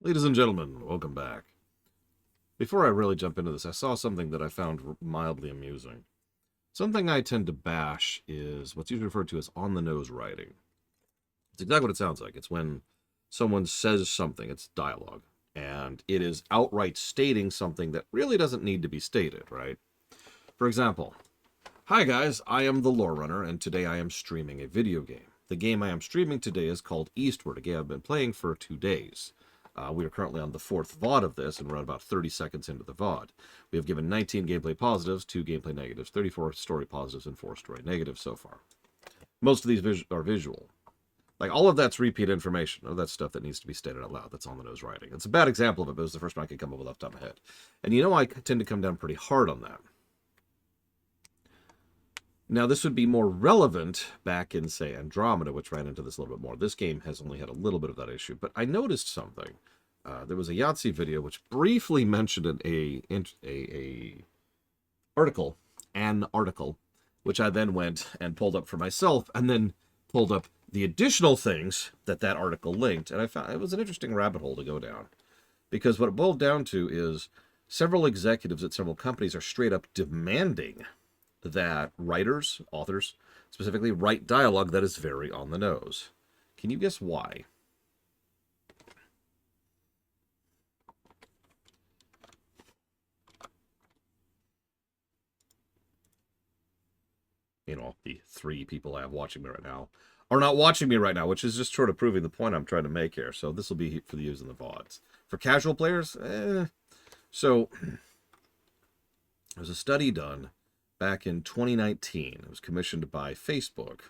Ladies and gentlemen, welcome back. Before I really jump into this, I saw something that I found mildly amusing. Something I tend to bash is what's usually referred to as on-the-nose writing. It's exactly what it sounds like. It's when someone says something, it's dialogue, and it is outright stating something that really doesn't need to be stated, right? For example, hi guys, I am the Lore Runner, and today I am streaming a video game. The game I am streaming today is called Eastward, a game I've been playing for 2 days. We are currently on the fourth VOD of this, and we're at about 30 seconds into the VOD. We have given 19 gameplay positives, 2 gameplay negatives, 34 story positives, and 4 story negatives so far. Most of these are visual. Like, all of that's repeat information. All that's stuff that needs to be stated out loud. That's on the nose writing. It's a bad example of it, but it was the first one I could come up with off the top of my head. And you know, I tend to come down pretty hard on that. Now, this would be more relevant back in, say, Andromeda, which ran into this a little bit more. This game has only had a little bit of that issue, but I noticed something. There was a Yahtzee video which briefly mentioned an article, which I then went and pulled up for myself, and then pulled up the additional things that article linked, and I found it was an interesting rabbit hole to go down, because what it boiled down to is several executives at several companies are straight up demanding that writers, authors, specifically write dialogue that is very on the nose. Can you guess why? You know, the 3 people I have watching me right now are not watching me right now, which is just sort of proving the point I'm trying to make here. So this will be for the use in the VODs. For casual players, So there was a study done back in 2019. It was commissioned by Facebook.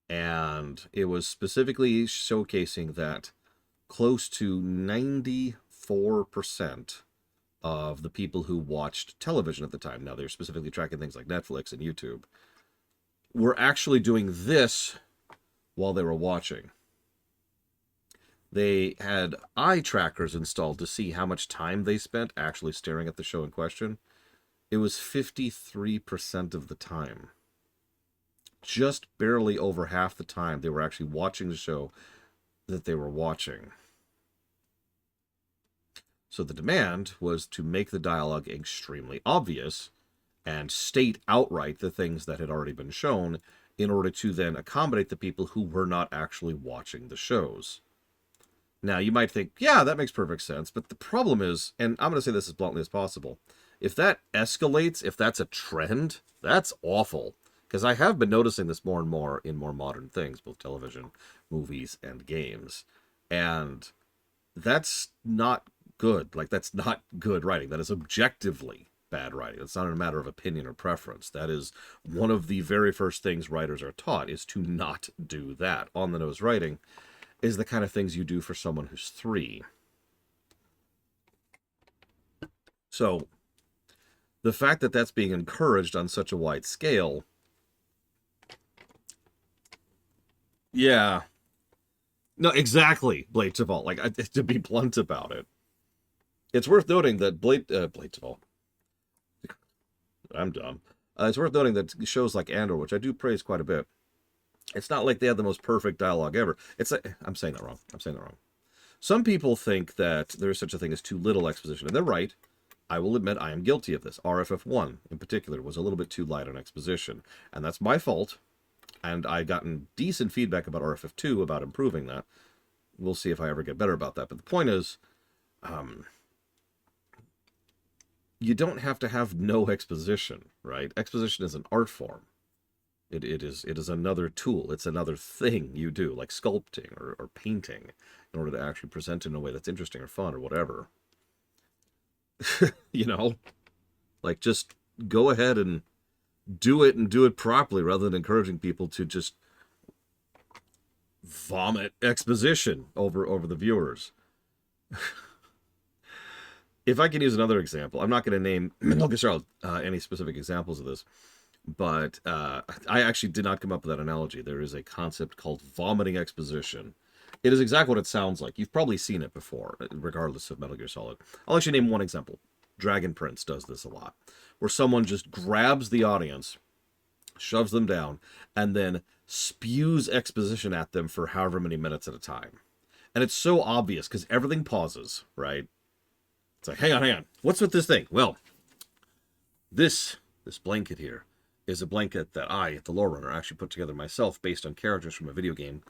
And it was specifically showcasing that close to 94% of the people who watched television at the time, now they're specifically tracking things like Netflix and YouTube, were actually doing this while they were watching. They had eye trackers installed to see how much time they spent actually staring at the show in question. It was 53% of the time. Just barely over half the time they were actually watching the show that they were watching. So the demand was to make the dialogue extremely obvious and state outright the things that had already been shown in order to then accommodate the people who were not actually watching the shows. Now, you might think, yeah, that makes perfect sense, but the problem is, and I'm going to say this as bluntly as possible, if that escalates, if that's a trend, that's awful. Because I have been noticing this more and more in more modern things, both television, movies, and games. And that's not good. Like, that's not good writing. That is objectively bad writing. It's not a matter of opinion or preference. That is one of the very first things writers are taught, is to not do that. On the nose writing is the kind of things you do for someone who's 3. So the fact that that's being encouraged on such a wide scale, yeah, no, exactly, Blades of All. Like, to be blunt about it, it's worth noting that Blades of All, I'm dumb. It's worth noting that shows like Andor, which I do praise quite a bit, it's not like they have the most perfect dialogue ever. It's like, I'm saying that wrong. Some people think that there is such a thing as too little exposition, and they're right. I will admit I am guilty of this. RFF1, in particular, was a little bit too light on exposition, and that's my fault. And I've gotten decent feedback about RFF2 about improving that. We'll see if I ever get better about that. But the point is, you don't have to have no exposition, right? Exposition is an art form. It is another tool. It's another thing you do, like sculpting or painting, in order to actually present it in a way that's interesting or fun or whatever. You know? Like, just go ahead and do it properly, rather than encouraging people to just vomit exposition over the viewers. If I can use another example, I'm not going to name any specific examples of this, but I actually did not come up with that analogy. There is a concept called vomiting exposition. It is exactly what it sounds like. You've probably seen it before, regardless of Metal Gear Solid. I'll actually name one example. Dragon Prince does this a lot, where someone just grabs the audience, shoves them down, and then spews exposition at them for however many minutes at a time. And it's so obvious because everything pauses, right? It's like, hang on. What's with this thing? Well, this blanket here is a blanket that I, the lore runner, actually put together myself based on characters from a video game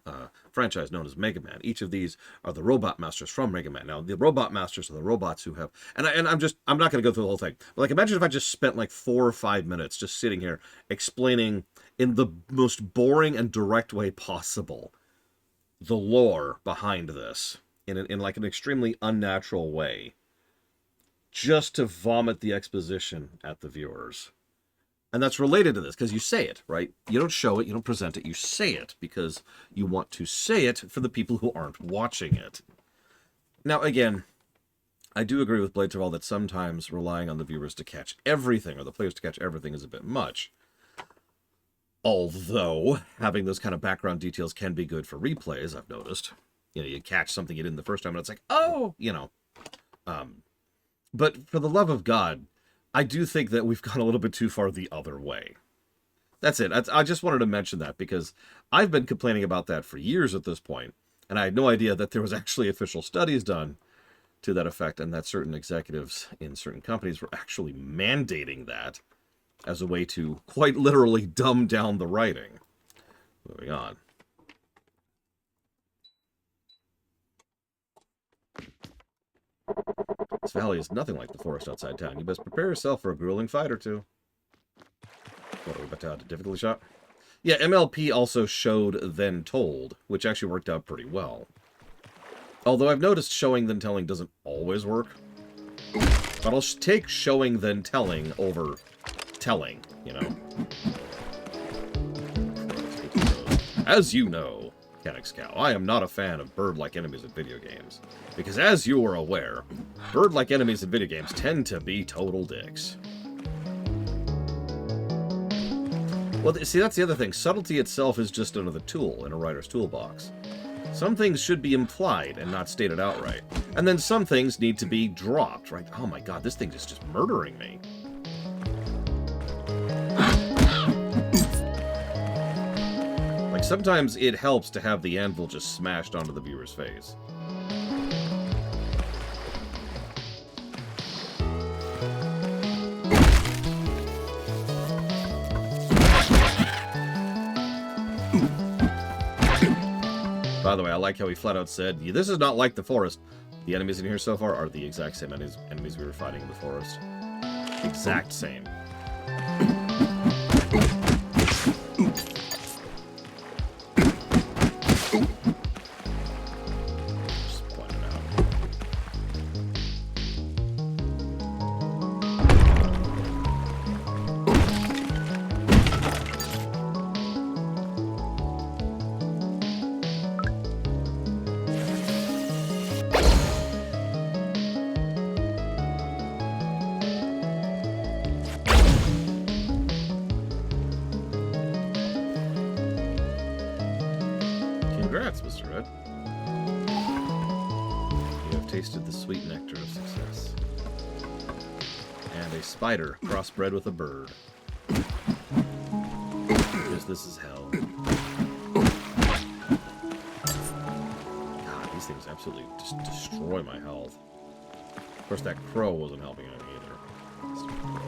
franchise known as Mega Man. Each of these are the robot masters from Mega Man. Now, the robot masters are the robots who have... I'm not going to go through the whole thing. But, like, imagine if I just spent, like, 4 or 5 minutes just sitting here explaining in the most boring and direct way possible the lore behind this in like, an extremely unnatural way, just to vomit the exposition at the viewers. And that's related to this, because you say it, right? You don't show it, you don't present it, you say it, because you want to say it for the people who aren't watching it. Now, again, I do agree with Blade Travel that sometimes relying on the viewers to catch everything, or the players to catch everything, is a bit much. Although, having those kind of background details can be good for replays, I've noticed. You know, you catch something you didn't the first time, and it's like, oh, you know. But for the love of God, I do think that we've gone a little bit too far the other way. That's it. I just wanted to mention that because I've been complaining about that for years at this point, and I had no idea that there was actually official studies done to that effect, and that certain executives in certain companies were actually mandating that as a way to quite literally dumb down the writing. Moving on. This valley is nothing like the forest outside town. You best prepare yourself for a grueling fight or two. What, are we about to have a difficulty shot? Yeah, MLP also showed then told, which actually worked out pretty well. Although I've noticed showing then telling doesn't always work. But I'll take showing then telling over telling, you know? As you know, Canucks Cow, I am not a fan of bird-like enemies in video games. Because as you are aware, bird-like enemies in video games tend to be total dicks. Well, see, that's the other thing. Subtlety itself is just another tool in a writer's toolbox. Some things should be implied and not stated outright. And then some things need to be dropped, right? Oh my god, this thing is just murdering me. Like, sometimes it helps to have the anvil just smashed onto the viewer's face. By the way, I like how he flat out said, this is not like the forest. The enemies in here so far are the exact same enemies we were fighting in the forest. Exact same. Just point it out. Congrats, Mr. Red. You have tasted the sweet nectar of success. And a spider crossbred with a bird. Because this is hell. God, these things absolutely just destroy my health. Of course, that crow wasn't helping out either. Stupid crow.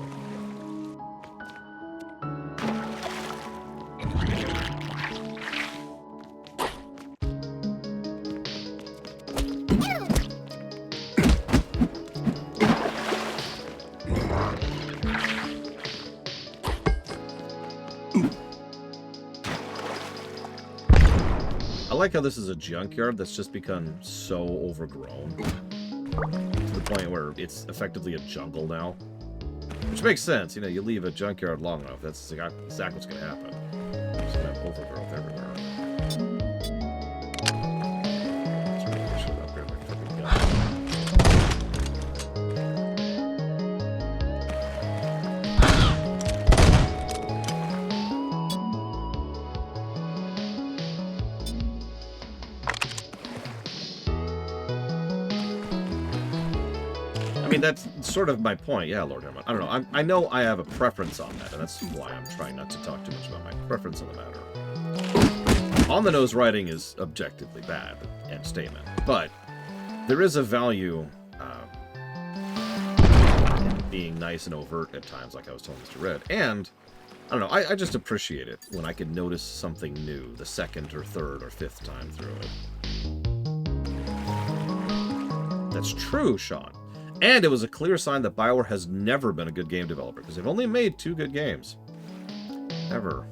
I like how this is a junkyard that's just become so overgrown to the point where it's effectively a jungle now. Which makes sense, you know, you leave a junkyard long enough, that's exactly what's going to happen. It's going to have overgrowth everywhere. I mean, that's sort of my point. Yeah, Lord Hermit. I don't know. I know I have a preference on that, and that's why I'm trying not to talk too much about my preference on the matter. On-the-nose writing is objectively bad, end statement. But there is a value in being nice and overt at times, like I was telling Mr. Red. And, I don't know, I just appreciate it when I can notice something new the second or third or fifth time through it. That's true, Sean. And it was a clear sign that BioWare has never been a good game developer, because they've only made 2 good games. Ever.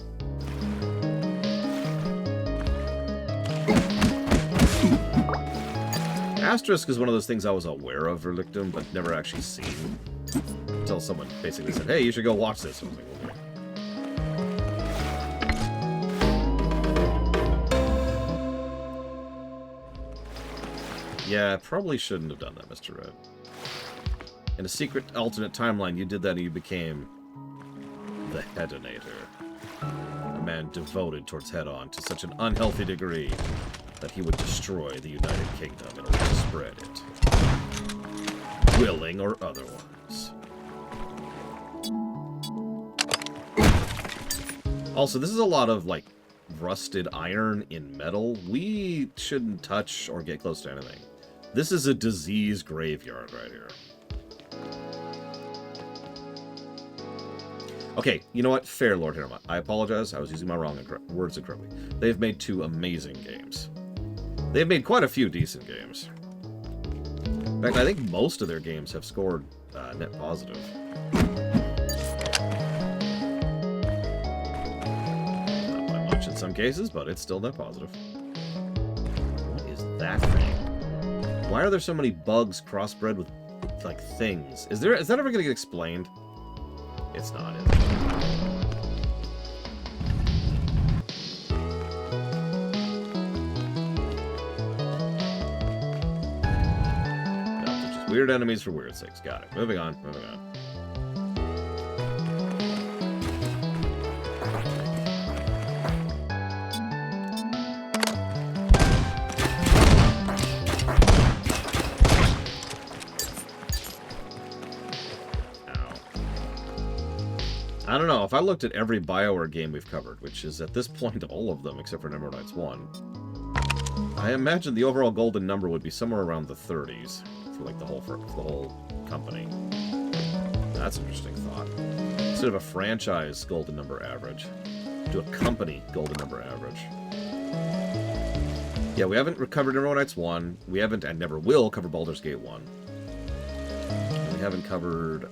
Asterisk is one of those things I was aware of Relictum, but never actually seen. Until someone basically said, hey, you should go watch this. I was like, okay. Yeah, I probably shouldn't have done that, Mr. Red. In a secret alternate timeline, you did that and you became the Hedonator. A man devoted towards head-on to such an unhealthy degree that he would destroy the United Kingdom in order to spread it. Willing or otherwise. Also, this is a lot of, like, rusted iron in metal. We shouldn't touch or get close to anything. This is a disease graveyard right here. Okay, you know what? Fair, Lord Harriman. I apologize. I was using my words incorrectly. They've made 2 amazing games. They've made quite a few decent games. In fact, I think most of their games have scored net positive. Not by much in some cases, but it's still net positive. What is that thing? Why are there so many bugs crossbred with, like, things? Is that ever going to get explained? It's not, is it? No, they're just weird enemies for weird sakes. Got it. Moving on, moving on. I don't know, if I looked at every BioWare game we've covered, which is at this point all of them except for Never Knights 1, I imagine the overall golden number would be somewhere around the 30s for like the whole company. That's an interesting thought. Instead of a franchise golden number average, do a company golden number average. Yeah, we haven't recovered Never Knights 1. We haven't and never will cover Baldur's Gate 1. We haven't covered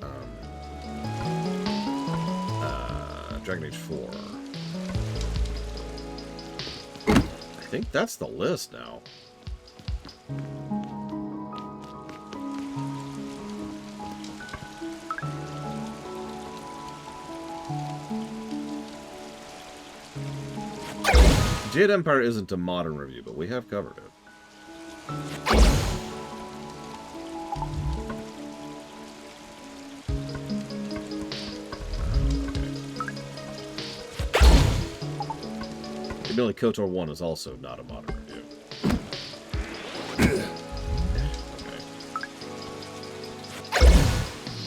Dragon Age 4. I think that's the list now. Jade Empire isn't a modern review, but we have covered it. Admittedly, KOTOR 1 is also not a modern review. Okay.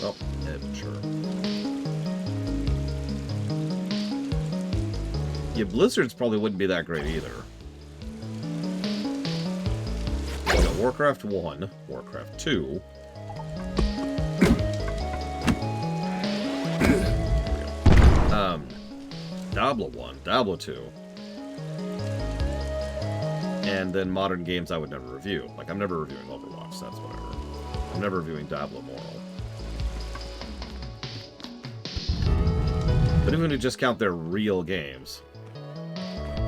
Well, sure. Yeah, Blizzard's probably wouldn't be that great either. We got Warcraft 1, Warcraft 2. Diablo 1, Diablo 2. And then modern games I would never review. Like, I'm never reviewing Overwatch, that's whatever. I'm never reviewing Diablo Immortal. But even if you just count their real games,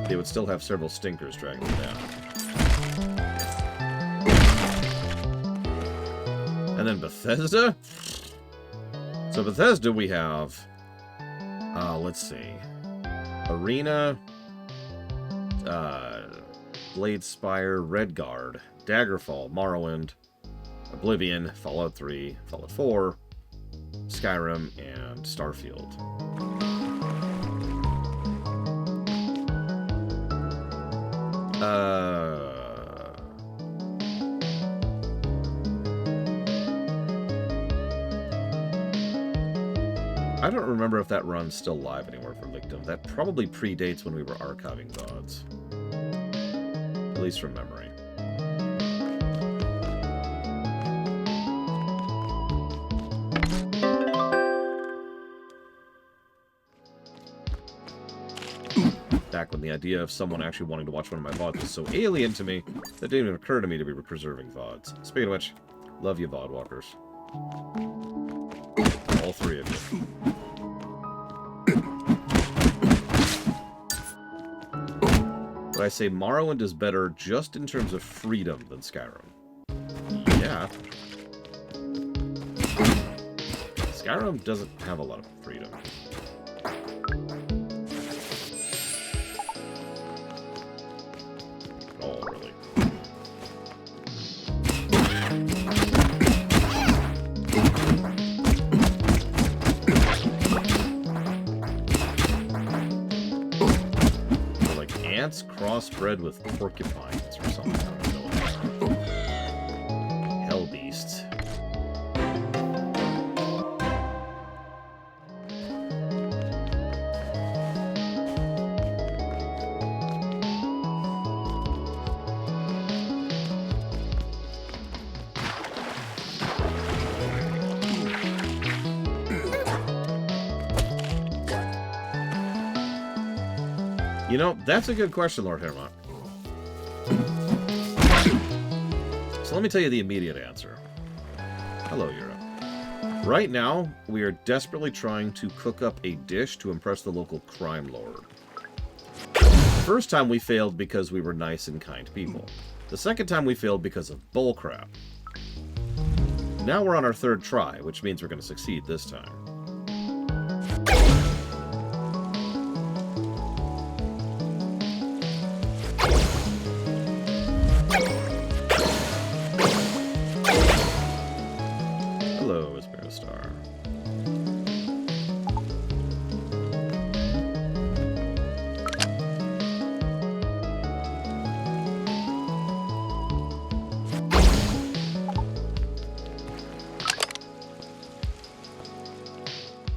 they would still have several stinkers dragging them down. And then Bethesda? So Bethesda we have, let's see, Arena, Bladespire, Redguard, Daggerfall, Morrowind, Oblivion, Fallout 3, Fallout 4, Skyrim, and Starfield. I don't remember if that run's still live anywhere for Lictum. That probably predates when we were archiving VODs. At least from memory. Back when the idea of someone actually wanting to watch one of my VODs was so alien to me, that didn't even occur to me to be preserving VODs. Speaking of which, love you, VOD walkers. All three of you. Would I say Morrowind is better just in terms of freedom than Skyrim? Yeah. Skyrim doesn't have a lot of freedom. At all, really. They're like ants crossbred with porcupines or something. I don't know. Hell beasts. You know, that's a good question, Lord Hermont. So let me tell you the immediate answer. Hello, Europe. Right now, we are desperately trying to cook up a dish to impress the local crime lord. The first time we failed because we were nice and kind people. The second time we failed because of bullcrap. Now we're on our third try, which means we're going to succeed this time.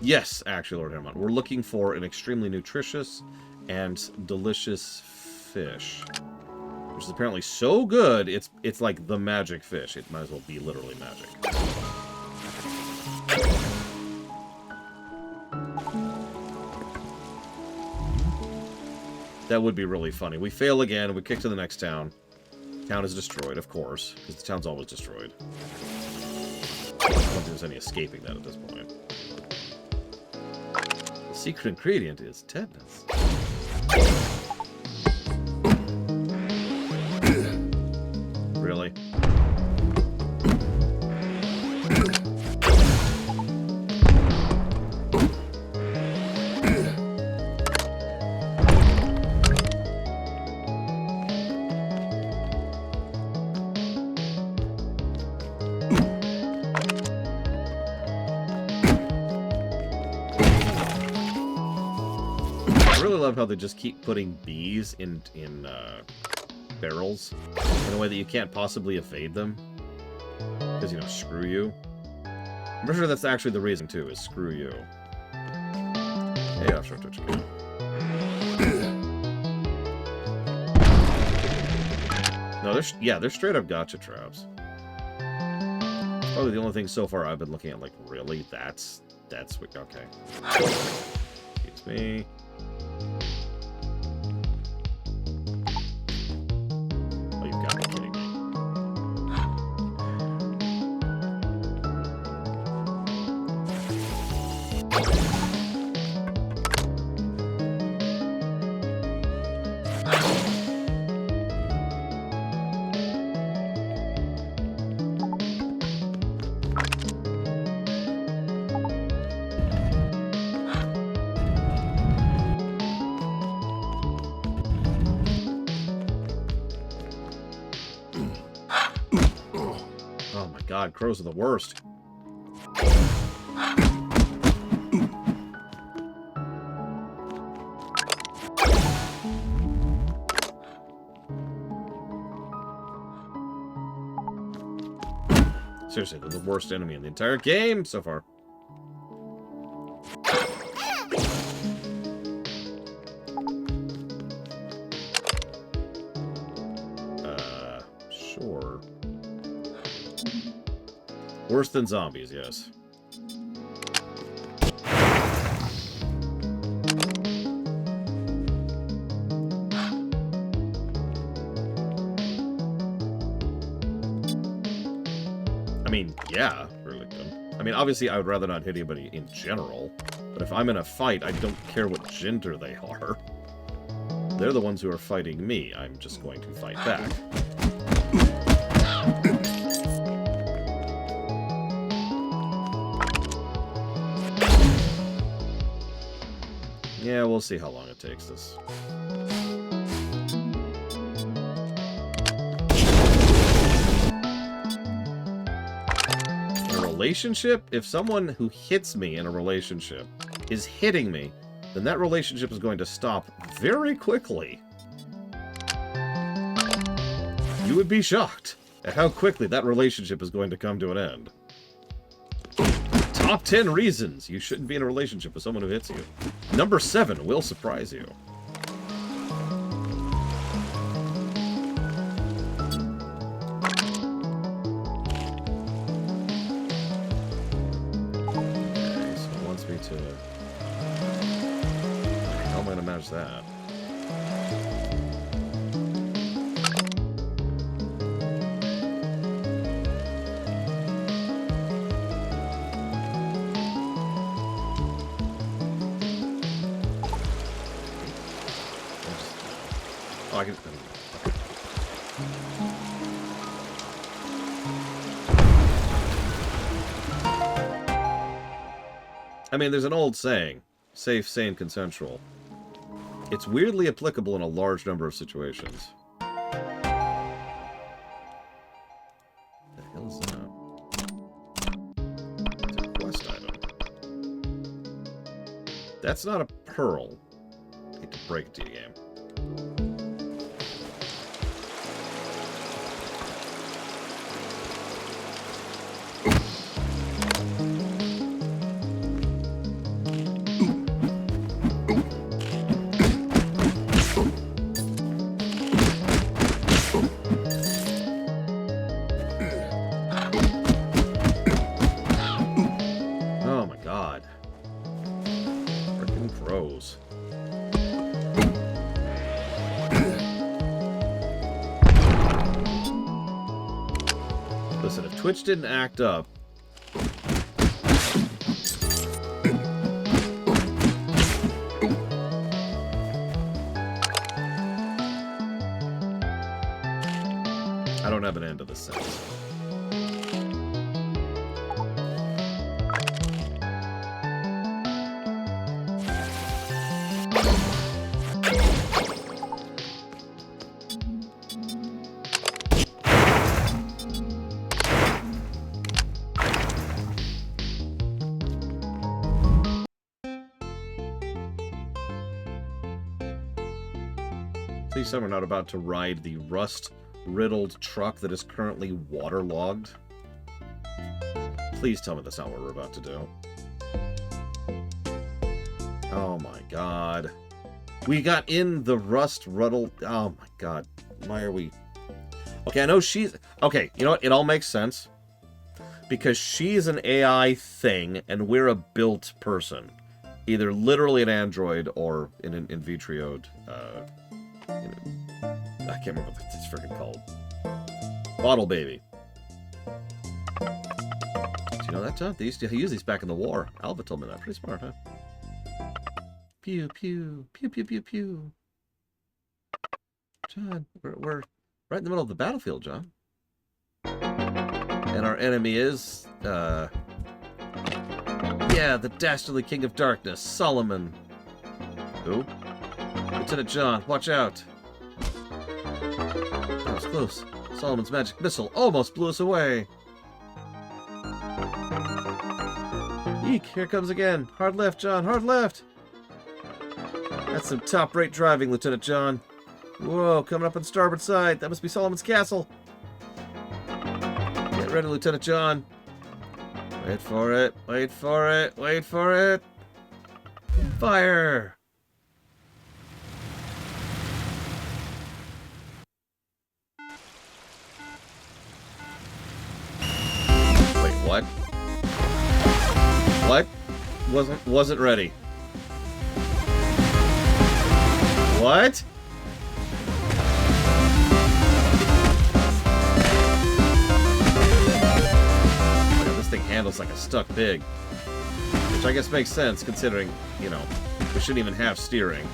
Yes, actually, Lord Hermon. We're looking for an extremely nutritious and delicious fish. Which is apparently so good, it's like the magic fish. It might as well be literally magic. That would be really funny. We fail again, we kick to the next town. Town is destroyed, of course, because the town's always destroyed. I don't think there's any escaping that at this point. The secret ingredient is tetanus. Really? I really love how they just keep putting bees in barrels in a way that you can't possibly evade them. Because, you know, screw you. I'm pretty sure that's actually the reason, too, is screw you. Hey, offshore Twitch again. No, they're straight up gotcha traps. Probably the only thing so far I've been looking at, like, really? That's okay. Excuse me. Oh, you've got to be kidding me. Oh my god, crows are the worst. Seriously, they're the worst enemy in the entire game so far. Worse than zombies, yes. I mean, yeah, really good. I mean, obviously, I would rather not hit anybody in general, but if I'm in a fight, I don't care what gender they are. They're the ones who are fighting me. I'm just going to fight back. Yeah, we'll see how long it takes this. In a relationship, if someone who hits me in a relationship is hitting me, then that relationship is going to stop very quickly. You would be shocked at how quickly that relationship is going to come to an end. Top 10 reasons you shouldn't be in a relationship with someone who hits you. Number 7 will surprise you. Okay, so it wants me to... How am I going to manage that? Oh, I can... I mean, there's an old saying, safe, sane, consensual. It's weirdly applicable in a large number of situations. What the hell is that? It's a quest item. That's not a pearl. I hate to break it to you, game. Oh my god. Freaking pros. Listen, if Twitch didn't act up... I don't have an end to this sentence. Please tell me we're not about to ride the rust-riddled truck that is currently waterlogged. Please tell me that's not what we're about to do. Oh my god. We got in the rust-riddled... Oh my god. Why are we... Okay, I know she's... Okay, you know what? It all makes sense. Because she's an AI thing, and we're a built person. Either literally an android or in an in vitroed... I can't remember what it's freaking called. Bottle baby. Do you know that, John? They used to use these back in the war. Alva told me that. Pretty smart, huh? Pew, pew. Pew, pew, pew, pew. John, we're right in the middle of the battlefield, John. And our enemy is, yeah, the dastardly king of darkness, Solomon. Who? Lieutenant John, watch out. That was close. Solomon's magic missile almost blew us away. Eek, here it comes again. Hard left, John, hard left. That's some top-rate driving, Lieutenant John. Whoa, coming up on the starboard side. That must be Solomon's castle. Get ready, Lieutenant John. Wait for it, wait for it, wait for it. Fire! What? Wasn't ready. What? This thing handles like a stuck pig. Which I guess makes sense, considering, you know, we shouldn't even have steering.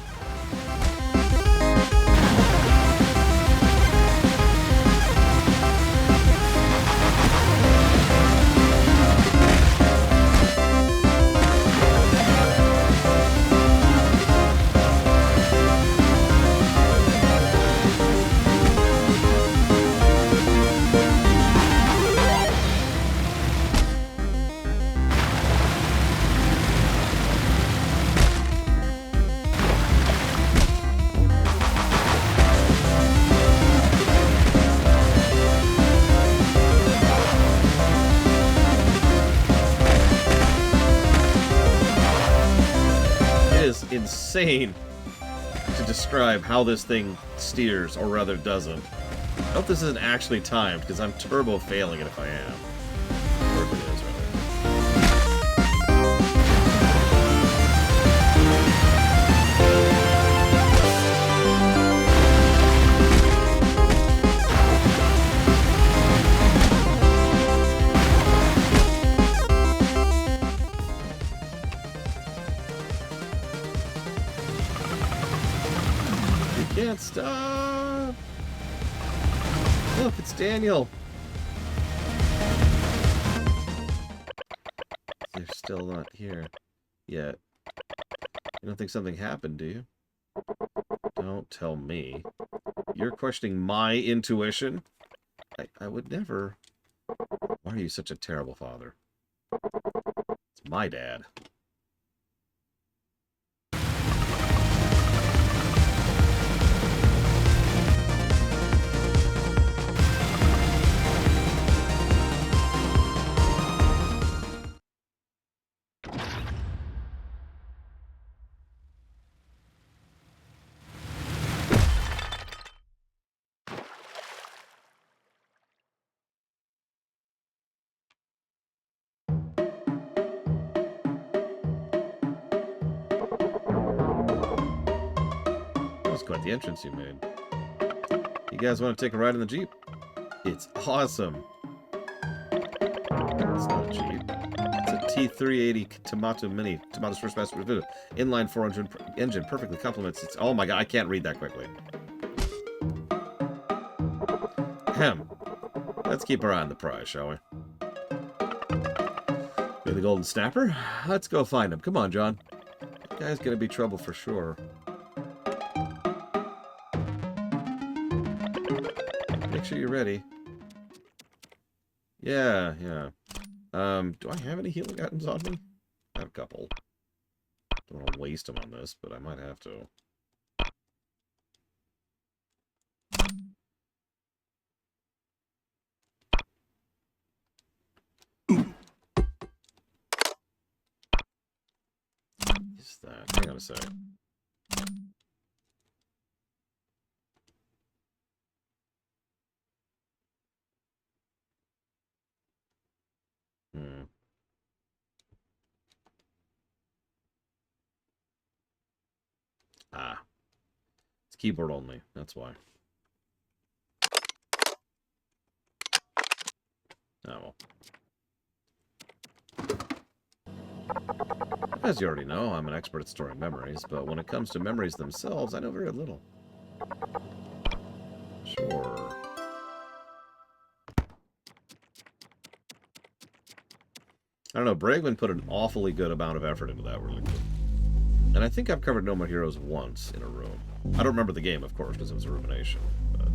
Insane to describe how this thing steers, or rather doesn't. I hope this isn't actually timed, because I'm turbo failing it if I am. Or if it is, rather. Can't stop! Look, it's Daniel! They're still not here yet. You don't think something happened, do you? Don't tell me. You're questioning my intuition? I would never. Why are you such a terrible father? It's my dad. Quite the entrance you made. You guys want to take a ride in the Jeep? It's awesome. It's not a Jeep. It's a T380 Tomato Mini. Tomato's first mass produced. Inline 400 engine perfectly complements its... Oh my god, I can't read that quickly. Ahem. Let's keep our eye on the prize, shall we? You're the golden snapper? Let's go find him. Come on, John. That guy's gonna be trouble for sure. Make sure you're ready. Yeah. Do I have any healing items on me? I have a couple. Don't want to waste them on this, but I might have to. What's that? Hang on a sec. Ah. It's keyboard only, that's why. Oh well. As you already know, I'm an expert at storing memories, but when it comes to memories themselves, I know very little. Sure. I don't know, Bregman put an awfully good amount of effort into that, really good. And I think I've covered No More Heroes once in a room. I don't remember the game, of course, because it was a rumination. But...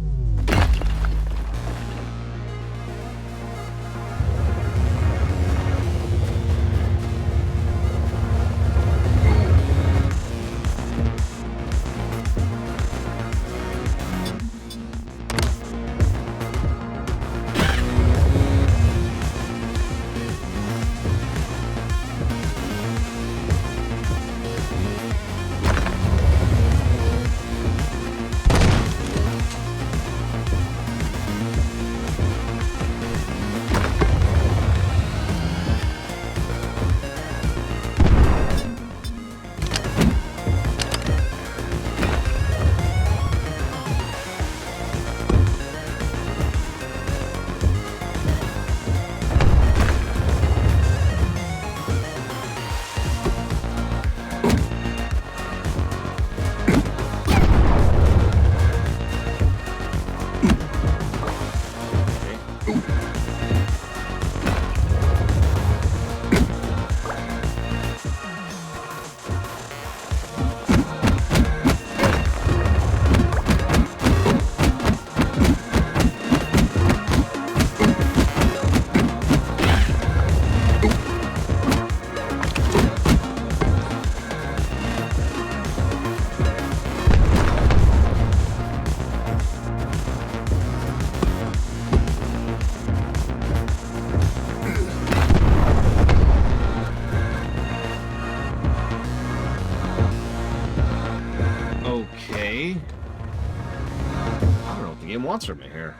game wants from me here.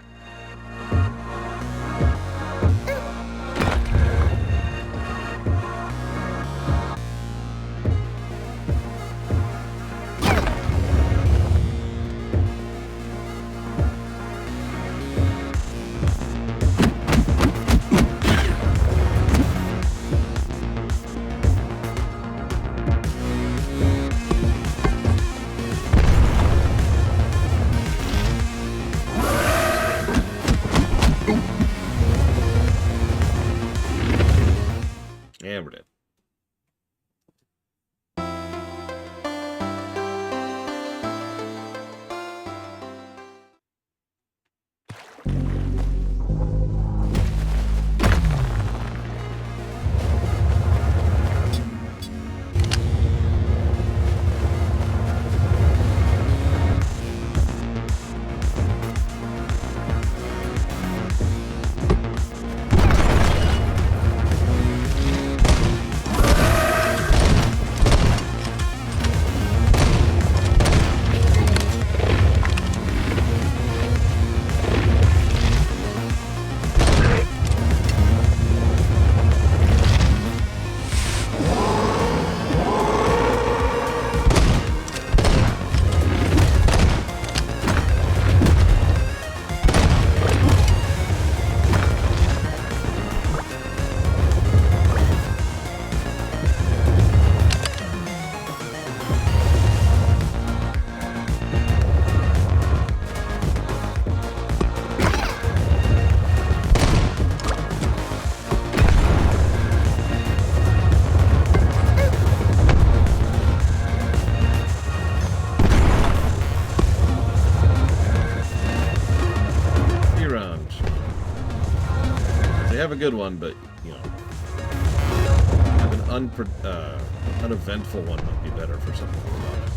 Yeah, we're dead. Have a good one, but you know, have an uneventful one might be better for something like that.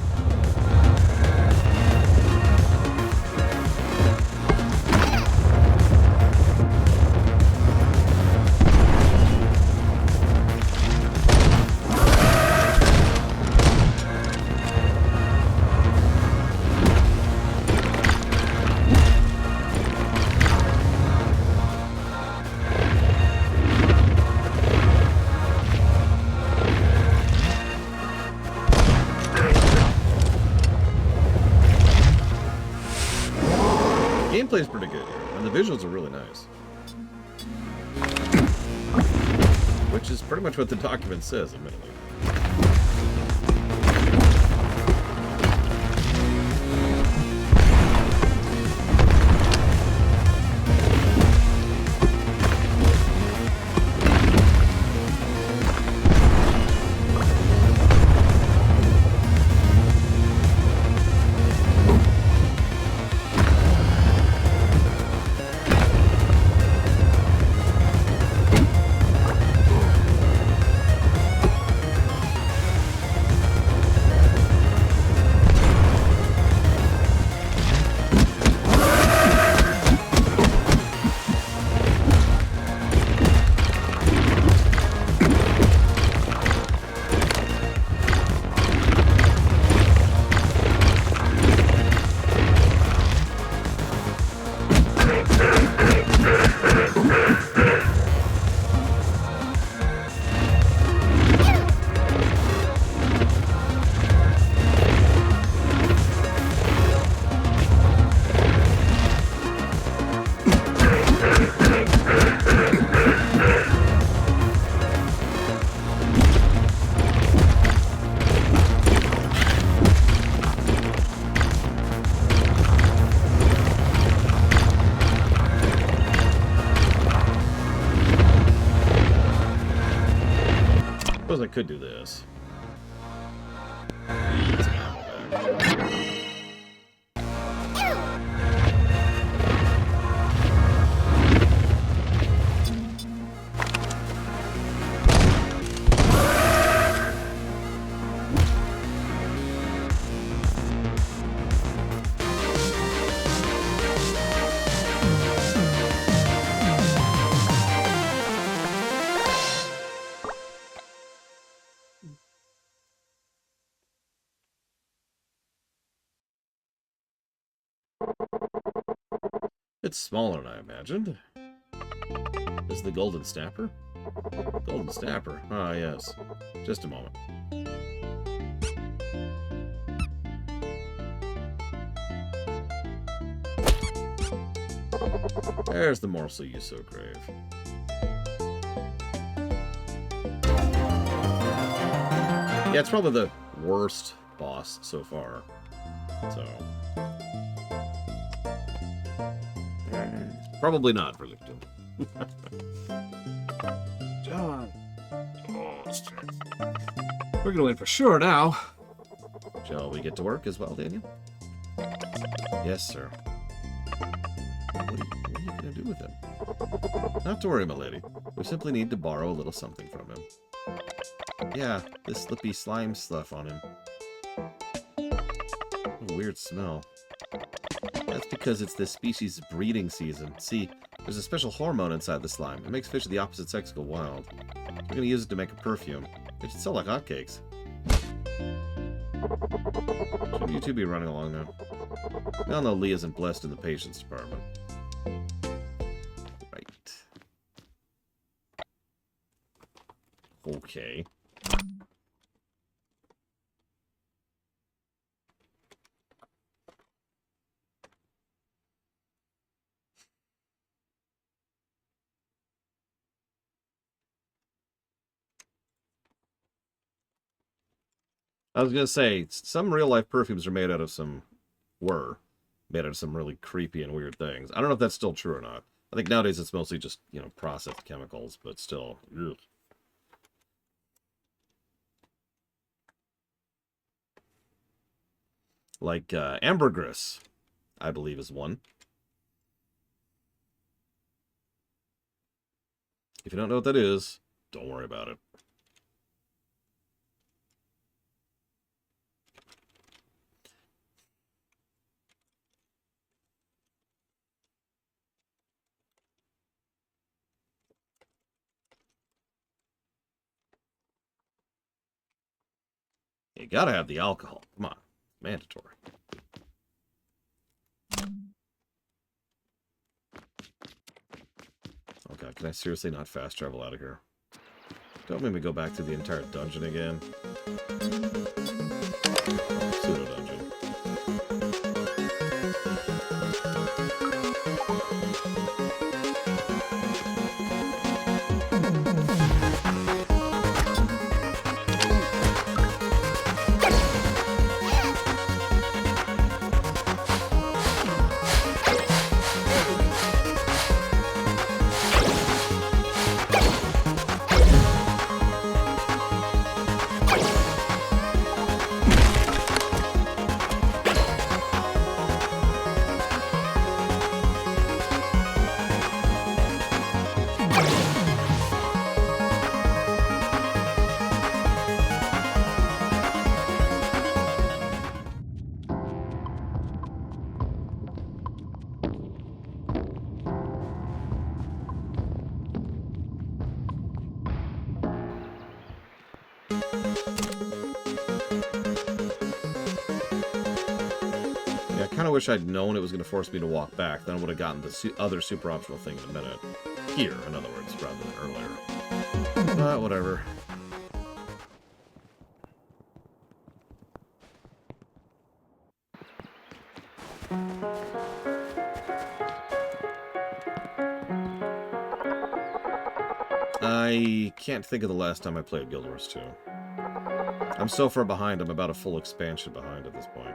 Gameplay's pretty good here, and the visuals are really nice. Which is pretty much what the document says, admittedly. Suppose I could do this. It's smaller than I imagined. Is the golden snapper? Golden snapper. Ah, yes. Just a moment. There's the morsel you so crave. Yeah, it's probably the worst boss so far. So... probably not for Licton. John. We're gonna win for sure now. Shall we get to work as well, Daniel? Yes, sir. What are you going to do with him? Not to worry, my lady. We simply need to borrow a little something from him. Yeah, this slippy slime stuff on him. What a weird smell. That's because it's this species' breeding season. See, there's a special hormone inside the slime. It makes fish of the opposite sex go wild. We're going to use it to make a perfume. It should sell like hotcakes. Shouldn't you two be running along now? We all know Lee isn't blessed in the patience department. Right. Okay. I was going to say, some real-life perfumes are made out of some... made out of some really creepy and weird things. I don't know if that's still true or not. I think nowadays it's mostly just, you know, processed chemicals, but still. Ugh. Like ambergris, I believe, is one. If you don't know what that is, don't worry about it. You gotta have the alcohol. Come on. Mandatory. Oh god, can I seriously not fast travel out of here? Don't make me go back to the entire dungeon again. Pseudo dungeon. I wish I'd known it was going to force me to walk back. Then I would have gotten the other super optional thing in a minute. Here, in other words, rather than earlier. But whatever. I can't think of the last time I played Guild Wars 2. I'm so far behind, I'm about a full expansion behind at this point.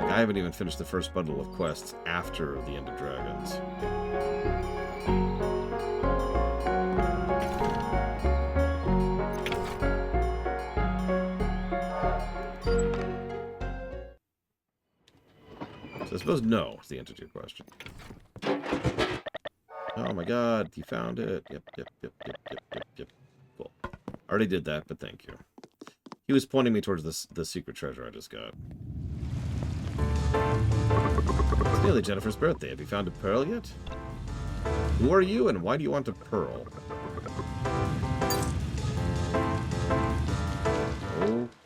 I haven't even finished the first bundle of quests after the End of Dragons. So I suppose no is the answer to your question. Oh my god, you found it. Yep. Cool. Already did that, but thank you. He was pointing me towards the secret treasure I just got. It's nearly Jennifer's birthday. Have you found a pearl yet? Who are you and why do you want a pearl?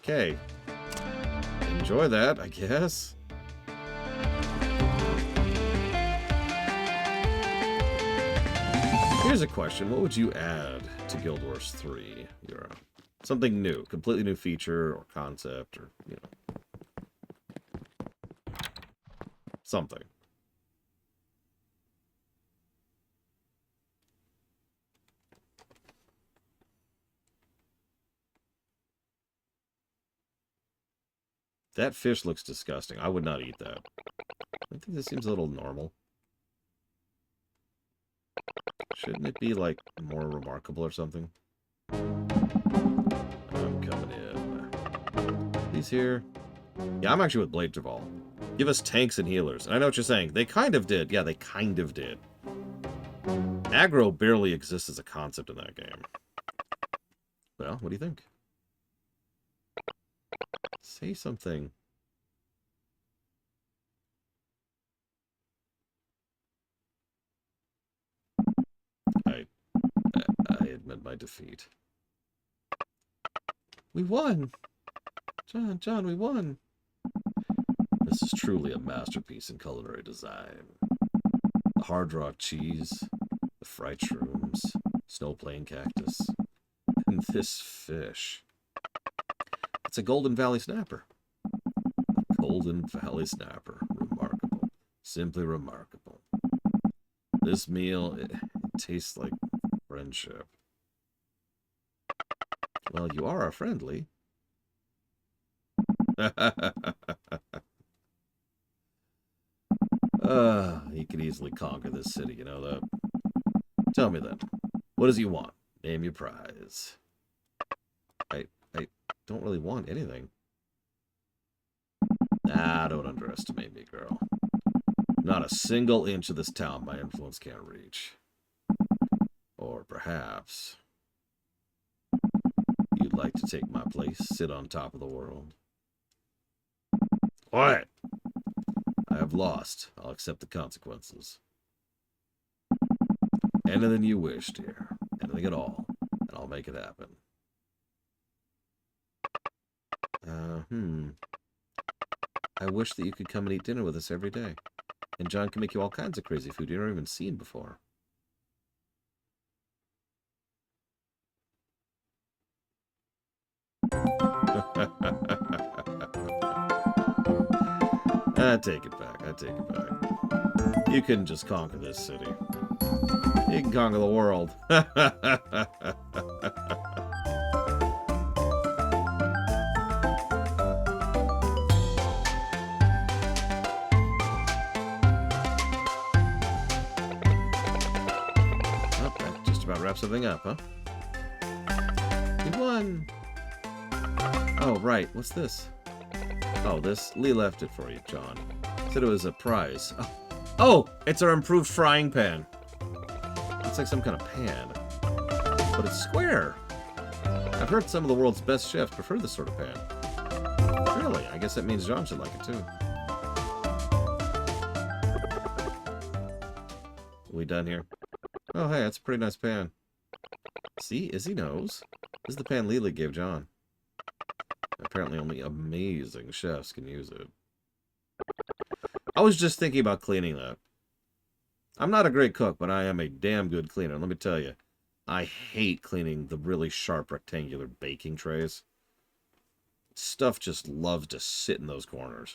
Okay. enjoy that, I guess. Here's a question. What would you add to Guild Wars 3? Something new. Completely new feature or concept or, you know. Something. That fish looks disgusting. I would not eat that. I think this seems a little normal. Shouldn't it be, like, more remarkable or something? I'm coming in. He's here. Yeah, I'm actually with Blade Duval. Give us tanks and healers. And I know what you're saying. They kind of did. Yeah, they kind of did. Aggro barely exists as a concept in that game. Well, what do you think? Say something. I admit my defeat. We won! John, we won! This is truly a masterpiece in culinary design. The hard rock cheese, the fried shrooms, snow plain cactus, and this fish. It's a Golden Valley snapper. A Golden Valley snapper. Remarkable. Simply remarkable. This meal, it tastes like friendship. Well, you are our friendly. He could easily conquer this city, you know that? Tell me then, what does he want? Name your prize. I don't really want anything. Nah, don't underestimate me, girl. Not a single inch of this town my influence can't reach. Or perhaps you'd like to take my place, sit on top of the world. What? I have lost. I'll accept the consequences. Anything you wish, dear. Anything at all. And I'll make it happen. I wish that you could come and eat dinner with us every day. And John can make you all kinds of crazy food you've never even seen before. I take it back. I take it back. You couldn't just conquer this city. You can conquer the world. That just about wraps everything up, huh? You won! Oh, right. What's this? Oh, this? Lee left it for you, John. Said it was a prize. Oh, it's our improved frying pan. It's like some kind of pan. But it's square. I've heard some of the world's best chefs prefer this sort of pan. Really? I guess that means John should like it too. We done here? Oh, hey, that's a pretty nice pan. See? Izzy knows. This is the pan Lila gave John. Apparently only amazing chefs can use it. I was just thinking about cleaning that. I'm not a great cook, but I am a damn good cleaner. Let me tell you, I hate cleaning the really sharp rectangular baking trays. Stuff just loves to sit in those corners.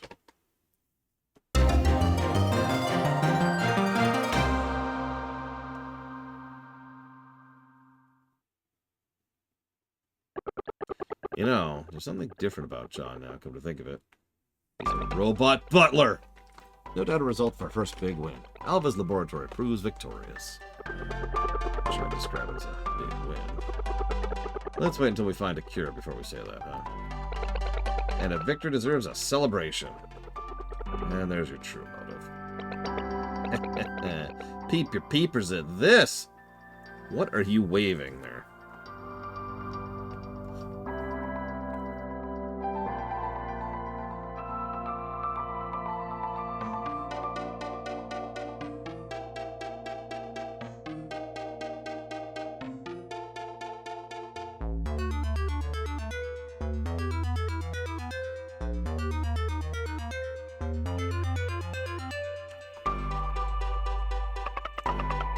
You know, there's something different about John now, come to think of it. He's a robot butler! No doubt a result of our first big win. Alva's laboratory proves victorious. I'll try to describe it as a big win. Let's wait until we find a cure before we say that, huh? And a victor deserves a celebration. And there's your true motive. Peep your peepers at this! What are you waving there?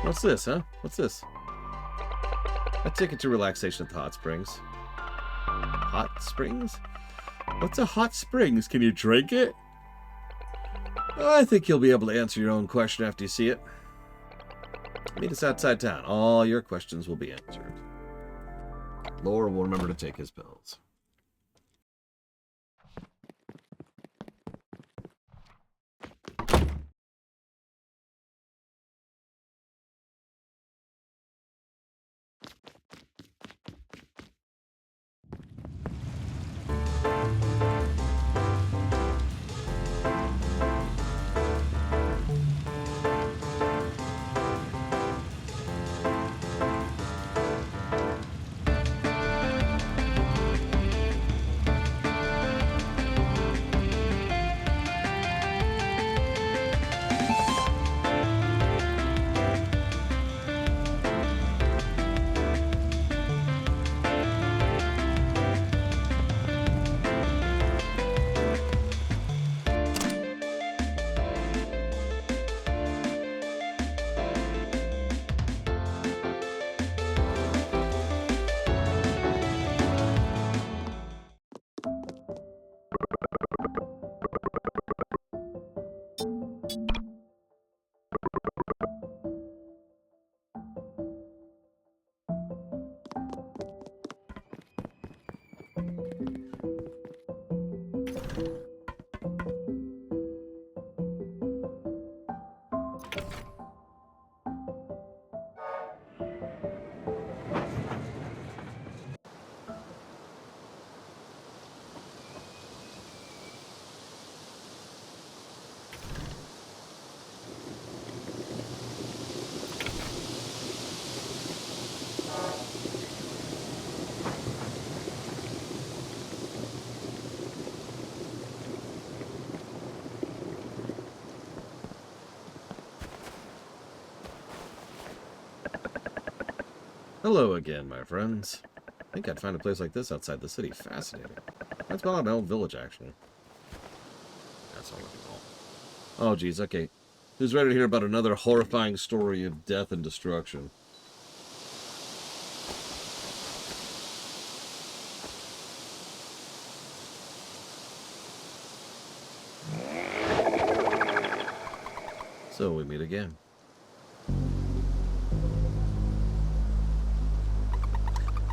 What's this, huh? What's this? A ticket to relaxation at the hot springs. Hot springs? What's a hot springs? Can you drink it? I think you'll be able to answer your own question after you see it. Meet us outside town. All your questions will be answered. Laura will remember to take his pills. Hello again, my friends. I think I'd find a place like this outside the city fascinating. That's about my old village, actually. That's all I can call. Oh, geez, okay. Who's ready to hear about another horrifying story of death and destruction? So we meet again.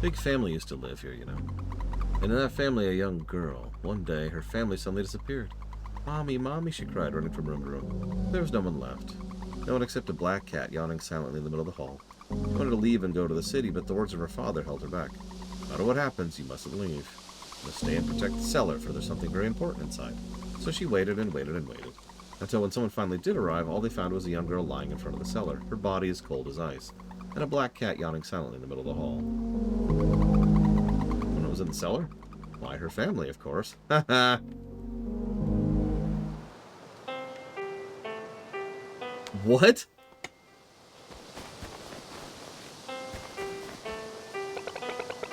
Big family used to live here, you know. And in that family, a young girl. One day, her family suddenly disappeared. Mommy, Mommy, she cried, running from room to room. There was no one left. No one except a black cat yawning silently in the middle of the hall. She wanted to leave and go to the city, but the words of her father held her back. No matter what happens, you mustn't leave. You must stay and protect the cellar, for there's something very important inside. So she waited and waited and waited. Until when someone finally did arrive, all they found was a young girl lying in front of the cellar, her body as cold as ice, and a black cat yawning silently in the middle of the hall. When it was in the cellar? Why, her family, of course. Ha ha! What?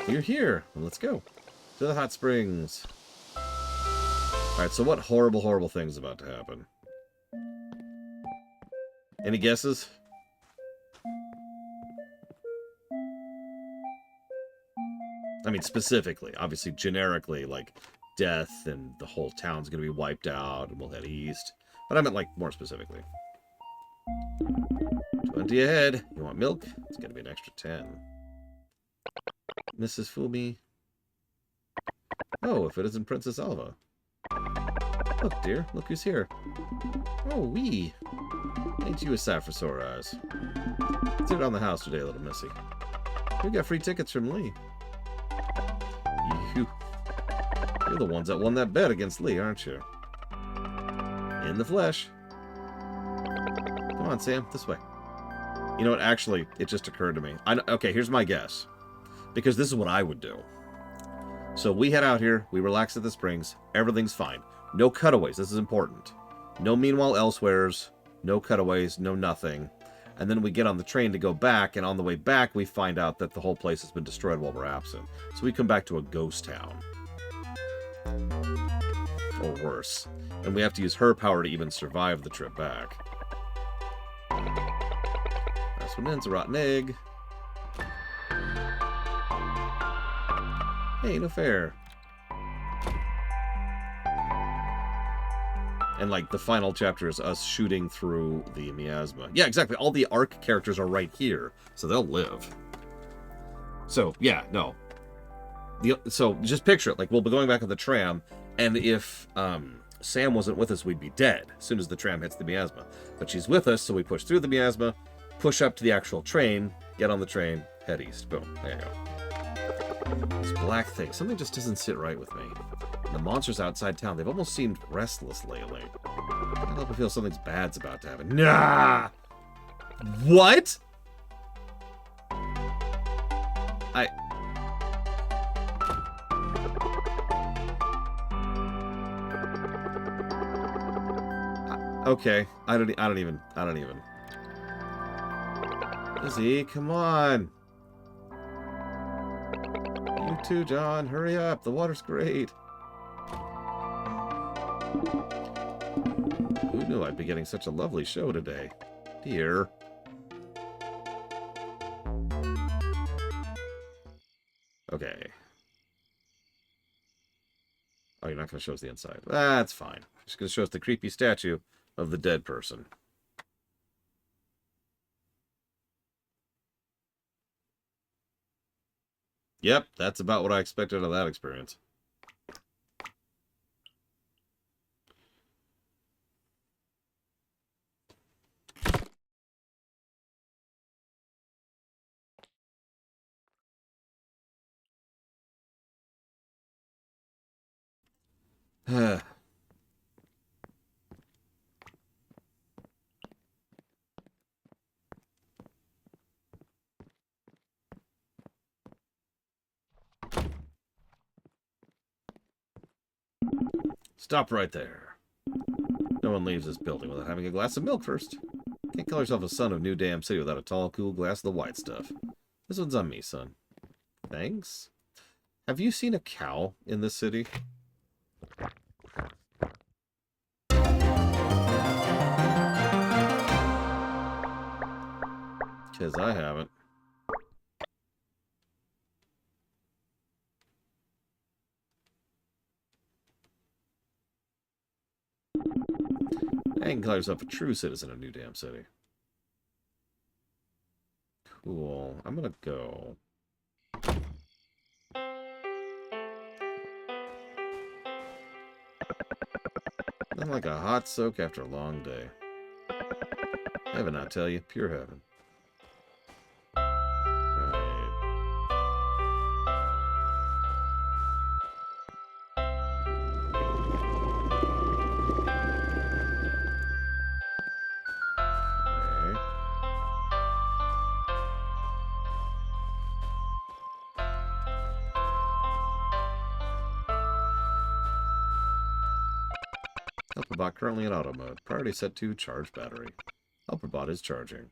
You're here. Well, let's go. To the hot springs. Alright, so what horrible, horrible thing's about to happen? Any guesses? I mean, specifically. Obviously, generically, like, death and the whole town's gonna be wiped out and we'll head east. But I meant, like, more specifically. 20 ahead. You want milk? It's gonna be an extra 10. Mrs. Fumi. Oh, if it isn't Princess Alva. Look, dear. Look who's here. Oh, wee. Ain't you a sight for sore eyes? Sit on the house today, little missy. We got free tickets from Lee. You're the ones that won that bet against Lee, aren't you? In the flesh. Come on, Sam. This way. You know what? Actually, it just occurred to me. Okay, here's my guess. Because this is what I would do. So we head out here. We relax at the springs. Everything's fine. No cutaways. This is important. No meanwhile elsewheres. No cutaways. No nothing. And then we get on the train to go back. And on the way back, we find out that the whole place has been destroyed while we're absent. So we come back to a ghost town. Or worse. And we have to use her power to even survive the trip back. That's This one ends a rotten egg. Hey, no fair. And, like, the final chapter is us shooting through the miasma. Yeah, exactly. All the Ark characters are right here, so they'll live. So, yeah, no. So, just picture it. Like, we'll be going back on the tram, and if Sam wasn't with us, we'd be dead as soon as the tram hits the miasma. But she's with us, so we push through the miasma, push up to the actual train, get on the train, head east. Boom. There you go. This black thing. Something just doesn't sit right with me. The monsters outside town, they've almost seemed restless lately. I hope I feel something's bad's about to happen. Nah! What? Okay. I don't even. Izzy, come on. You too, John. Hurry up. The water's great. Who knew I'd be getting such a lovely show today? Dear. Okay. Oh, you're not going to show us the inside. That's fine. Just going to show us the creepy statue of the dead person. Yep, that's about what I expected of that experience. Stop right there. No one leaves this building without having a glass of milk first. Can't call yourself a son of New Dam City without a tall, cool glass of the white stuff. This one's on me, son. Thanks. Have you seen a cow in this city? Because I haven't. You can call yourself a true citizen of New Dam City. Cool. I'm gonna go. Nothing like a hot soak after a long day. Heaven, I tell you, pure heaven. Right. Okay. Helperbot currently in auto mode. Priority set to charge battery. Helperbot is charging.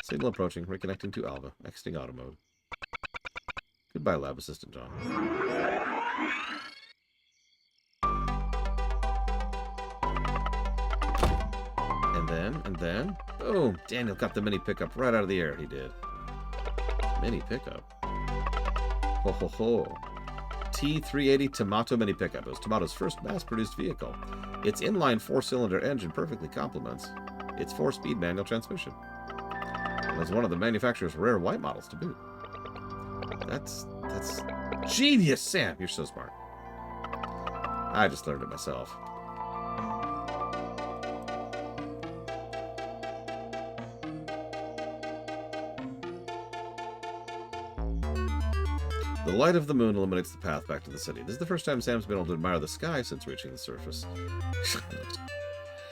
Signal approaching. Reconnecting to Alva. Exiting auto mode. Goodbye, lab assistant John. And then, boom! Daniel got the mini pickup right out of the air. He did. Mini pickup. Ho ho ho. T380 Tomato mini pickup. It was Tomato's first mass-produced vehicle. Its inline 4-cylinder engine perfectly complements its 4-speed manual transmission. And it's one of the manufacturer's rare white models to boot. That's genius, Sam. You're so smart. I just learned it myself. The light of the moon illuminates the path back to the city. This is the first time Sam's been able to admire the sky since reaching the surface.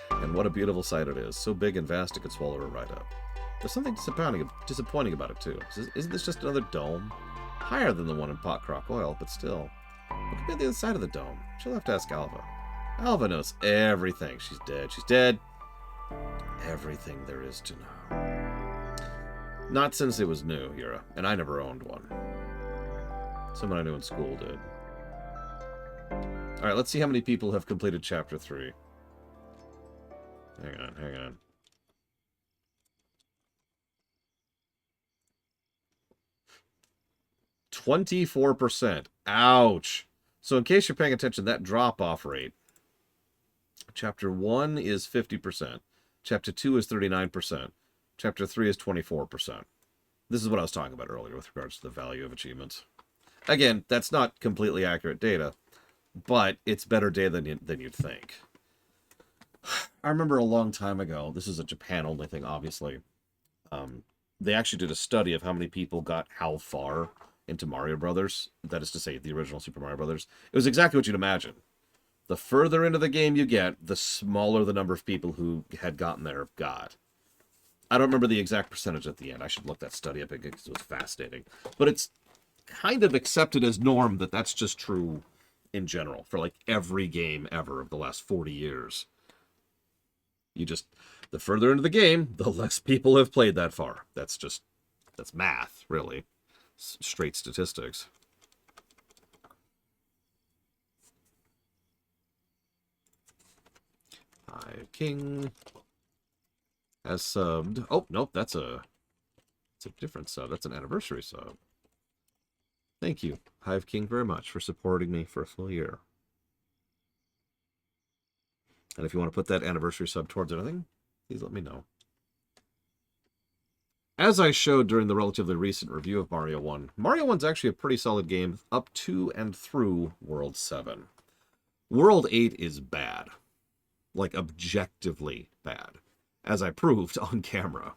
And what a beautiful sight it is. So big and vast it could swallow her right up. There's something disappointing about it, too. Isn't this just another dome? Higher than the one in Pot Crock Oil, but still. What could be on the other side of the dome? She'll have to ask Alva. Alva knows everything. She's dead. She's dead. Everything there is to know. Not since it was new, Hira, and I never owned one. Someone I knew in school did. Alright, let's see how many people have completed Chapter 3. Hang on. 24%. Ouch. So in case you're paying attention, that drop-off rate, Chapter 1 is 50%. Chapter 2 is 39%. Chapter 3 is 24%. This is what I was talking about earlier with regards to the value of achievements. Again, that's not completely accurate data, but it's better data than you'd think. I remember a long time ago, this is a Japan-only thing, obviously, they actually did a study of how many people got how far into Mario Brothers. That is to say, the original Super Mario Brothers. It was exactly what you'd imagine. The further into the game you get, the smaller the number of people who had gotten there got. I don't remember the exact percentage at the end. I should look that study up again because it was fascinating. But it's kind of accepted as norm that that's just true in general for like every game ever of the last 40 years. The further into the game, the less people have played that far. That's math, really. Straight statistics. Hive King has subbed. Oh, nope, it's a different sub. That's an anniversary sub. Thank you, Hive King, very much for supporting me for a full year. And if you want to put that anniversary sub towards anything, please let me know. As I showed during the relatively recent review of Mario 1, Mario 1's actually a pretty solid game up to and through World 7. World 8 is bad. Like, objectively bad. As I proved on camera.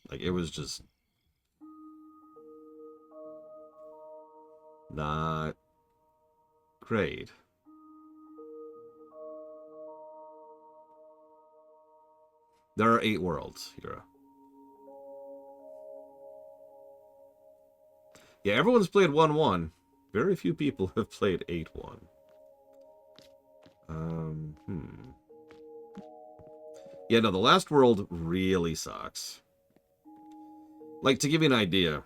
Like, it was just not great. There are 8 worlds, Hira. Yeah, everyone's played 1-1. Very few people have played 8-1. Yeah, no, the last world really sucks. Like, to give you an idea,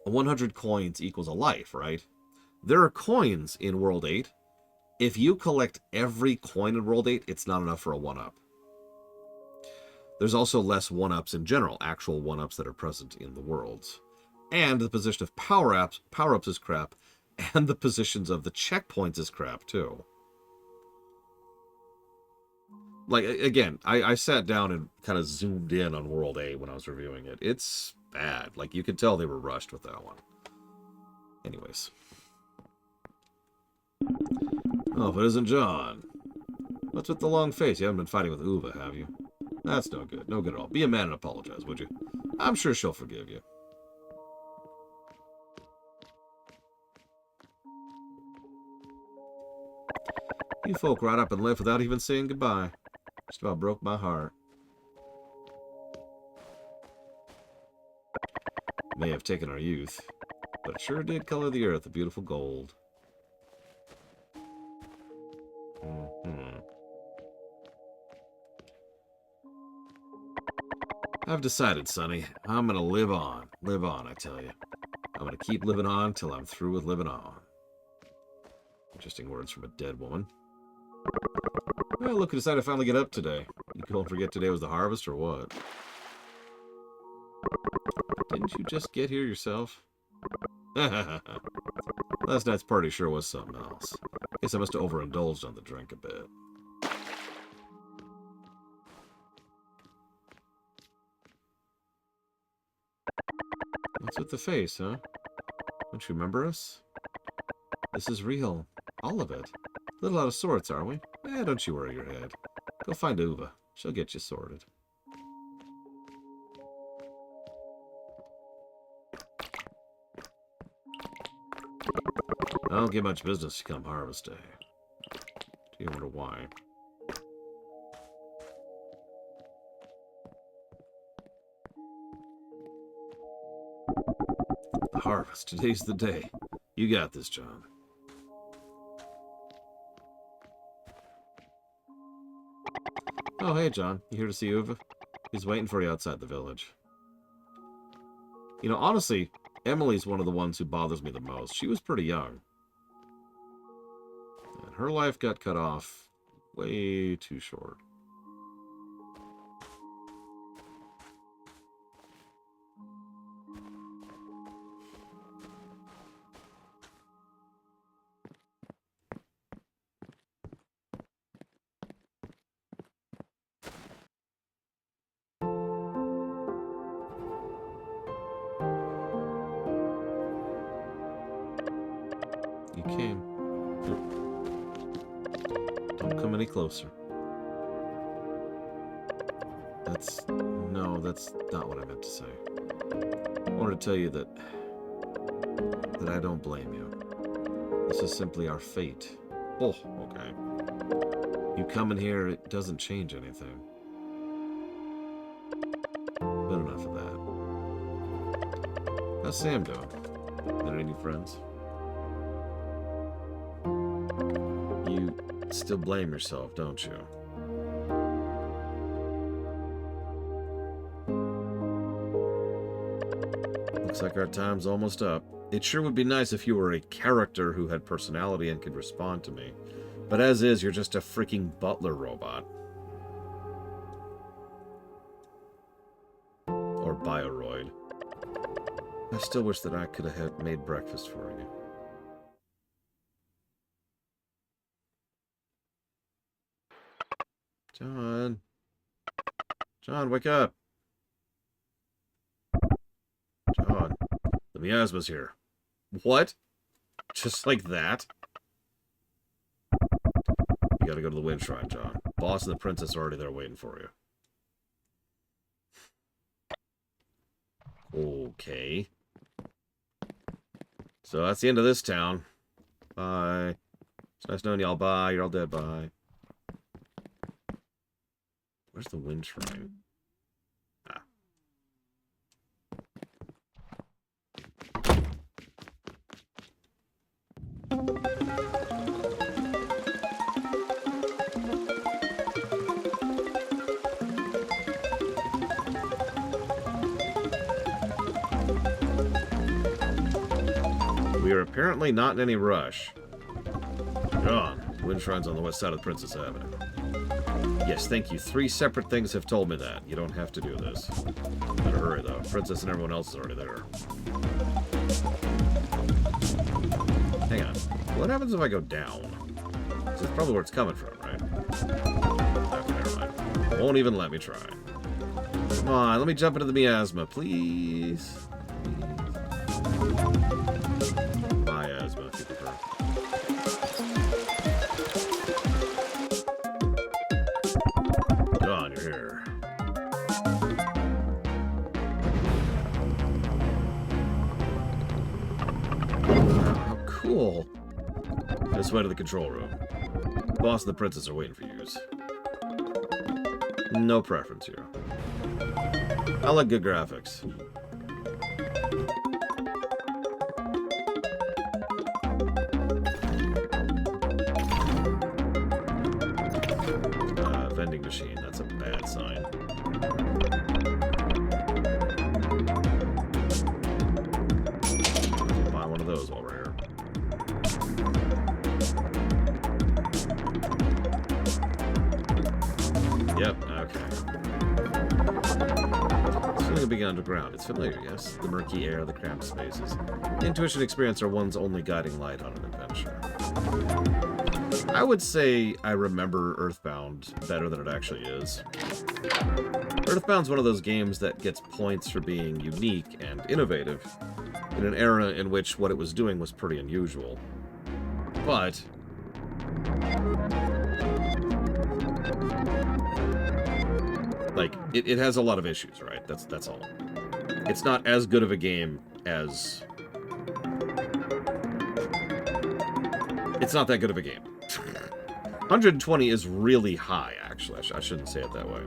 100 coins equals a life, right? There are coins in World 8. If you collect every coin in World 8, it's not enough for a 1-up. There's also less 1-ups in general, actual 1-ups that are present in the worlds. And the position of power-ups is crap, and the positions of the checkpoints is crap, too. Like, again, I sat down and kind of zoomed in on World 8 when I was reviewing it. It's bad. Like, you could tell they were rushed with that one. Anyways. Oh, if it isn't John. What's with the long face? You haven't been fighting with Uva, have you? That's no good. No good at all. Be a man and apologize, would you? I'm sure she'll forgive you. You folk right up and left without even saying goodbye. Just about broke my heart. May have taken our youth, but it sure did color the earth a beautiful gold. I've decided, Sonny. I'm gonna live on. Live on, I tell you. I'm gonna keep living on till I'm through with living on. Interesting words from a dead woman. Well, look who decided to finally get up today. You don't forget today was the harvest, or what? Didn't you just get here yourself? Last night's party sure was something else. Guess I must have overindulged on the drink a bit. What's with the face, huh? Don't you remember us? This is real. All of it. A little out of sorts, are we? Don't you worry your head. Go find Uva. She'll get you sorted. I don't get much business to come harvest day. Do you wonder why? The harvest. Today's the day. You got this, John. Oh, hey, John. You here to see Uva? He's waiting for you outside the village. You know, honestly, Emily's one of the ones who bothers me the most. She was pretty young. And her life got cut off way too short. any closer. No, that's not what I meant to say. I wanted to tell you that I don't blame you. This is simply our fate. Oh, okay. You coming here, it doesn't change anything. But enough of that. How's Sam doing? Got any friends? You still blame yourself, don't you? Looks like our time's almost up. It sure would be nice if you were a character who had personality and could respond to me. But as is, you're just a freaking butler robot. Or bioroid. I still wish that I could have made breakfast for you. John. John, wake up. John. The miasma's here. What? Just like that? You gotta go to the wind shrine, John. Boss and the princess are already there waiting for you. Okay. So that's the end of this town. Bye. It's nice knowing y'all. Bye. You're all dead. Bye. Where's the wind shrine? Ah. We are apparently not in any rush. John, wind shrine's on the west side of Princess Avenue. Yes, thank you. 3 separate things have told me that. You don't have to do this. Better hurry, though. Princess and everyone else is already there. Hang on. What happens if I go down? This is probably where it's coming from, right? Okay, never mind. Won't even let me try. Come on, let me jump into the miasma, please. Miasma, if you prefer. John, you're here. How cool. This way to the control room. Boss and the princess are waiting for you. No preference here. I like good graphics. Vending machine, that's a bad sign. Buy one of those while we're here. Yep, okay. It's feeling big underground. It's familiar, yes? The murky air, the cramped spaces. The intuition experience are one's only guiding light on an adventure. I would say I remember Earthbound better than it actually is. Earthbound's one of those games that gets points for being unique and innovative in an era in which what it was doing was pretty unusual. But like, it has a lot of issues, right? That's all. It's not as good of a game as... It's not that good of a game. 120 is really high, actually. I shouldn't say it that way.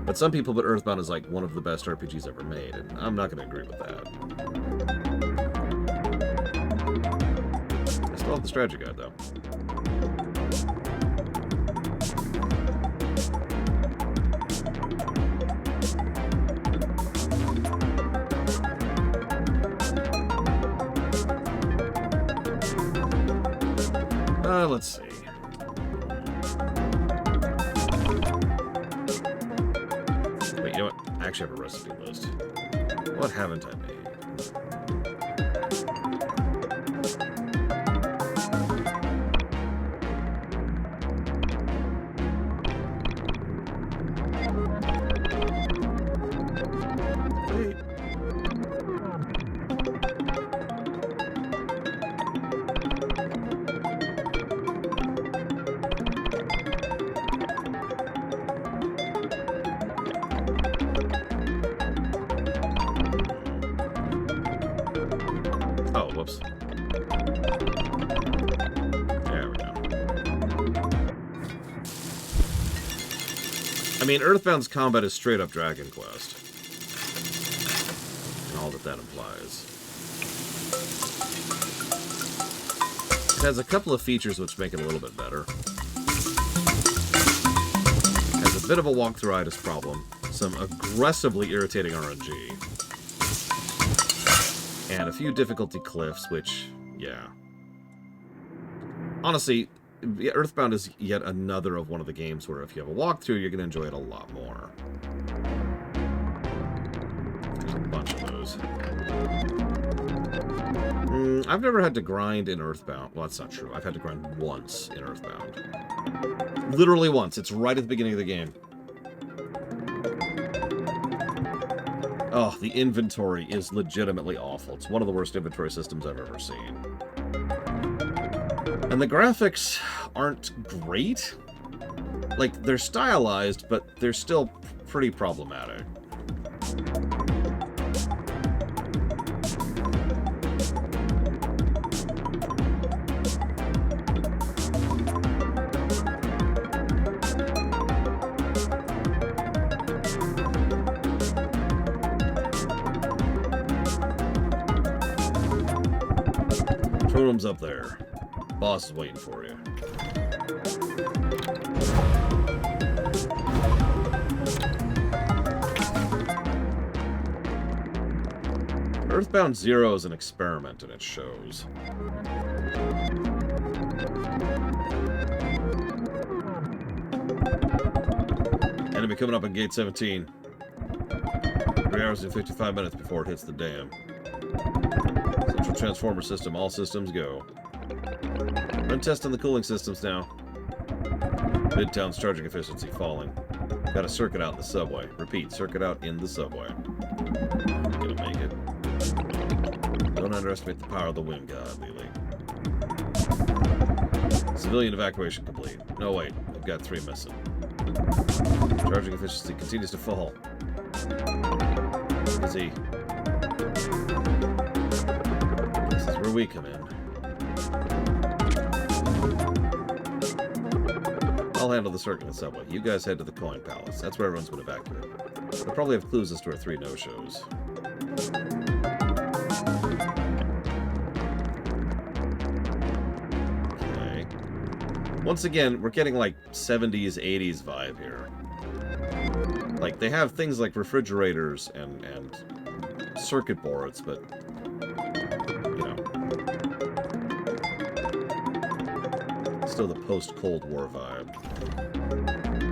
But some people put Earthbound as like one of the best RPGs ever made, and I'm not going to agree with that. I still have the strategy guide, though. Let's see. Wait, you know what? I actually have a recipe list. What haven't I made? Wait. Whoops. There we go. I mean, Earthbound's combat is straight up Dragon Quest. And all that that implies. It has a couple of features which make it a little bit better. It has a bit of a walk-through-itis problem, some aggressively irritating RNG, and a few difficulty cliffs, which, yeah. Honestly, Earthbound is yet another of one of the games where if you have a walkthrough, you're going to enjoy it a lot more. There's a bunch of those. I've never had to grind in Earthbound. Well, that's not true. I've had to grind once in Earthbound. Literally once. It's right at the beginning of the game. Oh, the inventory is legitimately awful. It's one of the worst inventory systems I've ever seen. And the graphics aren't great. Like, they're stylized, but they're still pretty problematic. Totem's up there. Boss is waiting for you. Earthbound Zero is an experiment, and it shows. Enemy coming up on gate 17. 3 hours and 55 minutes before it hits the dam. Central transformer system, all systems go. Run test on the cooling systems now. Midtown's charging efficiency falling. Got a circuit out in the subway. Repeat, circuit out in the subway. Gonna make it. Don't underestimate the power of the wind god, Lily. Civilian evacuation complete. No, wait. We've got 3 missing. Charging efficiency continues to fall. Is he? This is where we come in. I'll handle the circuit in the subway. You guys head to the Coin Palace. That's where everyone's been evacuated. They'll probably have clues as to our 3 no-shows. Okay. Once again, we're getting like 70s, 80s vibe here. Like, they have things like refrigerators and circuit boards, but, you know, still the post-Cold War vibe.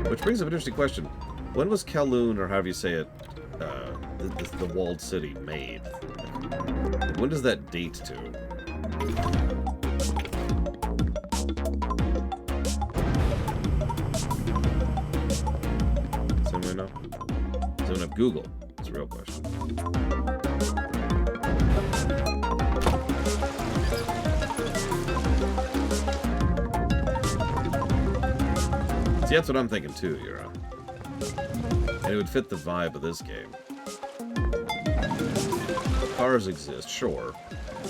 Which brings up an interesting question. When was Kowloon, or however you say it, the walled city made? When does that date to? Does anyone know? Does anyone have Google? It's a real question. See, that's what I'm thinking too, Euro. And it would fit the vibe of this game. Cars exist, sure.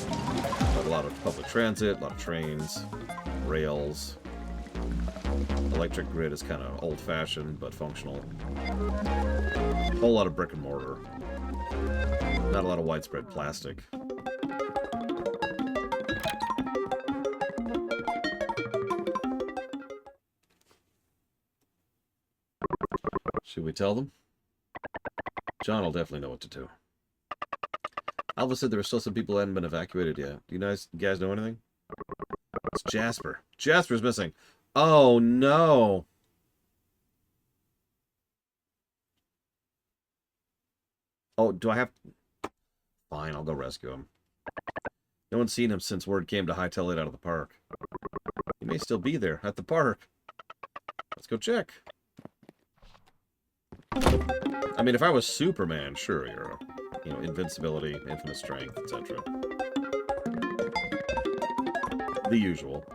But a lot of public transit, a lot of trains, rails. Electric grid is kind of old-fashioned, but functional. A whole lot of brick and mortar. Not a lot of widespread plastic. Should we tell them? John will definitely know what to do. Alva said there were still some people who hadn't been evacuated yet. Do you guys know anything? It's Jasper. Jasper's missing. Oh, no. Oh, do I have... Fine, I'll go rescue him. No one's seen him since word came to hightail it out of the park. He may still be there, at the park. Let's go check. I mean, if I was Superman, sure, you know, invincibility, infinite strength, etc. The usual.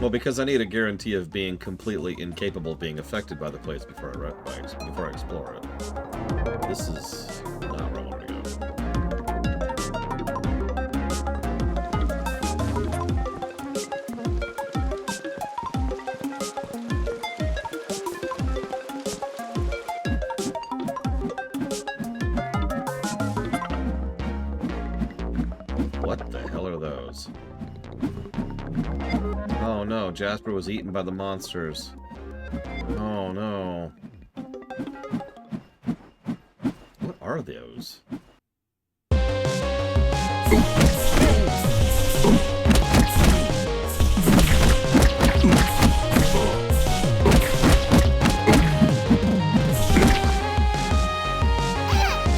Well, because I need a guarantee of being completely incapable of being affected by the place before I explore it. This is not where I want to go. What the hell are those? Oh no, Jasper was eaten by the monsters. Oh no. What are those?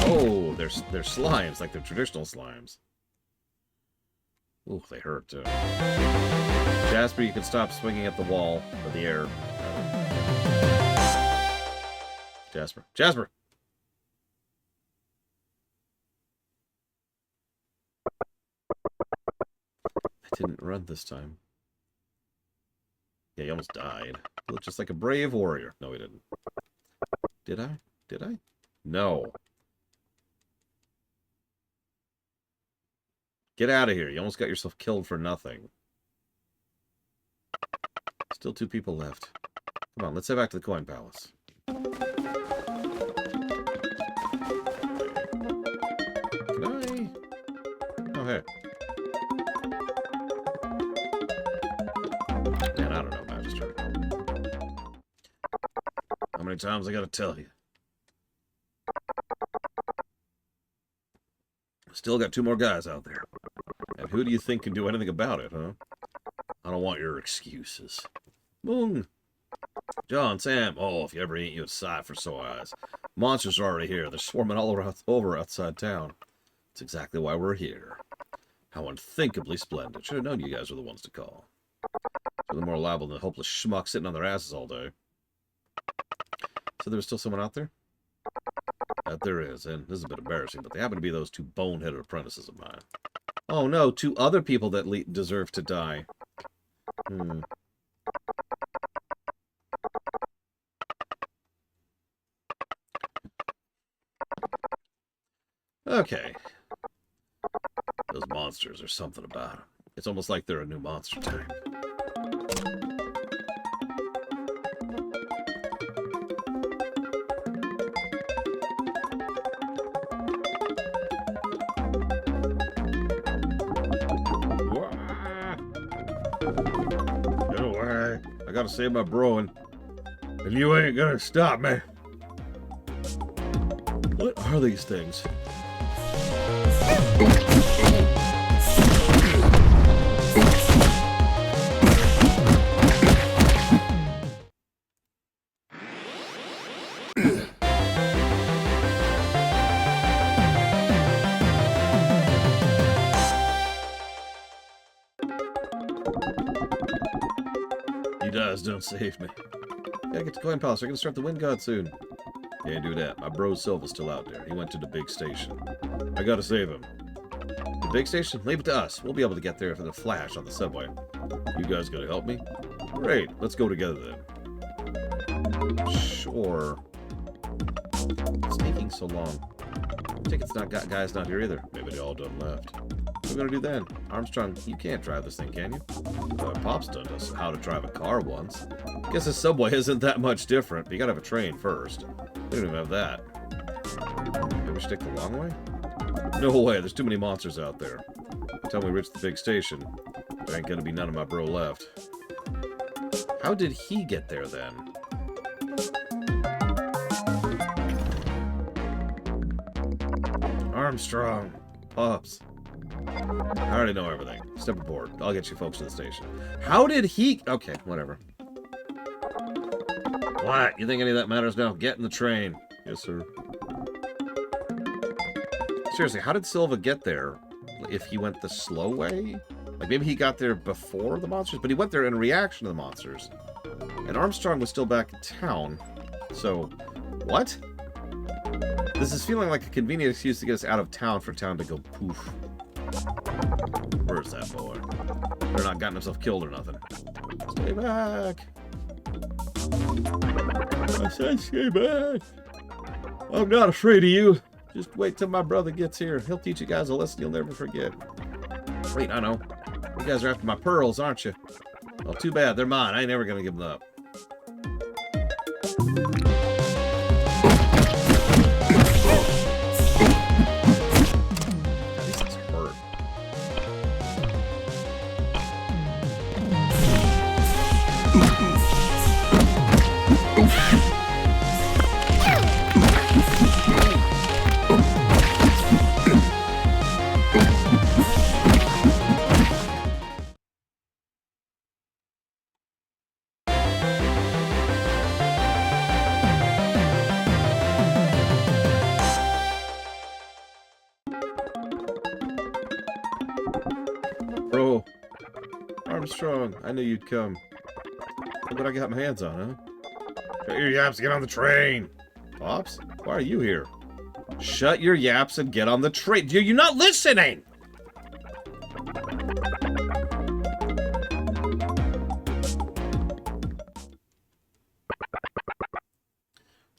Oh, they're slimes, like they're traditional slimes. Ooh, they hurt too. Jasper, you can stop swinging at the wall, or the air. Jasper. Jasper! I didn't run this time. Yeah, he almost died. He looked just like a brave warrior. No, he didn't. Did I? Did I? No. Get out of here. You almost got yourself killed for nothing. Still 2 people left. Come on, let's head back to the Coin Palace. Can I? Oh, hey. Man, I don't know, Magister. How many times I gotta tell you? Still got 2 more guys out there. And who do you think can do anything about it, huh? I don't want your excuses. Boom. John, Sam, oh, if you ever ain't you a sight for sore eyes. Monsters are already here. They're swarming all over outside town. That's exactly why we're here. How unthinkably splendid. Should have known you guys were the ones to call. They're more liable than a hopeless schmuck sitting on their asses all day. So there's still someone out there? That there is, and this is a bit embarrassing, but they happen to be those 2 boneheaded apprentices of mine. Oh no, 2 other people that deserve to die. Okay. Those monsters are something about them. It's almost like they're a new monster type. Get away. I gotta save my brewing. And you ain't gonna stop me. What are these things? You guys don't save me. Gotta get to Coin Palace. We're gonna start the Wind God soon. Can't do that. My bro Silva's still out there. He went to the big station. I gotta save him. The big station? Leave it to us. We'll be able to get there for the flash on the subway. You guys gonna help me? Great. Let's go together then. Sure. It's taking so long. Ticket's not got guys not here either. Maybe they all done left. What are we gonna do then? Armstrong, you can't drive this thing, can you? Pop's done us how to drive a car once. Guess the subway isn't that much different, but you gotta have a train first. We don't even have that. Maybe we should take the long way? No way, there's too many monsters out there. By the time we reach the big station, there ain't gonna be none of my bro left. How did he get there then? Armstrong. Pops. I already know everything. Step aboard. I'll get you folks to the station. How did he... Okay, whatever. What? You think any of that matters now? Get in the train. Yes, sir. Seriously, how did Silva get there if he went the slow way? Like, maybe he got there before the monsters, but he went there in reaction to the monsters. And Armstrong was still back in town. So, what? This is feeling like a convenient excuse to get us out of town for town to go poof. Where's that boy? They're not gotten himself killed or nothing. It's Stay back. I said stay back. I'm not afraid of you. Just wait till my brother gets here. He'll teach you guys a lesson you'll never forget. Wait, I know. You guys are after my pearls, aren't you? Well, too bad. They're mine. I ain't never gonna give them up. These things hurt. Bro, Armstrong, I knew you'd come. Look what I got my hands on, huh? Shut your yaps, get on the train. Pops, why are you here? Shut your yaps and get on the train. Are you not listening?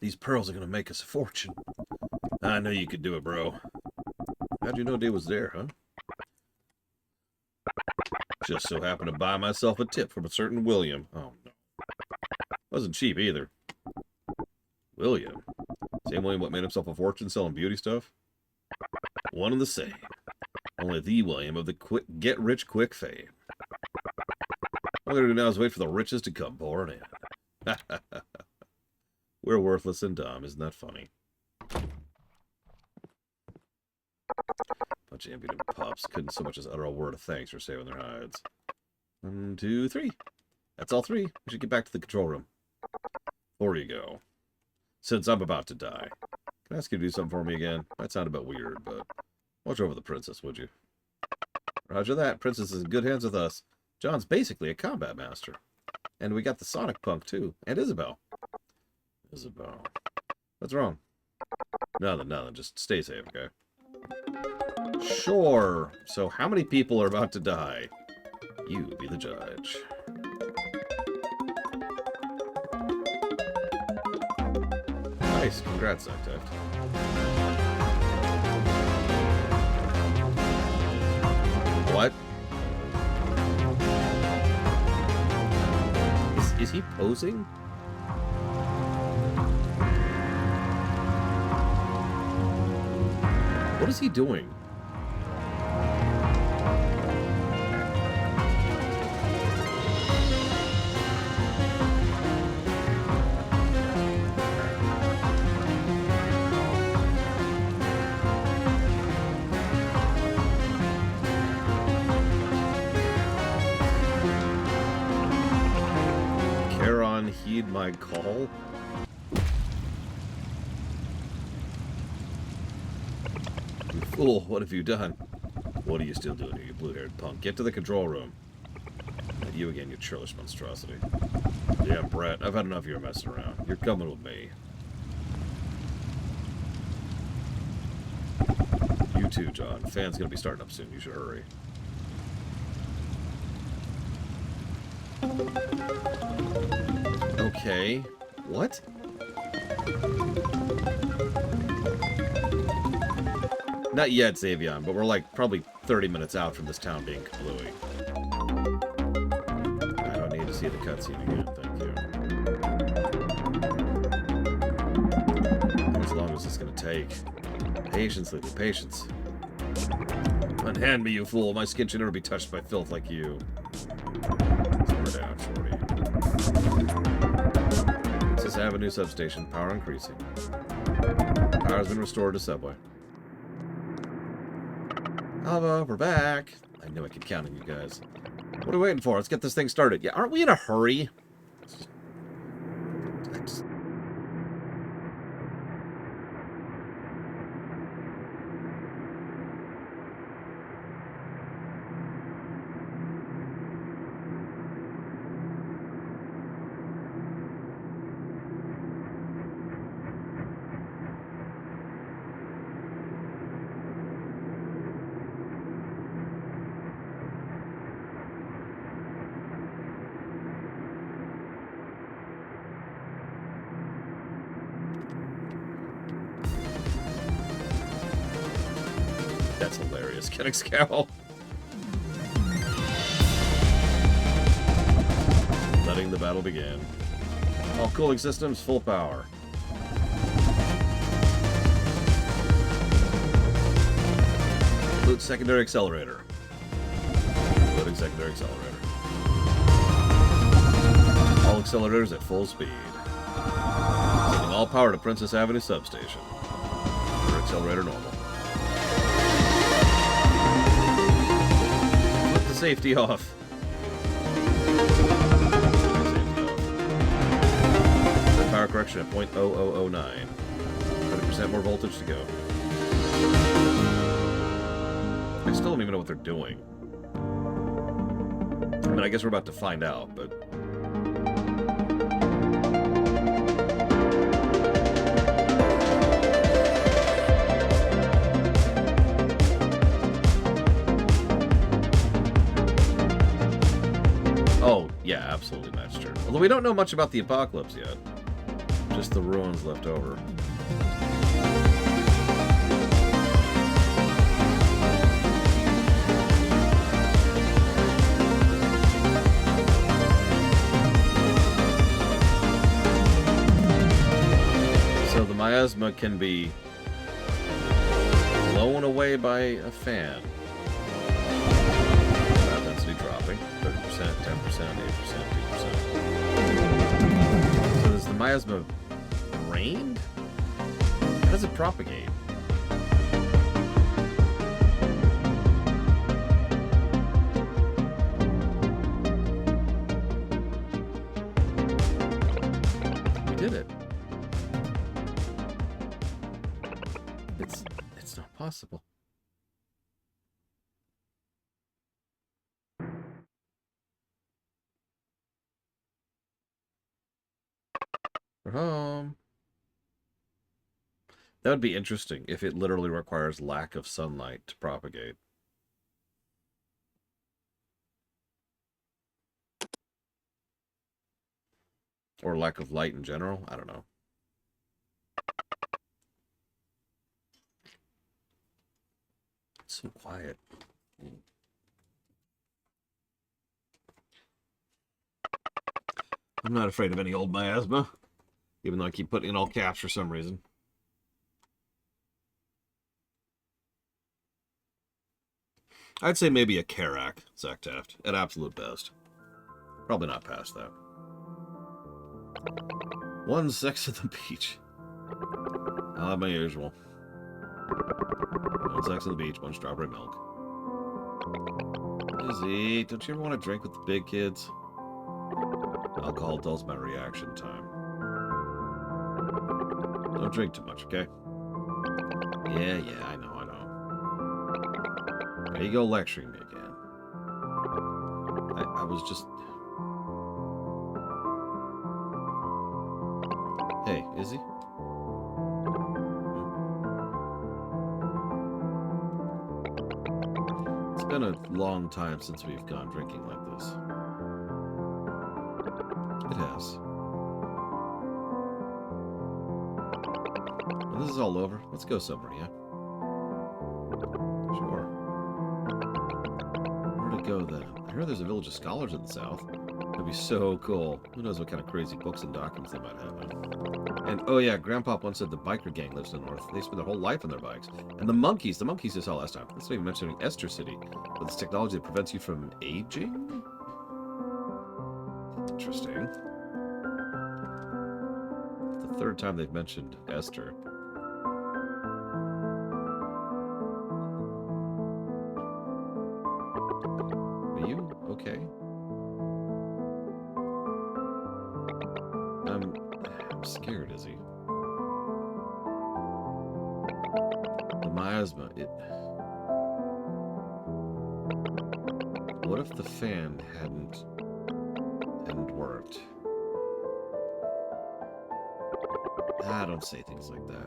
These pearls are gonna make us a fortune. I knew you could do it, bro. How'd you know Dave was there, huh? Just so happened to buy myself a tip from a certain William. Oh, no. Wasn't cheap, either. William? Same William what made himself a fortune selling beauty stuff? One and the same. Only the William of the get-rich-quick fame. All we're going to do now is wait for the riches to come pouring in. We're worthless and dumb. Isn't that funny? Bunch of impudent pups couldn't so much as utter a word of thanks for saving their hides. 1, 2, 3. That's all 3. We should get back to the control room. Before you go, since I'm about to die, can I ask you to do something for me again? Might sound a bit weird, but watch over the princess, would you? Roger that. Princess is in good hands with us. John's basically a combat master. And we got the Sonic Punk, too. And Isabel. Isabel. What's wrong? Nothing, nothing. Just stay safe, okay? Sure. So how many people are about to die? You be the judge. Nice. Congrats, Octave. What? Is he posing? What is he doing? Charon, heed my call? You fool, what have you done? What are you still doing here, you blue-haired punk? Get to the control room. Not you again, you churlish monstrosity. Yeah, Brett, I've had enough of your messing around. You're coming with me. You too, John. Fan's gonna be starting up soon. You should hurry. Okay. What? Not yet, Xavion, but we're like probably 30 minutes out from this town being kablooey. I don't need to see the cutscene again, thank you. How long is this gonna take? Patience, Lily, patience. Unhand me, you fool. My skin should never be touched by filth like you. Slow down, shorty. This Avenue substation, power increasing. Power has been restored to subway. Hello, we're back. I knew I could count on you guys. What are we waiting for? Let's get this thing started. Yeah, aren't we in a hurry? That's hilarious. Kennick Scowl. Letting the battle begin. All cooling systems full power. Loot secondary accelerator. Loading secondary accelerator. All accelerators at full speed. Sending all power to Princess Avenue substation. For accelerator normal. Put the safety off. Power correction at 0.0009. 20% more voltage to go. I still don't even know what they're doing. I mean, I guess we're about to find out, but... Oh, yeah, absolutely, that's true. Although we don't know much about the apocalypse yet. Just the ruins left over. So the miasma can be blown away by a fan. Density dropping. 30%, 10%, 8%, 2%. So does the miasma rain? How does it propagate? We did it. It's not possible. We're home. That would be interesting if it literally requires lack of sunlight to propagate. Or lack of light in general. I don't know. It's so quiet. I'm not afraid of any old miasma. Even though I keep putting in all caps for some reason. I'd say maybe a Karak, Zach Taft, at absolute best. Probably not past that. One sex at the beach. I'll have my usual. One sex at the beach, one strawberry milk. Izzy, don't you ever want to drink with the big kids? Alcohol dulls my reaction time. Don't drink too much, okay? Yeah, I know. There you go lecturing me again. I was just... Hey, Izzy? It's been a long time since we've gone drinking like this. It has. When this is all over, let's go somewhere, yeah? Sure. Where to go then? I heard there's a village of scholars in the south. That'd be so cool. Who knows what kind of crazy books and documents they might have. And oh yeah, Grandpa once said the biker gang lives in the north. They spend their whole life on their bikes. And the monkeys you saw last time. That's not even mentioning Esther City. With this technology that prevents you from aging? Interesting. The third time they've mentioned Esther. Are you okay? I'm scared, Izzy. The miasma, what if the fan hadn't worked? Don't say things like that.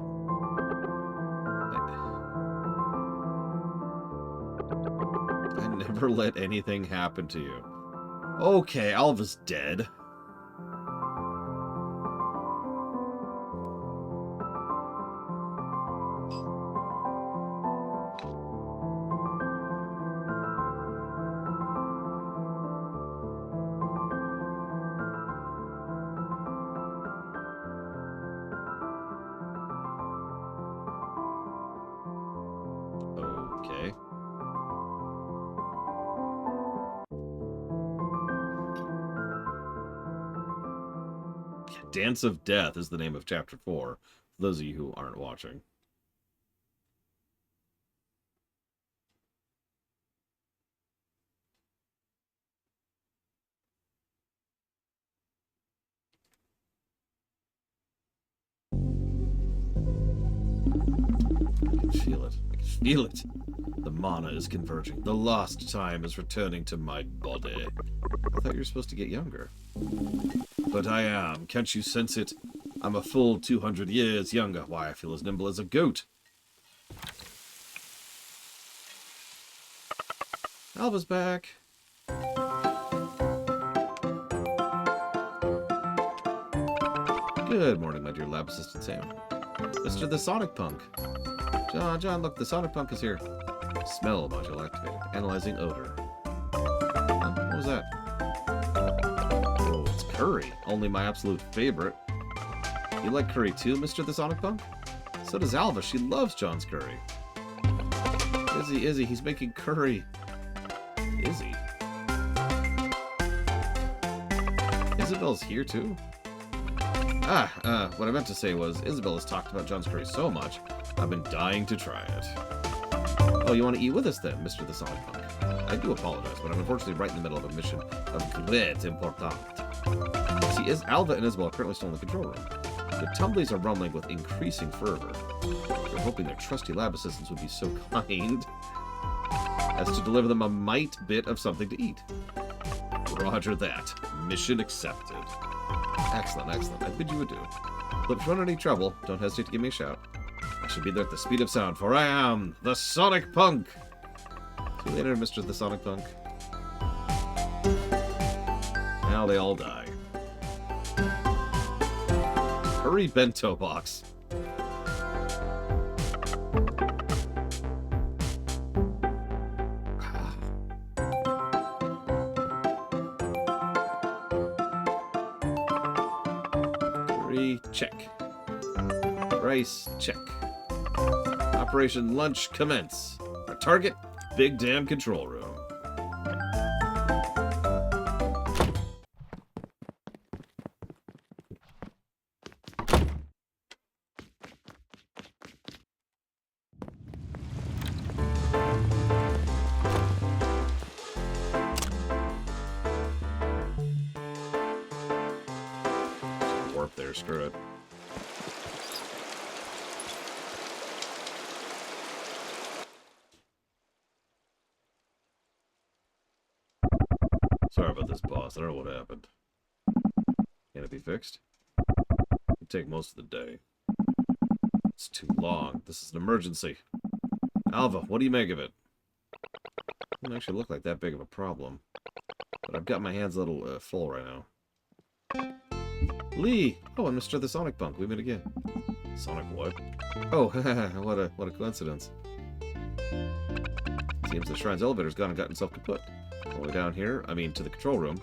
I never let anything happen to you. Okay, Alva's dead. Dance of Death is the name of Chapter 4, for those of you who aren't watching. I can feel it. I can feel it. The mana is converging. The lost time is returning to my body. I thought you were supposed to get younger. But I am. Can't you sense it? I'm a full 200 years younger. Why, I feel as nimble as a goat. Alva's back. Good morning, my dear lab assistant Sam. Mr. the Sonic Punk. John, look, the Sonic Punk is here. Smell module activated. Analyzing odor. What was that? Oh, it's curry. Only my absolute favorite. You like curry too, Mr. the Sonic Punk? So does Alva. She loves John's curry. Izzy, he's making curry. Izzy? Isabel's here too? What I meant to say was, Isabel has talked about John's curry so much, I've been dying to try it. Oh, you want to eat with us then, Mr. the Sonic Punk? I do apologize, but I'm unfortunately right in the middle of a mission of great importance. See, Alva and Isabel are currently still in the control room. The tumblies are rumbling with increasing fervor. They're hoping their trusty lab assistants would be so kind as to deliver them a mite bit of something to eat. Roger that. Mission accepted. Excellent. I bid you adieu. But if you run into any trouble, don't hesitate to give me a shout. I should be there at the speed of sound, for I am the Sonic Punk! See you later, Mr. the Sonic Punk. Now they all die. Curry bento box. Curry, check. Rice, check. Operation Lunch commence. Our target, Big Damn Control Room. Warp there, screw it. Sorry about this, boss. I don't know what happened. Can it be fixed? It'd take most of the day. It's too long. This is an emergency. Alva, what do you make of it? Doesn't actually look like that big of a problem. But I've got my hands a little full right now. Lee! Oh, and Mr. the Sonic Punk. We meet again. Sonic what? Oh, what a coincidence. Seems the Shrine's elevator's gone and got himself kaput. The way down here, I mean to the control room,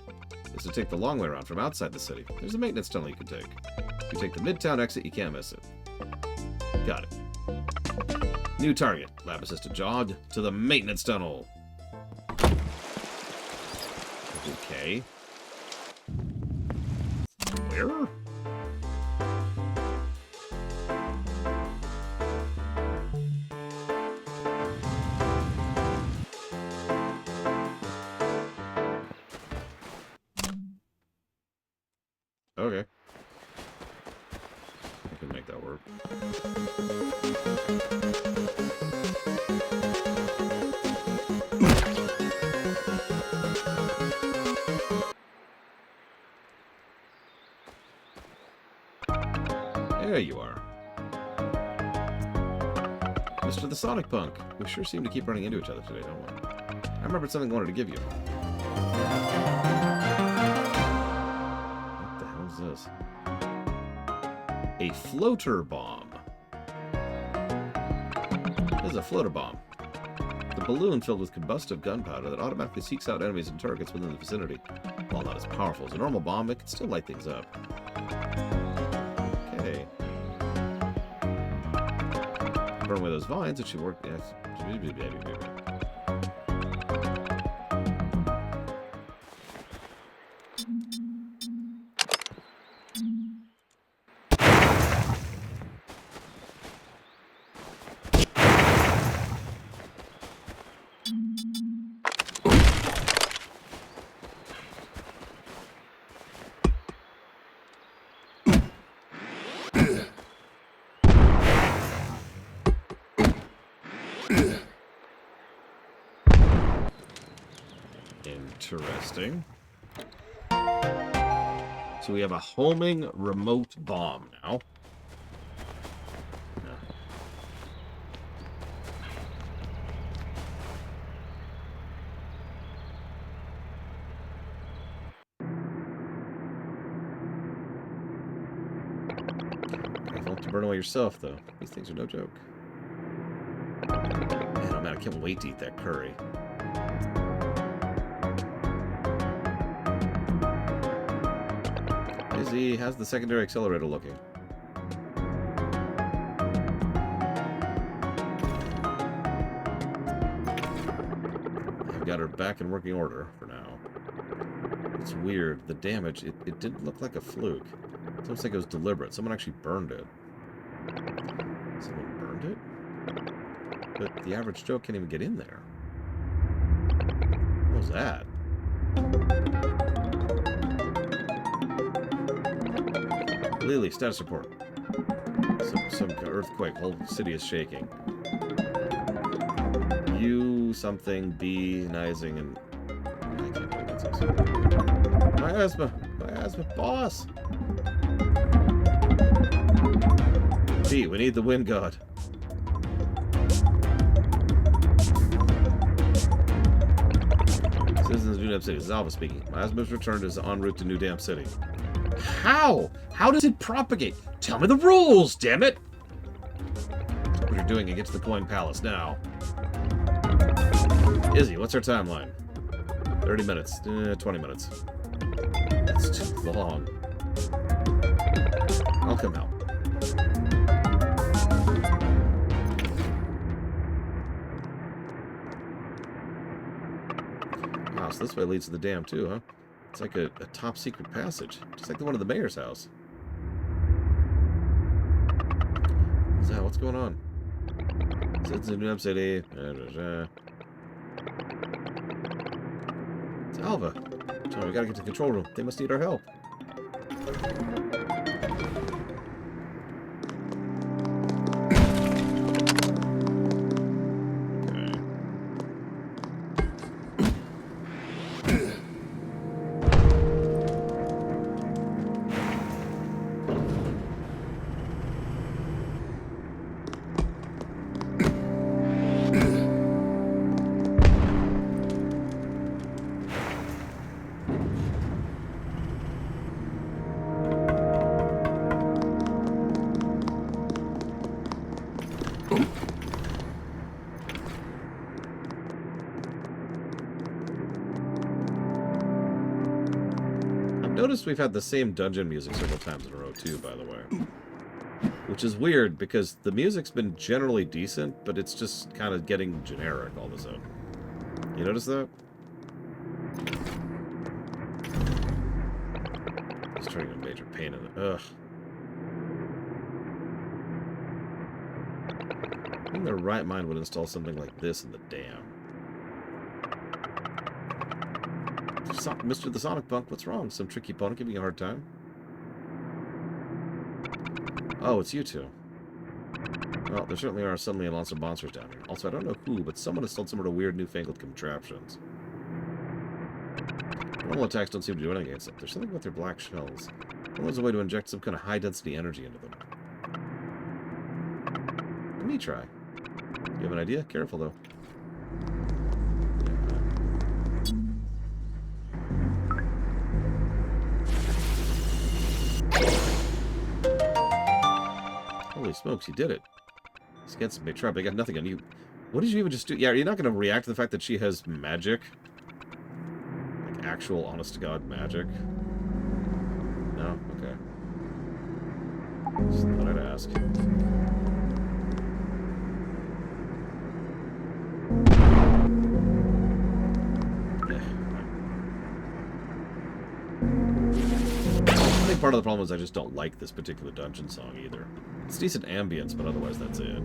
is to take the long way around from outside the city. There's a maintenance tunnel you can take. If you take the Midtown exit, you can't miss it. Got it. New target. Lab assistant Jog to the maintenance tunnel. Okay. Where? Okay. I can make that work. There you are. Mr. the Sonic Punk. We sure seem to keep running into each other today, don't we? I remembered something I wanted to give you. This? A floater bomb. This is a floater bomb. The balloon filled with combustive gunpowder that automatically seeks out enemies and targets within the vicinity. While not as powerful as a normal bomb, it can still light things up. Okay. Burn away those vines, it should work. Yes. Interesting. So we have a homing remote bomb now. Careful to burn away yourself, though. These things are no joke. Man, oh man, I can't wait to eat that curry. Izzy, how's the secondary accelerator looking? I've got her back in working order for now. It's weird. The damage, it didn't look like a fluke. It looks like it was deliberate. Someone actually burned it. Someone burned it? But the average Joe can't even get in there. What was that? Lily, status report. Some earthquake. Whole city is shaking. U something B nizing and I can't do against this. My asthma, boss. B, we need the wind god. Citizens of New Dam City. Zalva speaking. My asthma's returned is en route to New Dam City. How? How does it propagate? Tell me the rules, damn it! What you're doing against the Coin Palace now. Izzy, what's our timeline? 30 minutes. 20 minutes. That's too long. I'll come out. Wow, so this way leads to the dam too, huh? It's like a top secret passage. Just like the one at the mayor's house. What's that? What's going on? Citizens of New York City. It's Alva. John, we gotta get to the control room. They must need our help. Notice we've had the same dungeon music several times in a row too, by the way. Which is weird because the music's been generally decent, but it's just kind of getting generic all of a sudden. You notice that? It's turning a major pain in the... Ugh. Who in their right mind would install something like this in the dam? Mr. the Sonic Punk, what's wrong? Some tricky opponent giving you a hard time? Oh, it's you two. Well, there certainly are suddenly lots of monsters down here. Also, I don't know who, but someone installed some sort of weird newfangled contraptions. Normal attacks don't seem to do anything against them. There's something about their black shells. There's a way to inject some kind of high-density energy into them. Let me try. You have an idea? Careful, though. Holy smokes, you did it. This gets me trapped. I got nothing on you. What did you even just do? Yeah, are you not going to react to the fact that she has magic? Like actual, honest-to-God magic? No? Okay. Just thought I'd ask. I think part of the problem is I just don't like this particular dungeon song either. It's decent ambience, but otherwise that's it.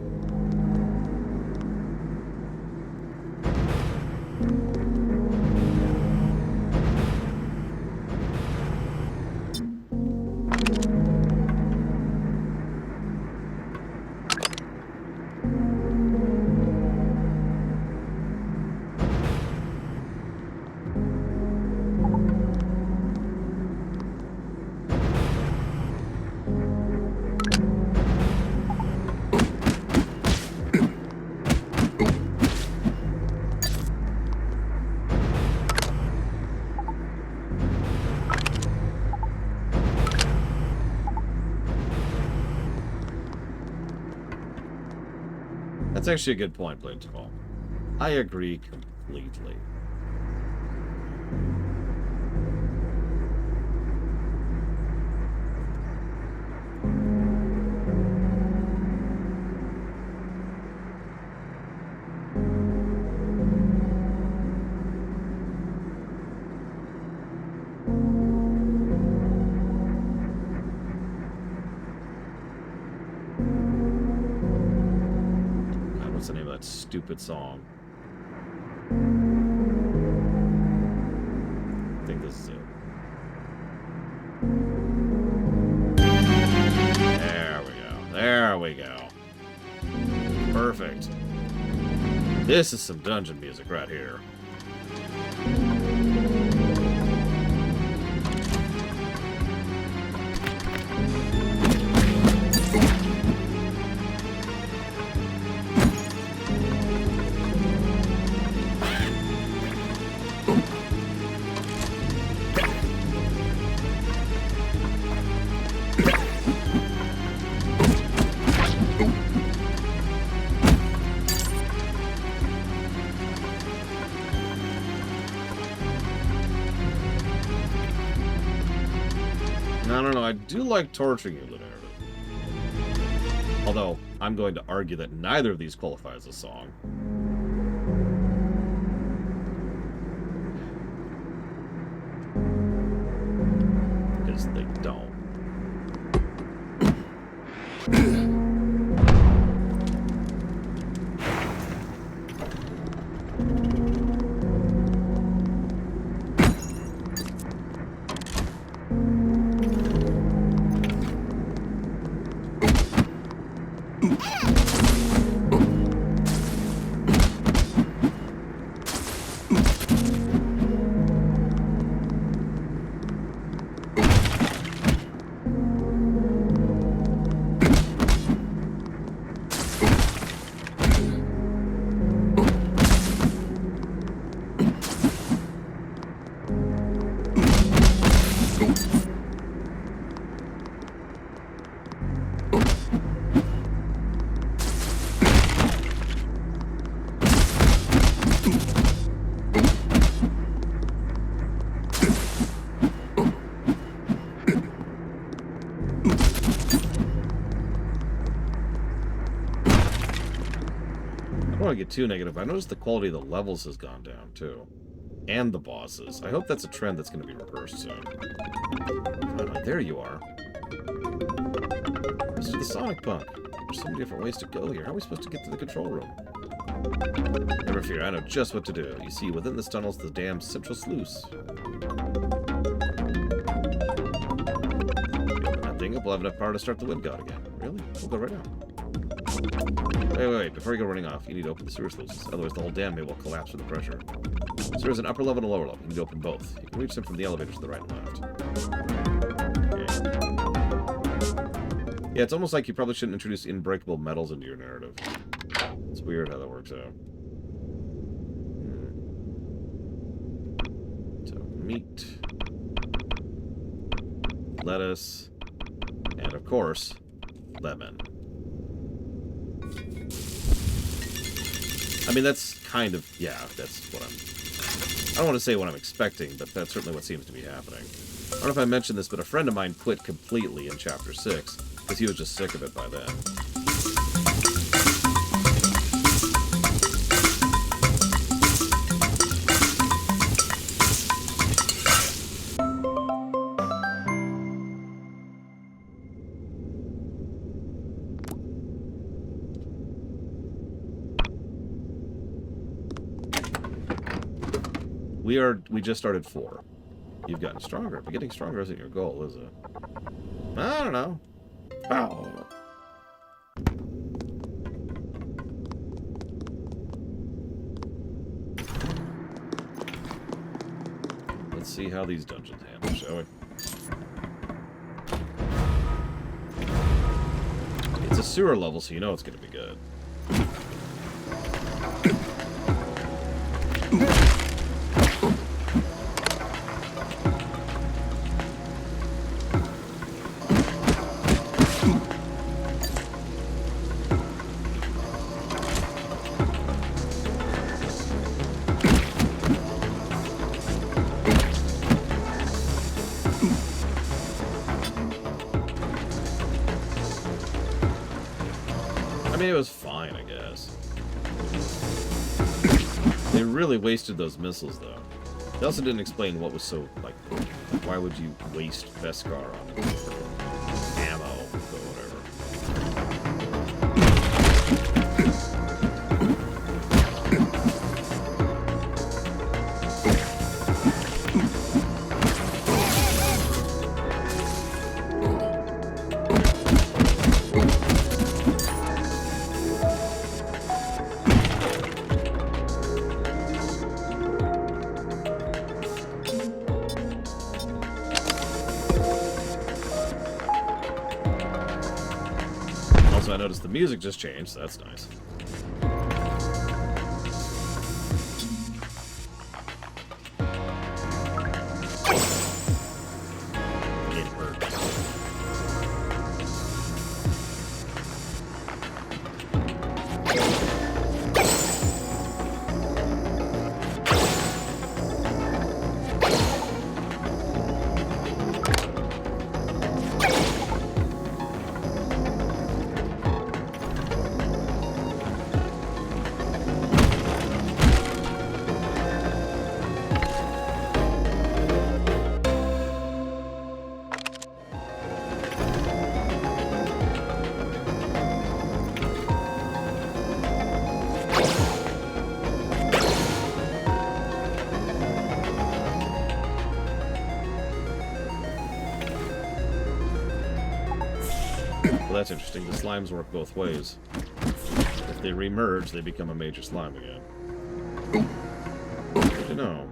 That's actually a good point, Blade Call. I agree completely. God, what's the name of that stupid song? I think this is it. There we go. There we go. Perfect. This is some dungeon music right here. I don't know, I do like torturing you, Leonardo. Although, I'm going to argue that neither of these qualify as a song. Because they don't. I don't want to get too negative. I noticed the quality of the levels has gone down, too. And the bosses. I hope that's a trend that's going to be reversed soon. Oh, there you are. This is the Sonic Punk. There's so many different ways to go here. How are we supposed to get to the control room? Never fear, I know just what to do. You see, within this tunnel is the damn central sluice. Open that thing up, we'll have enough power to start the wind god again. Really? We'll go right now. Wait. Before you go running off, you need to open the sewer sluices. Otherwise, the whole dam may well collapse with the pressure. So there's an upper level and a lower level. You need to open both. You can reach them from the elevators to the right and left. Yeah, it's almost like you probably shouldn't introduce unbreakable metals into your narrative. It's weird how that works out. So, meat. Lettuce. And, of course, lemon. I mean, that's kind of, yeah, that's what I don't want to say what I'm expecting, but that's certainly what seems to be happening. I don't know if I mentioned this, but a friend of mine quit completely in Chapter 6, because he was just sick of it by then. We just started 4. You've gotten stronger, but getting stronger isn't your goal, is it? I don't know. Oh. Let's see how these dungeons handle, shall we? It's a sewer level, so you know it's going to be good. I mean, it was fine, I guess. They really wasted those missiles, though. They also didn't explain what was so, like why would you waste Beskar on ammo or whatever. Also, I noticed the music just changed, so that's nice. Game hurt. Well, that's interesting. The slimes work both ways. If they remerge, they become a major slime again. Good to know.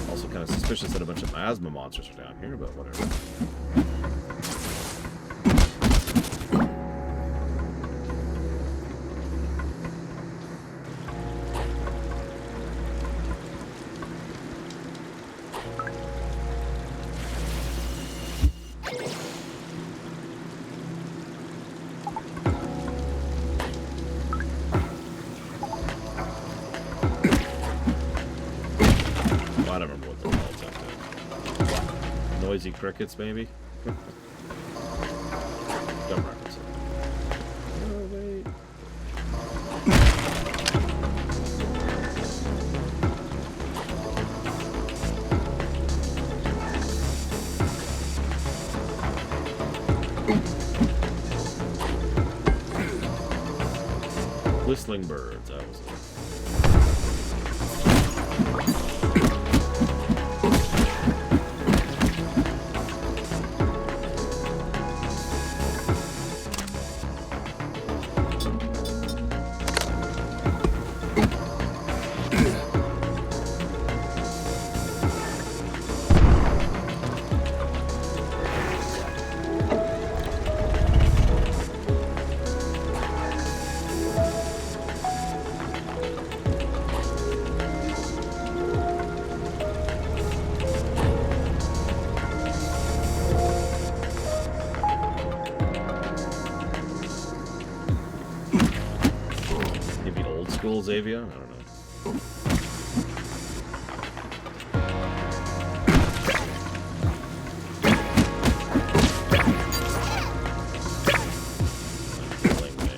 Also kind of suspicious that a bunch of miasma monsters are down here, but whatever. I don't remember what they're called. Noisy crickets, maybe? Dumb reference. Oh, wait. Whistling birds, that was it. Xavier? I don't know. Killing me.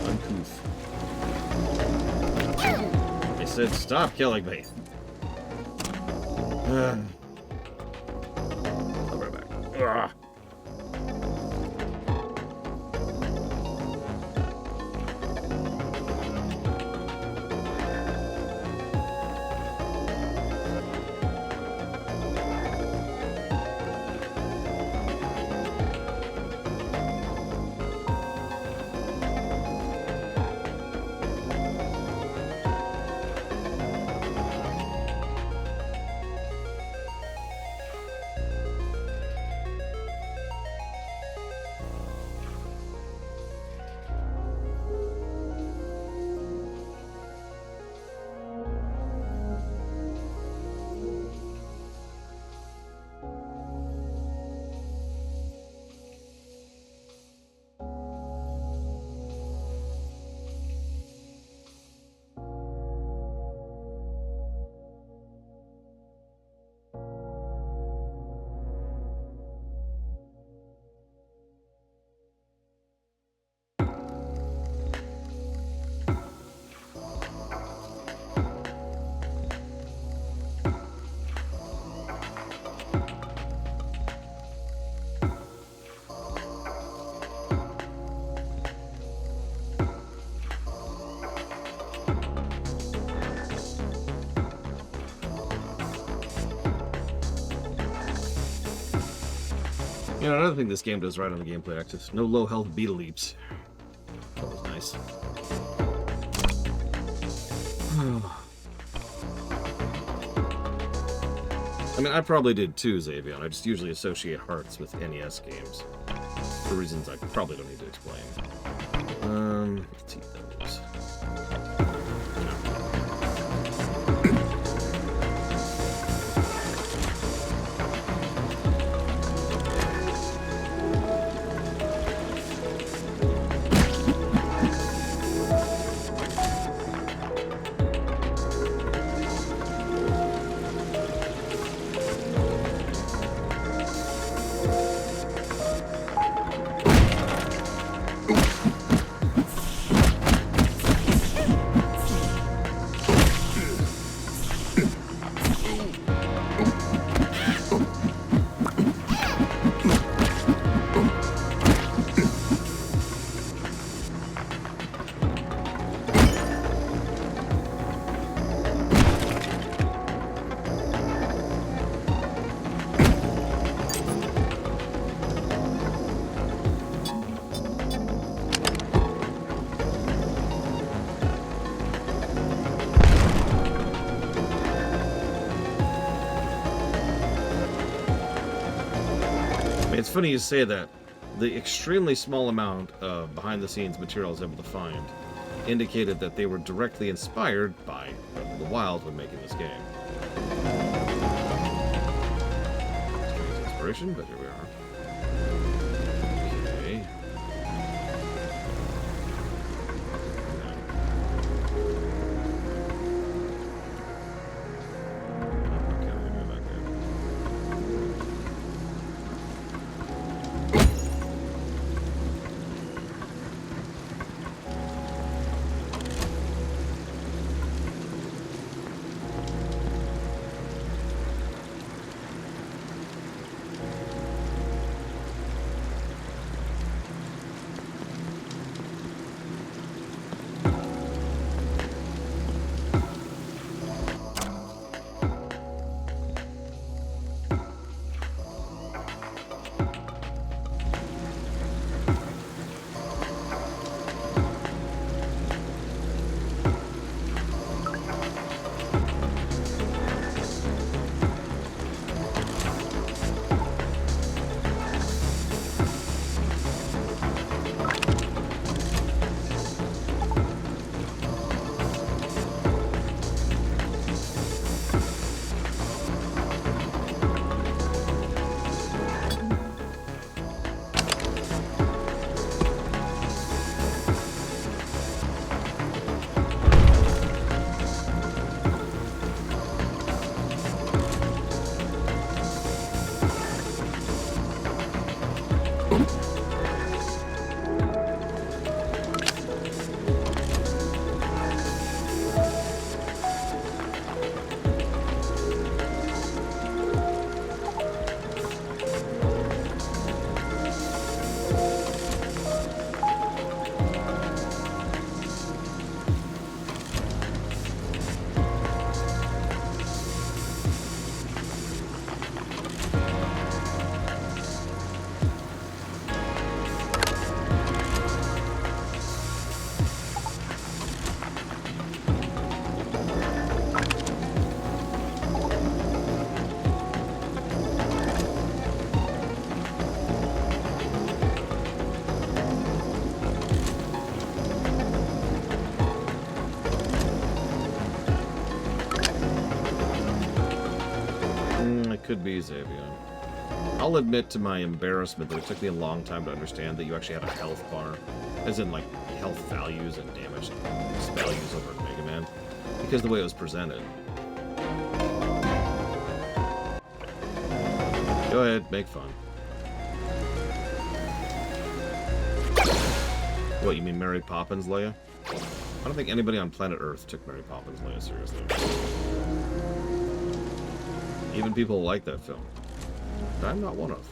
Uncouth. I said stop killing me. I'll be right back. Ugh. You know, another thing this game does right on the gameplay axis, no low health beetle leaps. That was nice. I mean, I probably did too, Xavier. I just usually associate hearts with NES games. For reasons I probably don't need to explain. Let's eat those. It's funny you say that. The extremely small amount of behind-the-scenes material I was able to find indicated that they were directly inspired by Breath of the Wild when making this game. Strange inspiration, but here we are. Okay. Okay, let me go back there. Could be Xavier. I'll admit to my embarrassment that it took me a long time to understand that you actually had a health bar, as in like health values and damage values over in Mega Man, because the way it was presented. Go ahead, make fun. What, you mean Mary Poppins, Leia? I don't think anybody on planet Earth took Mary Poppins, Leia seriously. Even people like that film. I'm not one of.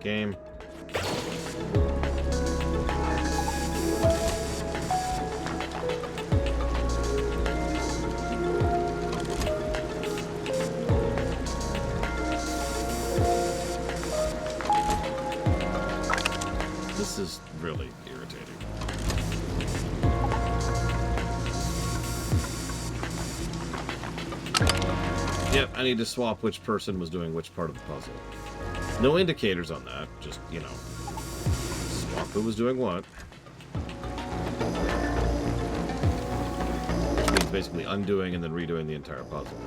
Game. This is really irritating. Yep, I need to swap which person was doing which part of the puzzle. No indicators on that, just, you know, swap who was doing what. Which means basically undoing and then redoing the entire puzzle.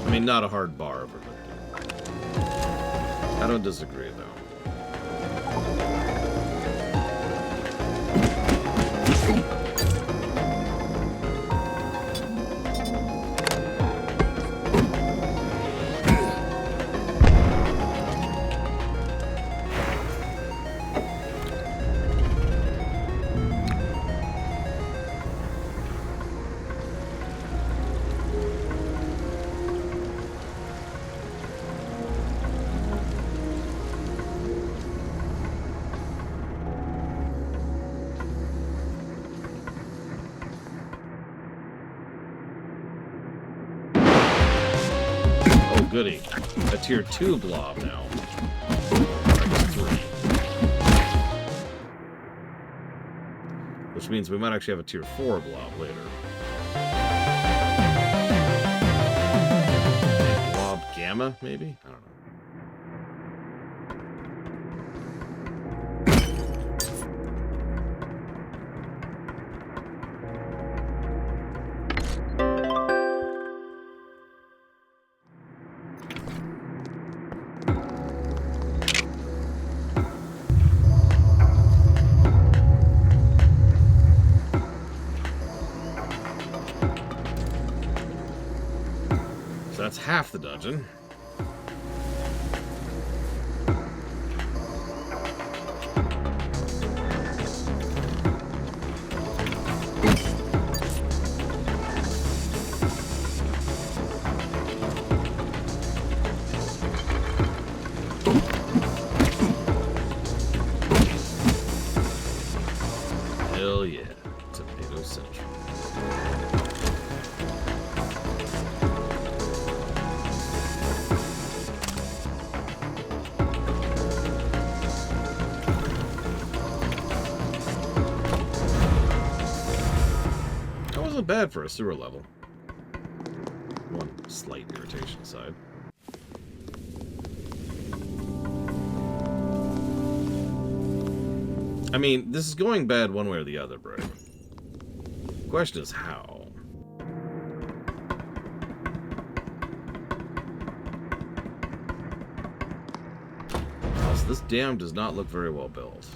I mean, not a hard bar, but I don't disagree, though. Goody. A tier 2 blob now. Or 3. Which means we might actually have a tier 4 blob later. Blob Gamma, maybe? I don't know. That's half the dungeon. Hell yeah, Tomato Central. Bad for a sewer level. One slight irritation aside. I mean, this is going bad one way or the other, bro. The question is how. Also, this dam does not look very well built.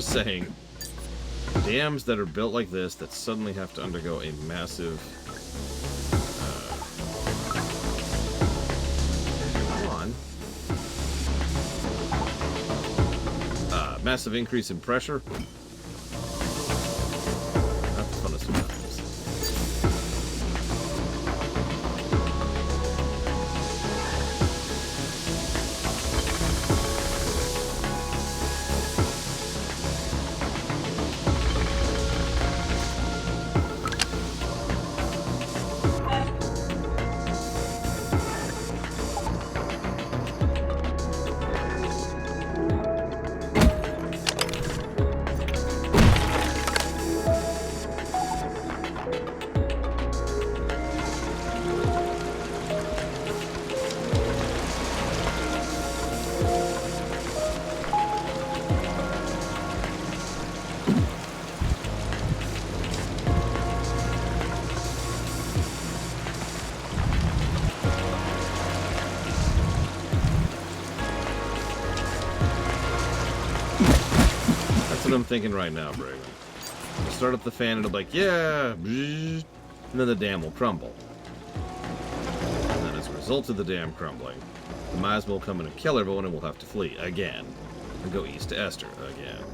Saying dams that are built like this that suddenly have to undergo a massive massive increase in pressure. Not the funnest of times. I'm thinking right now, Braven. We'll start up the fan, it'll be like, yeah, and then the dam will crumble. And then as a result of the dam crumbling, the miasma will come in and kill everyone, and we'll have to flee again. And go east to Esther again.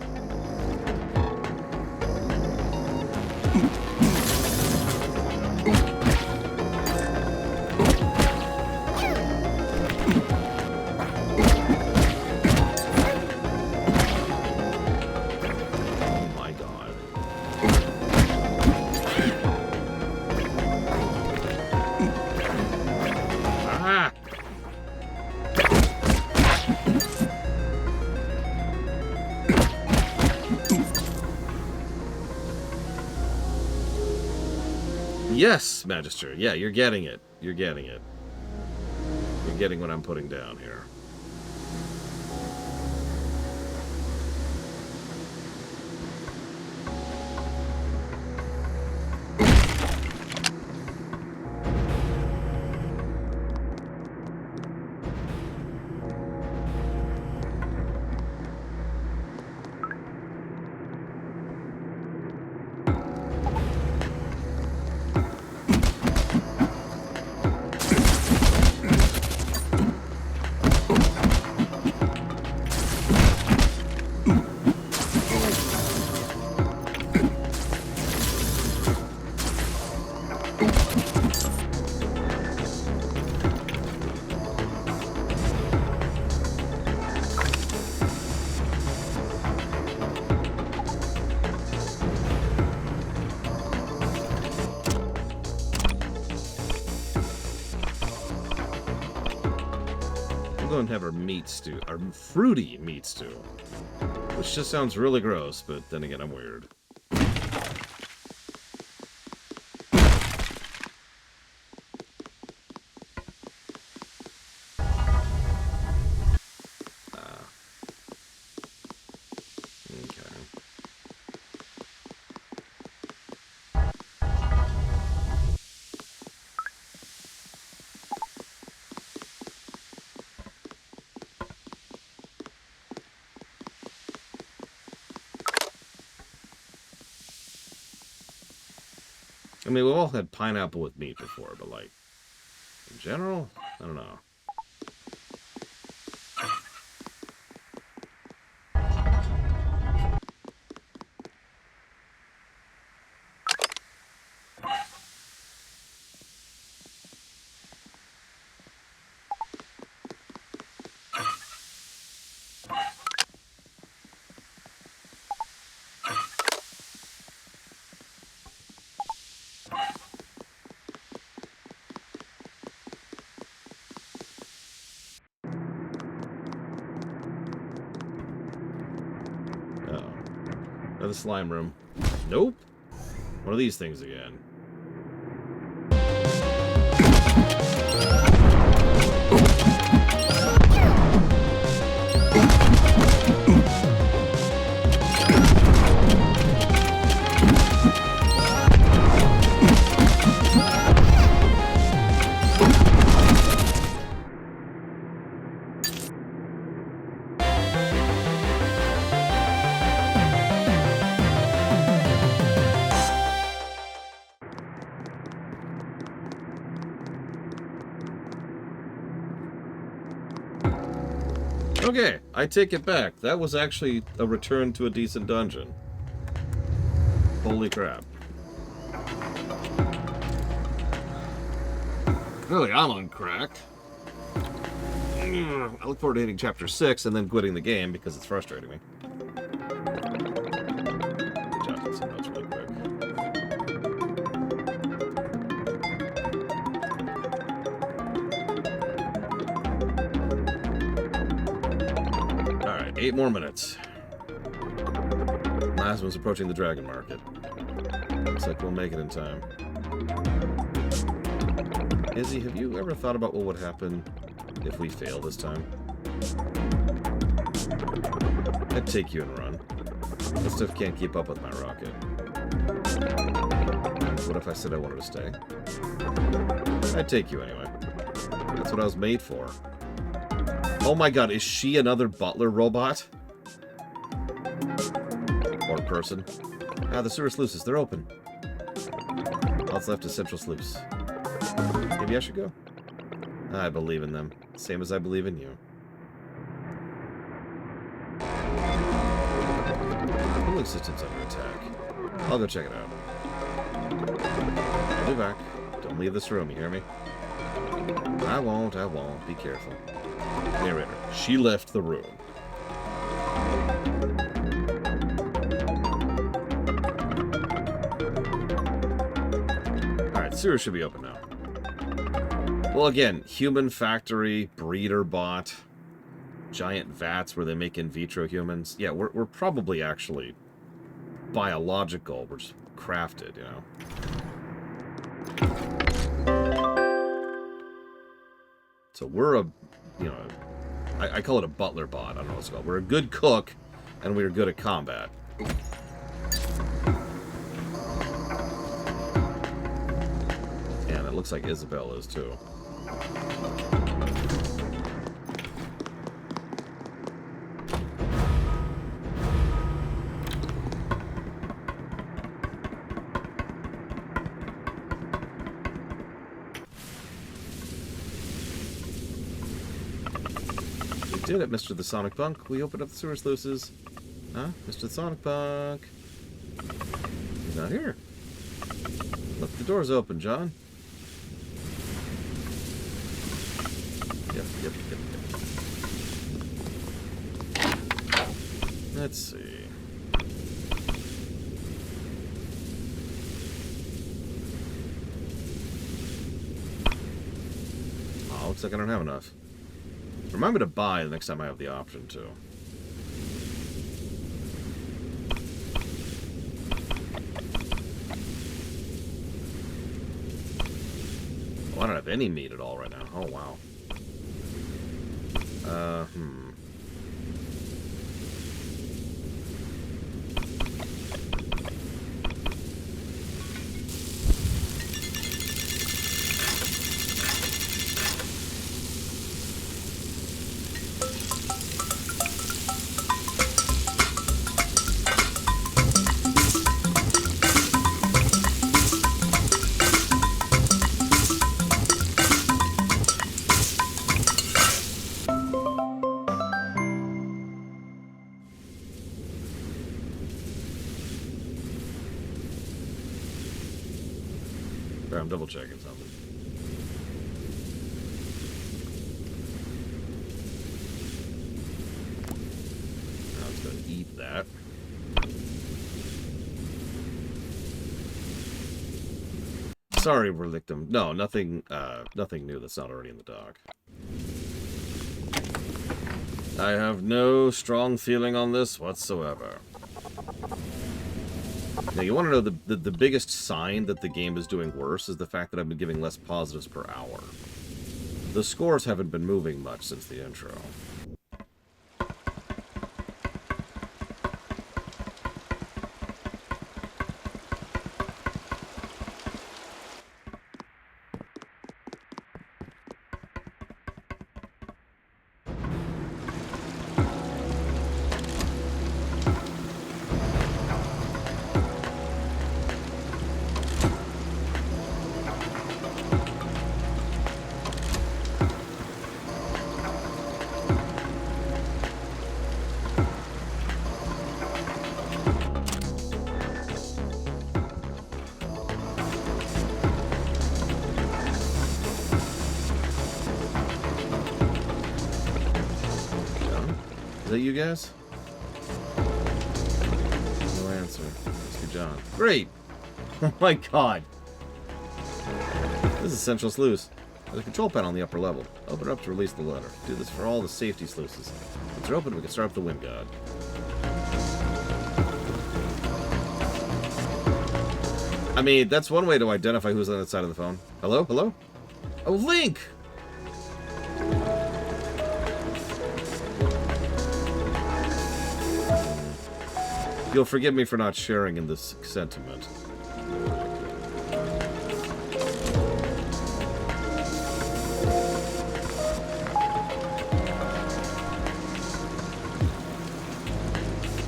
Yes, Magister. Yeah, you're getting it. You're getting it. You're getting what I'm putting down here. And have our meat stew, our fruity meat stew, which just sounds really gross, but then again, I'm weird. I mean, we've all had pineapple with meat before, but, like, in general, I don't know. Another slime room. Nope. One of these things again. Okay, I take it back. That was actually a return to a decent dungeon. Holy crap. Really, I'm on crack. I look forward to hitting Chapter 6 and then quitting the game because it's frustrating me. Jot some notes really quick. Alright, 8 more minutes. Last one's approaching the Dragon Market. Looks like we'll make it in time. Izzy, have you ever thought about what would happen if we fail this time? I'd take you and run. That stuff can't keep up with my rocket. What if I said I wanted to stay? I'd take you anyway. That's what I was made for. Oh my god, is she another butler robot? person. Ah, the sewer sluices, they're open. All that's left is central sluice. Maybe I should go? I believe in them. Same as I believe in you. Cooling system's under attack. I'll go check it out. I'll be back. Don't leave this room, you hear me? I won't. Be careful. Narrator. She left the room. Alright, sewer should be open now. Well, again, human factory, breeder bot, giant vats where they make in vitro humans. Yeah, we're probably actually biological. We're just crafted, you know. So we're a, you know, I call it a butler bot. I don't know what it's called. We're a good cook, and we're good at combat. And it looks like Isabel is too. Did it, Mr. the Sonic Punk. We opened up the sewer sluices. Huh? Mr. the Sonic Punk. He's not here. Look, the door's open, John. Yep. Let's see. Oh, looks like I don't have enough. Remember to buy the next time I have the option to. Oh, I don't have any meat at all right now. Oh, wow. I'm double checking something. Now it's going to eat that. Sorry, Relictum. No, nothing new that's not already in the dock. I have no strong feeling on this whatsoever. Now, you want to know the biggest sign that the game is doing worse is the fact that I've been giving less positives per hour. The scores haven't been moving much since the intro. Is that you guys? No answer. Must be John. Great! Oh my god! This is Central Sluice. There's a control panel on the upper level. Open it up to release the letter. Do this for all the safety sluices. Once they're open, we can start up the wind god. I mean, that's one way to identify who's on that side of the phone. Hello? Hello? Oh, Link! You'll forgive me for not sharing in this sentiment.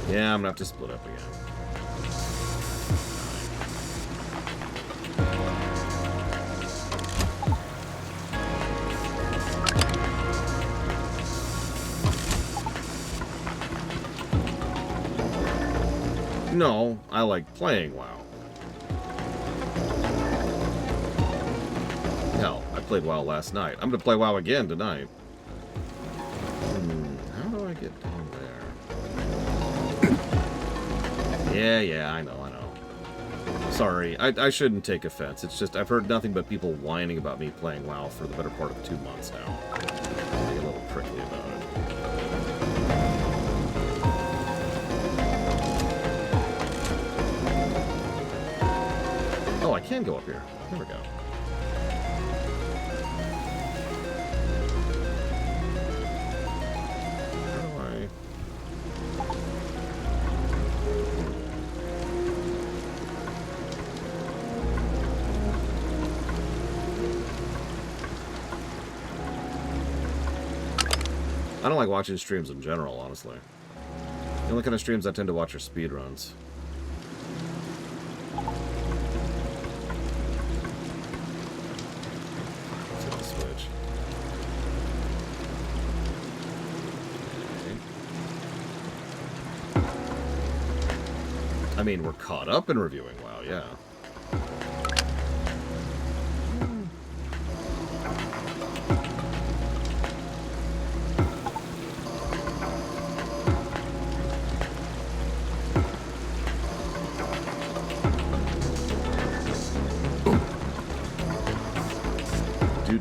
Yeah, I'm gonna have to split up again. No, I like playing WoW. Hell, I played WoW last night. I'm gonna play WoW again tonight. How do I get down there? Yeah, I know. Sorry, I shouldn't take offense. It's just I've heard nothing but people whining about me playing WoW for the better part of 2 months now. I get a little prickly about it. Oh, I can go up here. There we go. How do I... I don't like watching streams in general, honestly. The only kind of streams I tend to watch are speedruns. Switch. Okay. I mean, we're caught up in reviewing WoW, yeah.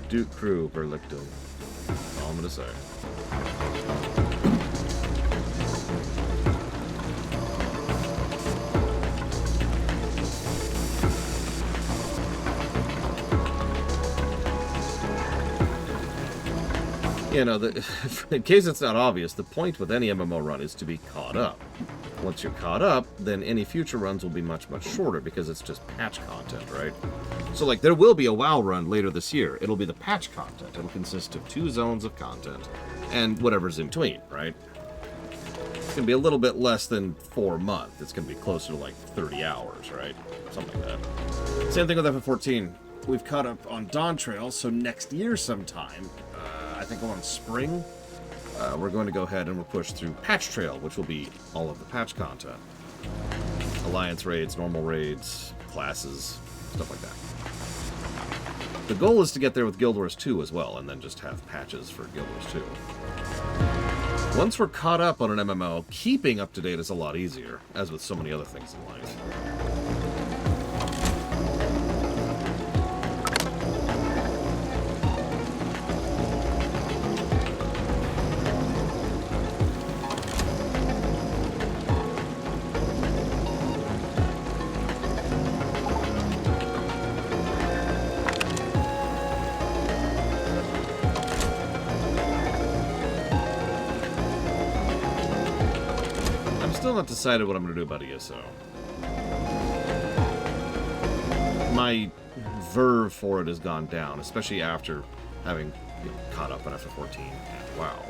Duke Crew, Berlictum. All I'm gonna say. You know, in case it's not obvious, the point with any MMO run is to be caught up. Once you're caught up, then any future runs will be much, much shorter because it's just patch content, right? So, like, there will be a WoW run later this year. It'll be the patch content. It'll consist of 2 zones of content and whatever's in between, right? It's going to be a little bit less than 4 months. It's going to be closer to, like, 30 hours, right? Something like that. Same thing with FF14. We've caught up on Dawn Trail, so next year sometime, I think around spring, we're going to go ahead and we'll push through Patch Trail, which will be all of the patch content. Alliance raids, normal raids, classes, stuff like that. The goal is to get there with Guild Wars 2 as well, and then just have patches for Guild Wars 2. Once we're caught up on an MMO, keeping up to date is a lot easier, as with so many other things in life. Still not decided what I'm going to do about ESO. My verve for it has gone down, especially after having caught up on FF14 and WoW.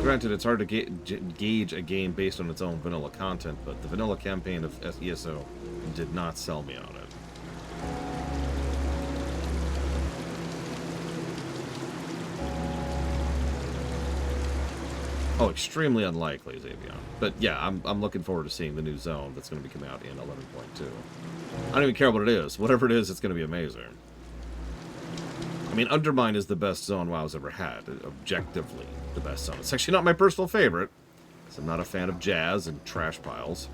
Granted, it's hard to gauge a game based on its own vanilla content, but the vanilla campaign of ESO did not sell me on it. Oh, extremely unlikely, Xavion. But yeah, I'm looking forward to seeing the new zone that's going to be coming out in 11.2. I don't even care what it is. Whatever it is, it's going to be amazing. I mean, Undermine is the best zone WoW's ever had. Objectively, the best zone. It's actually not my personal favorite, because I'm not a fan of jazz and trash piles.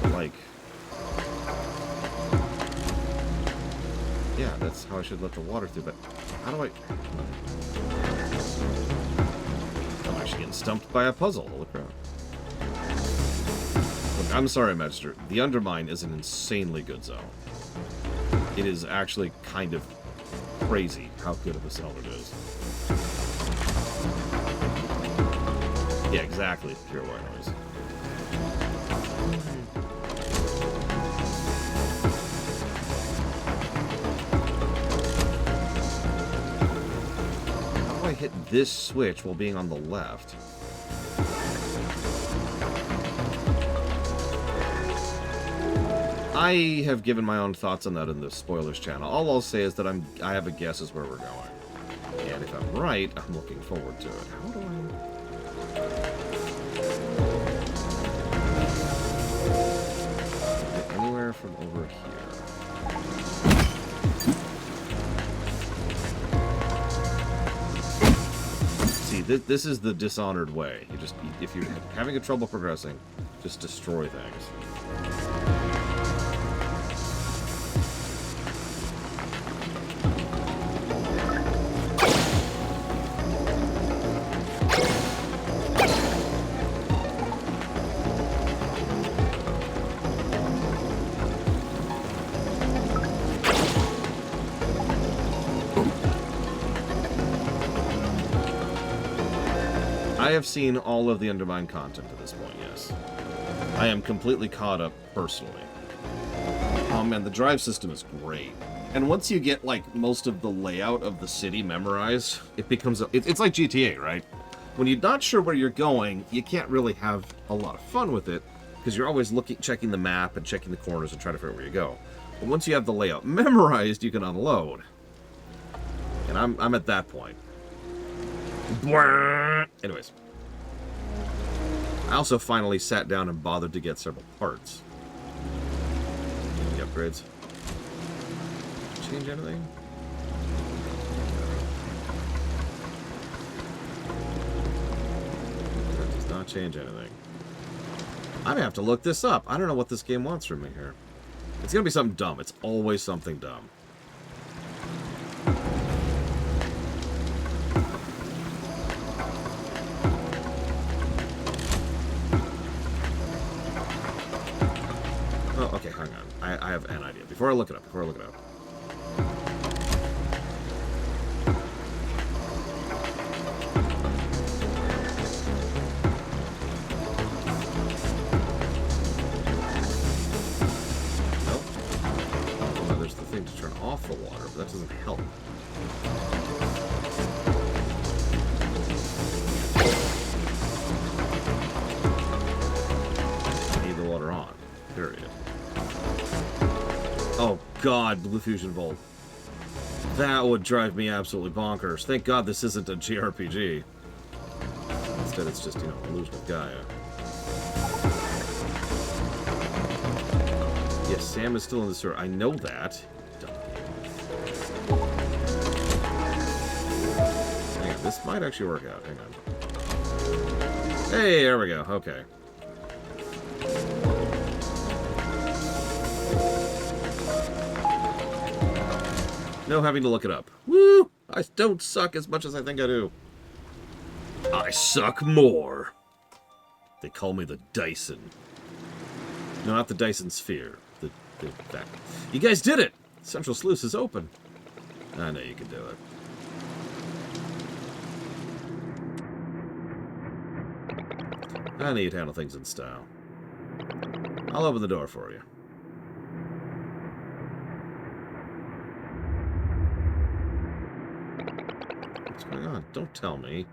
But like... yeah, that's how I should let the water through, but how do I... I'm actually getting stumped by a puzzle. Holy crap. Look, I'm sorry, Magister. The Undermine is an insanely good zone. It is actually kind of crazy how good of a zone it is. Yeah, exactly. Pure white noise. I hit this switch while being on the left. I have given my own thoughts on that in the spoilers channel. All I'll say is that I have a guess as where we're going. And if I'm right, I'm looking forward to it. How do I... Get anywhere from over here? See, this is the dishonored way. You just, if you're having a trouble progressing, just destroy things. I have seen all of the Undermine content at this point, yes. I am completely caught up personally. Oh man, the drive system is great. And once you get, like, most of the layout of the city memorized, it becomes... It's like GTA, right? When you're not sure where you're going, you can't really have a lot of fun with it, because you're always checking the map and checking the corners and trying to figure out where you go. But once you have the layout memorized, you can unload. And I'm at that point. Anyways. I also finally sat down and bothered to get several parts. The upgrades. Change anything? That does not change anything. I'm gonna have to look this up. I don't know what this game wants from me here. It's gonna be something dumb. It's always something dumb. Oh, okay, hang on. I have an idea. Before I look it up. Nope. Well, there's the thing to turn off the water, but that doesn't help. I need the water on. Period. Oh god, Blue Fusion Volt. That would drive me absolutely bonkers. Thank god this isn't a JRPG. Instead it's just, you know, Illusion of Gaia. Yes, Sam is still in the sewer. I know that. Hang on, this might actually work out. Hang on. Hey, there we go. Okay. No having to look it up. Woo! I don't suck as much as I think I do. I suck more. They call me the Dyson. No, not the Dyson Sphere. That. You guys did it! Central Sluice is open. I know you can do it. I need to handle things in style. I'll open the door for you. What's going on? Don't tell me.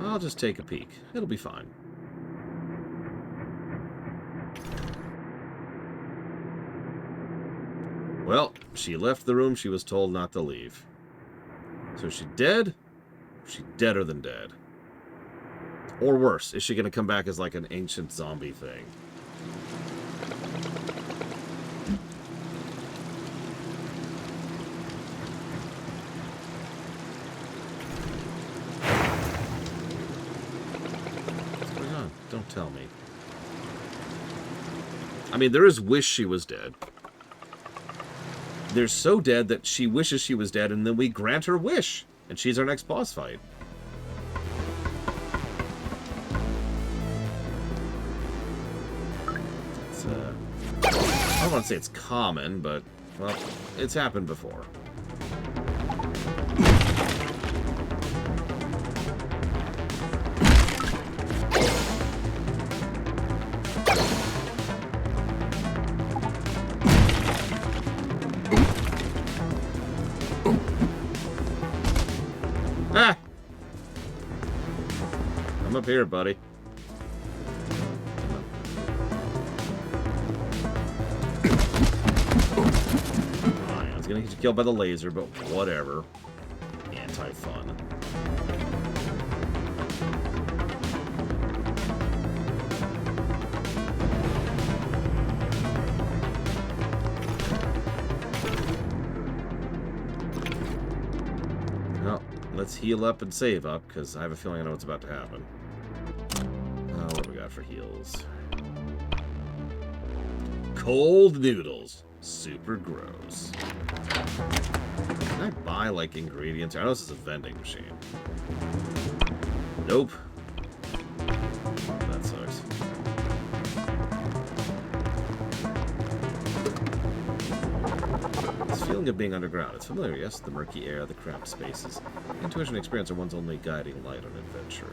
I'll just take a peek. It'll be fine. Well, she left the room she was told not to leave. So is she dead? Is she deader than dead? Or worse, is she going to come back as like an ancient zombie thing? What's going on? Don't tell me. I mean, there is wish she was dead. They're so dead that she wishes she was dead, and then we grant her wish, and she's our next boss fight. It's, I don't want to say it's common, but, well, it's happened before. Ah! I'm up here, buddy. gonna get killed by the laser, but whatever. Anti-fun. Well, let's heal up and save up, because I have a feeling I know what's about to happen. What do we got for heals? Cold noodles. Super gross. Can I buy, like, ingredients? I know this is a vending machine. Nope. That sucks. This feeling of being underground. It's familiar, yes? The murky air, the cramped spaces. Intuition and experience are one's only guiding light on adventure.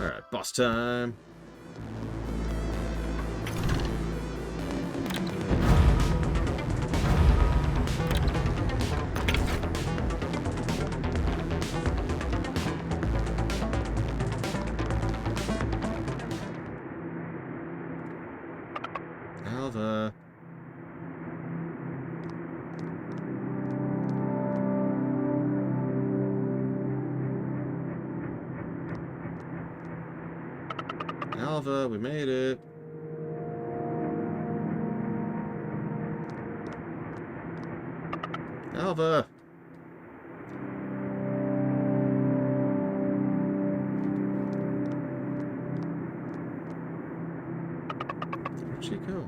Alright, boss time. Alva. Alva, we made it. Alva. Where'd she go?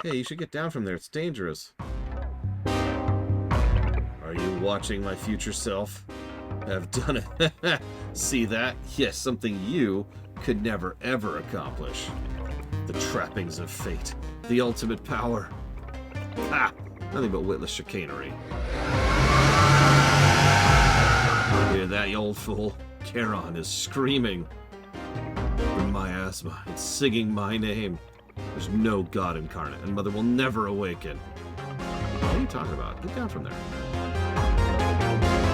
Hey, you should get down from there. It's dangerous. Are you watching my future self? I've done it. See that? Yes, something you could never, ever accomplish. The trappings of fate. The ultimate power. Ha! Nothing but witless chicanery. You hear that, you old fool? Charon is screaming. From my asthma, it's singing my name. There's no God incarnate, and Mother will never awaken. What are you talking about? Get down from there.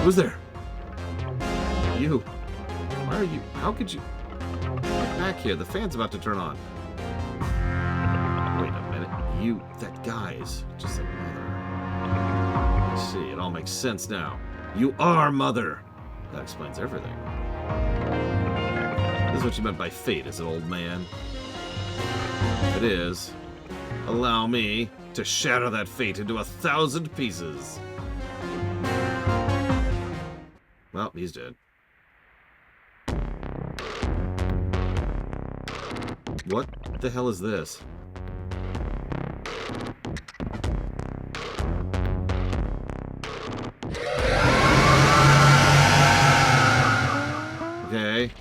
Who's there? You. Why are you? How could you? Get back here. The fan's about to turn on. Wait a minute. You. That guy is just a mother. I see. It all makes sense now. You are Mother. That explains everything. This is what you meant by fate, is it, old man? If it is, allow me to shatter that fate into 1,000 pieces. Well, he's dead. What the hell is this? Okay.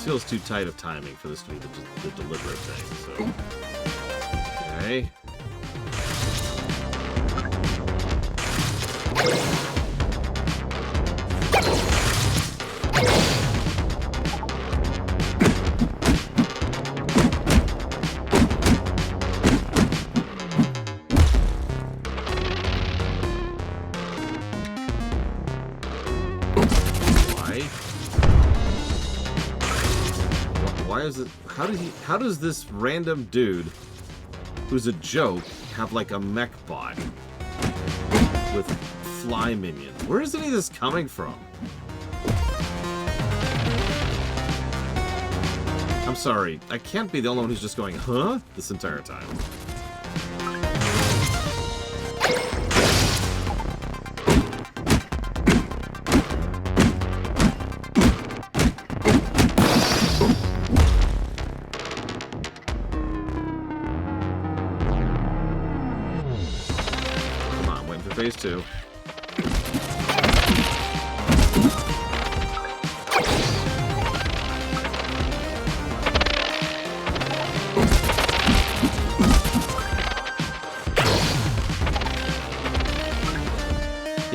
Feels too tight of timing for this to be the deliberate thing, so... Okay. Why is it? How does this random dude, who's a joke, have like a mech bot with fly minions? Where is any of this coming from? I'm sorry, I can't be the only one who's just going, huh? This entire time. Phase 2.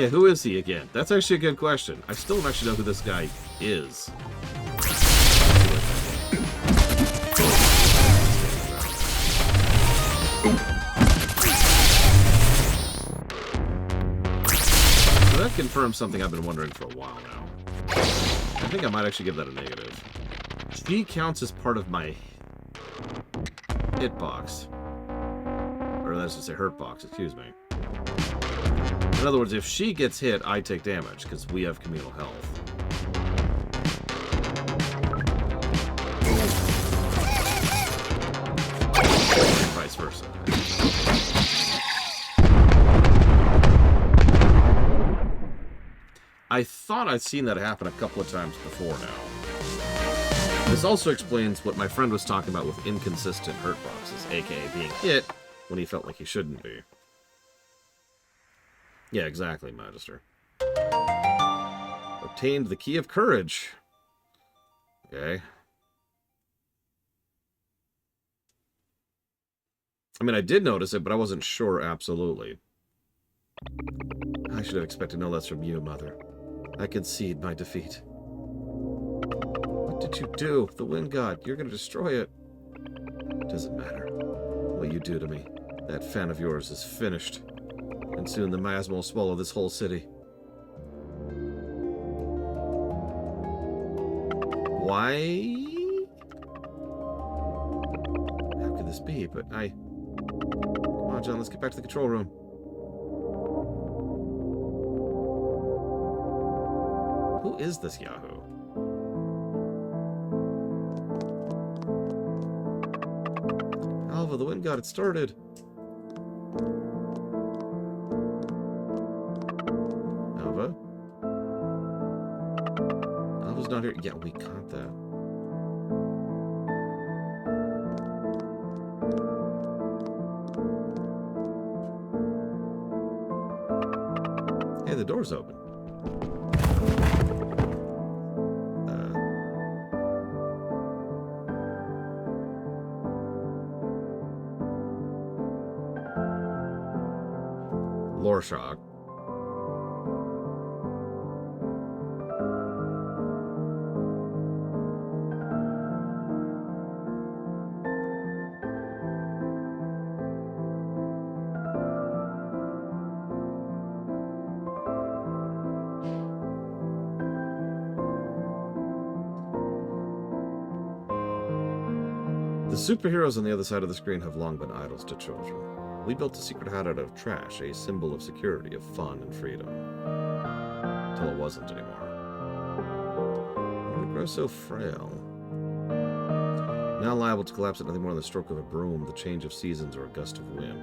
Yeah, who is he again? That's actually a good question. I still don't actually know who this guy is. So that confirms something I've been wondering for a while now. I think I might actually give that a negative. She counts as part of my hitbox. Or that's to say hurt box, excuse me. In other words, if she gets hit, I take damage, because we have communal health. And vice versa. I thought I'd seen that happen a couple of times before now. This also explains what my friend was talking about with inconsistent hurt boxes, aka being hit when he felt like he shouldn't be. Yeah, exactly, Magister. Obtained the Key of Courage. Okay. I mean, I did notice it, but I wasn't sure absolutely. I should have expected no less from you, Mother. I concede my defeat. What did you do? The Wind God, you're going to destroy it. Doesn't matter. What you do to me, that fan of yours is finished. And soon the miasma will swallow this whole city. Why? How could this be? But Come on, John, let's get back to the control room. Who is this Yahoo? Alva, the Wind God, it started. Alva's not here. Yeah, we caught that. Hey, the door's open. Lore shock. The superheroes on the other side of the screen have long been idols to children. We built a secret hideout out of trash, a symbol of security, of fun and freedom. Until it wasn't anymore. When it grows so frail. Now liable to collapse at nothing more than the stroke of a broom, the change of seasons, or a gust of wind.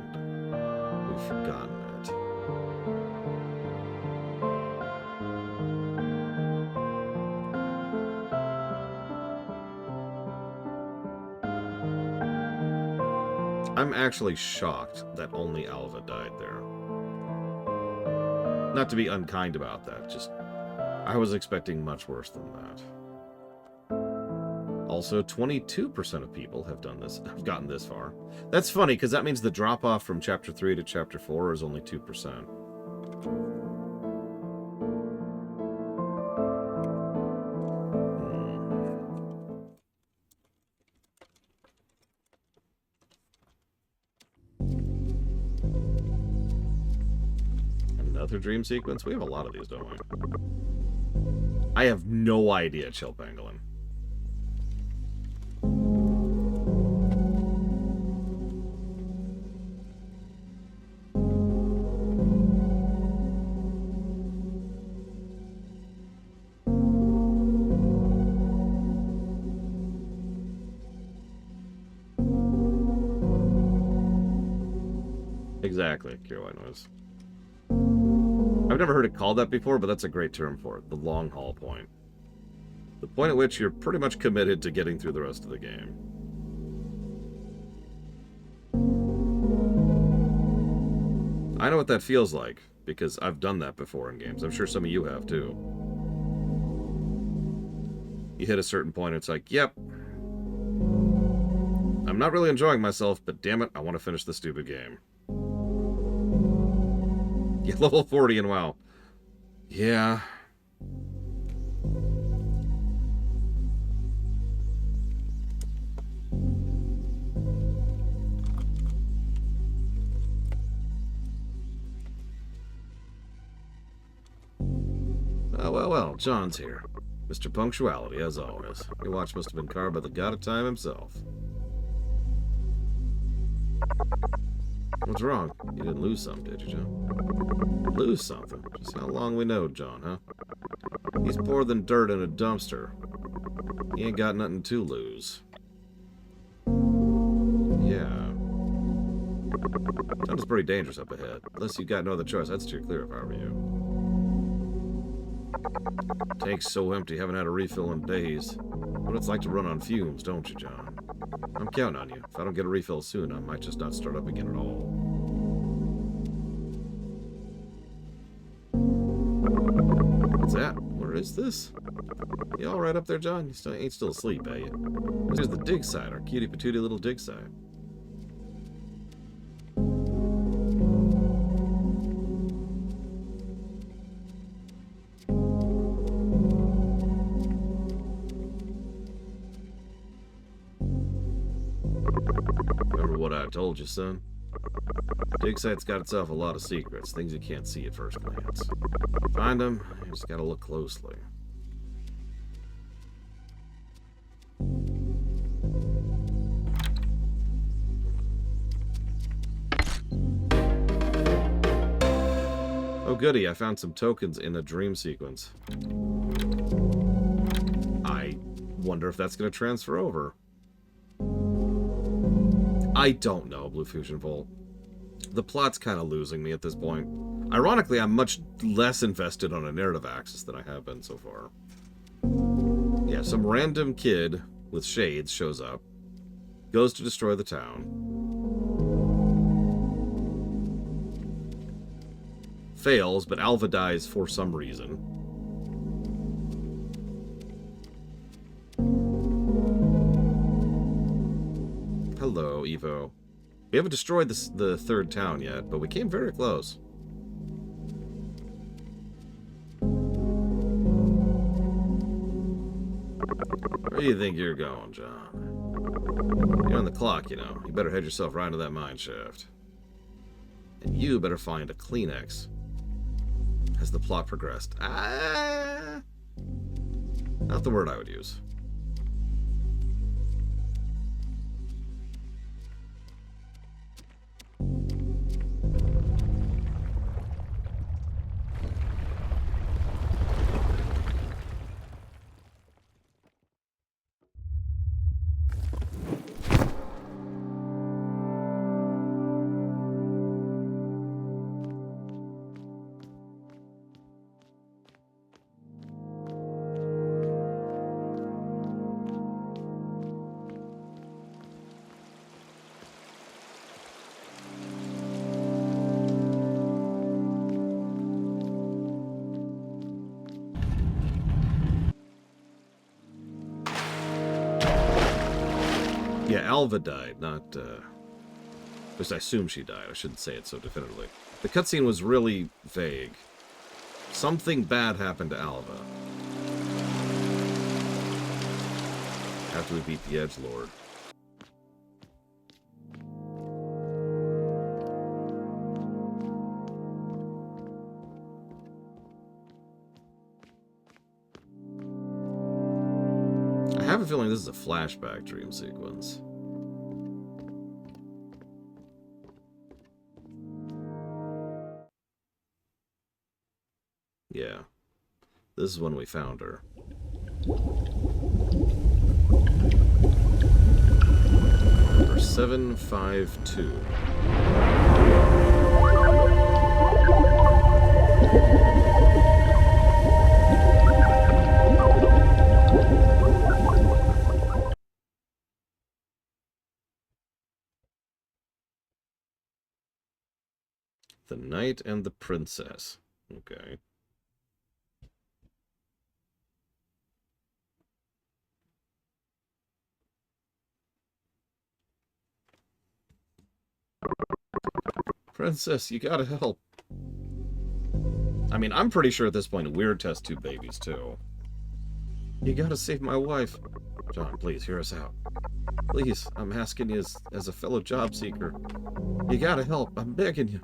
We've forgotten it. I'm actually shocked that only Alva died there. Not to be unkind about that, just I was expecting much worse than that. Also, 22% of people have done this, have gotten this far. That's funny, because that means the drop-off from Chapter 3 to Chapter 4 is only 2%. Another dream sequence? We have a lot of these, don't we? I have no idea, Chill Pangolin. Exactly, Cure White Noise. I've never heard it called that before, but that's a great term for it. The long haul point. The point at which you're pretty much committed to getting through the rest of the game. I know what that feels like, because I've done that before in games. I'm sure some of you have, too. You hit a certain point, it's like, yep. I'm not really enjoying myself, but damn it, I want to finish this stupid game. Yeah, level 40 and WoW. Yeah. Well, John's here. Mr. Punctuality, as always. Your watch must have been carved by the god of time himself. What's wrong? You didn't lose something, did you, John? Lose something? Just how long we know John, huh? He's poor than dirt in a dumpster. He ain't got nothing to lose. Yeah. Sounds pretty dangerous up ahead. Unless you've got no other choice, I'd steer clear if I were you. Tank's so empty, haven't had a refill in days. What it's like to run on fumes, don't you, John? I'm counting on you. If I don't get a refill soon, I might just not start up again at all. What's that? Where is this? You all right up there, John? You ain't still asleep, are you? There's the dig site, our cutie patootie little dig site. Remember what I told you, son? Dig site's got itself a lot of secrets, things you can't see at first glance. Find them, you just gotta look closely. Oh goody, I found some tokens in a dream sequence. I wonder if that's going to transfer over. I don't know, Blue Fusion Volt. The plot's kind of losing me at this point. Ironically, I'm much less invested on a narrative axis than I have been so far. Yeah, some random kid with shades shows up, goes to destroy the town. Fails, but Alva dies for some reason. Hello, Evo. We haven't destroyed the third town yet, but we came very close. Where do you think you're going, John? You're on the clock, you know. You better head yourself right into that mine shaft. And you better find a Kleenex. Has the plot progressed? Not the word I would use. Yeah, Alva died, not, at least I assume she died. I shouldn't say it so definitively. The cutscene was really vague. Something bad happened to Alva. After we beat the Edgelord. I have a feeling this is a flashback dream sequence. Yeah. This is when we found her. Number 752. The Knight and the Princess. Okay. Princess, you gotta help. I mean, I'm pretty sure at this point we're test tube babies, too. You gotta save my wife. John, please, hear us out. Please, I'm asking you as a fellow job seeker. You gotta help. I'm begging you.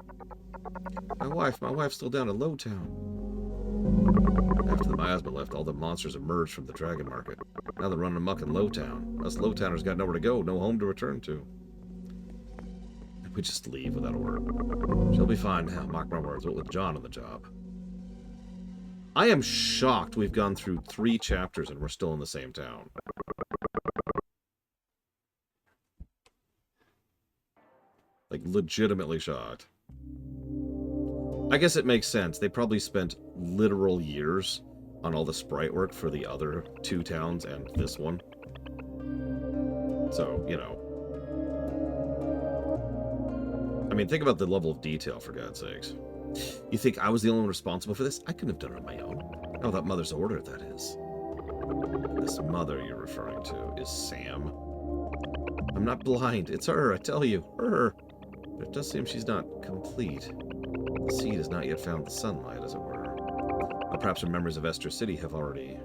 My wife's still down in Lowtown. After the miasma left, all the monsters emerged from the dragon market. Now they're running amok in Lowtown. Us Lowtowners got nowhere to go, no home to return to. We just leave without a word. She'll be fine now, mark my words, with John on the job. I am shocked we've gone through 3 chapters and we're still in the same town. Like, legitimately shocked. I guess it makes sense. They probably spent literal years on all the sprite work for the other 2 towns and this one. So, you know. I mean, think about the level of detail, for God's sakes. You think I was the only one responsible for this? I couldn't have done it on my own. Not without Mother's order, that is. This mother you're referring to is Sam. I'm not blind. It's her, I tell you. Her. But it does seem she's not complete. The seed has not yet found the sunlight, as it were. Or perhaps her memories of Esther City have already...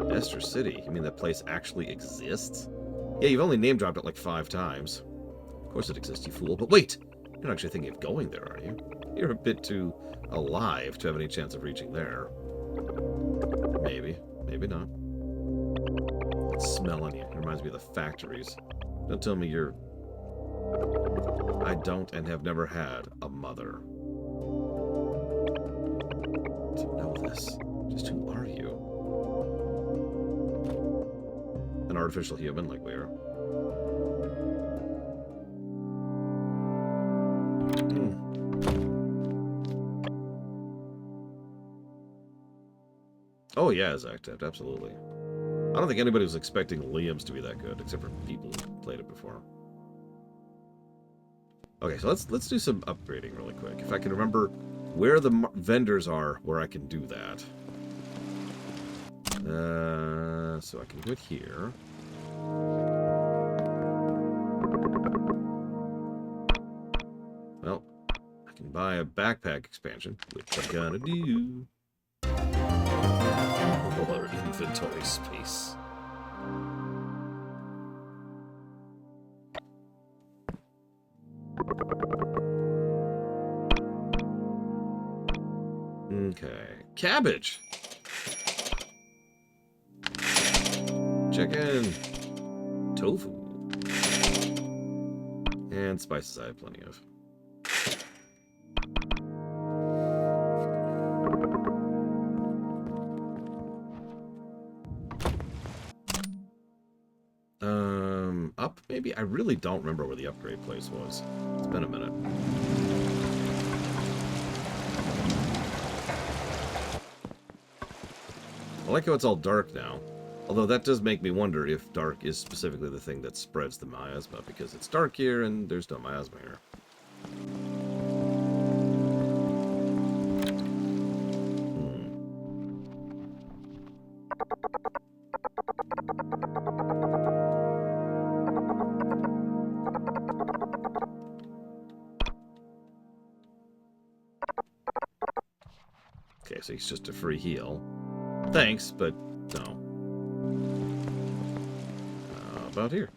Esther City? You mean that place actually exists? Yeah, you've only name-dropped it like 5 times. Of course it exists, you fool. But wait! You're not actually thinking of going there, are you? You're a bit too alive to have any chance of reaching there. Maybe. Maybe not. That smell on you. It reminds me of the factories. Don't tell me you're... I don't and have never had a mother. To know this. Just who are you? An artificial human like we are. Oh yeah, Zach, absolutely. I don't think anybody was expecting Liam's to be that good, except for people who played it before. Okay, so let's do some upgrading really quick. If I can remember where the vendors are, where I can do that. So I can do it here. Well, I can buy a backpack expansion, which I'm gonna do. More inventory space. Okay. Cabbage! Chicken! Tofu! And spices I have plenty of. Up, maybe? I really don't remember where the upgrade place was. It's been a minute. I like how it's all dark now. Although that does make me wonder if dark is specifically the thing that spreads the miasma, because it's dark here and there's no miasma here. Okay, so he's just a free heal. Thanks, but no. How about here?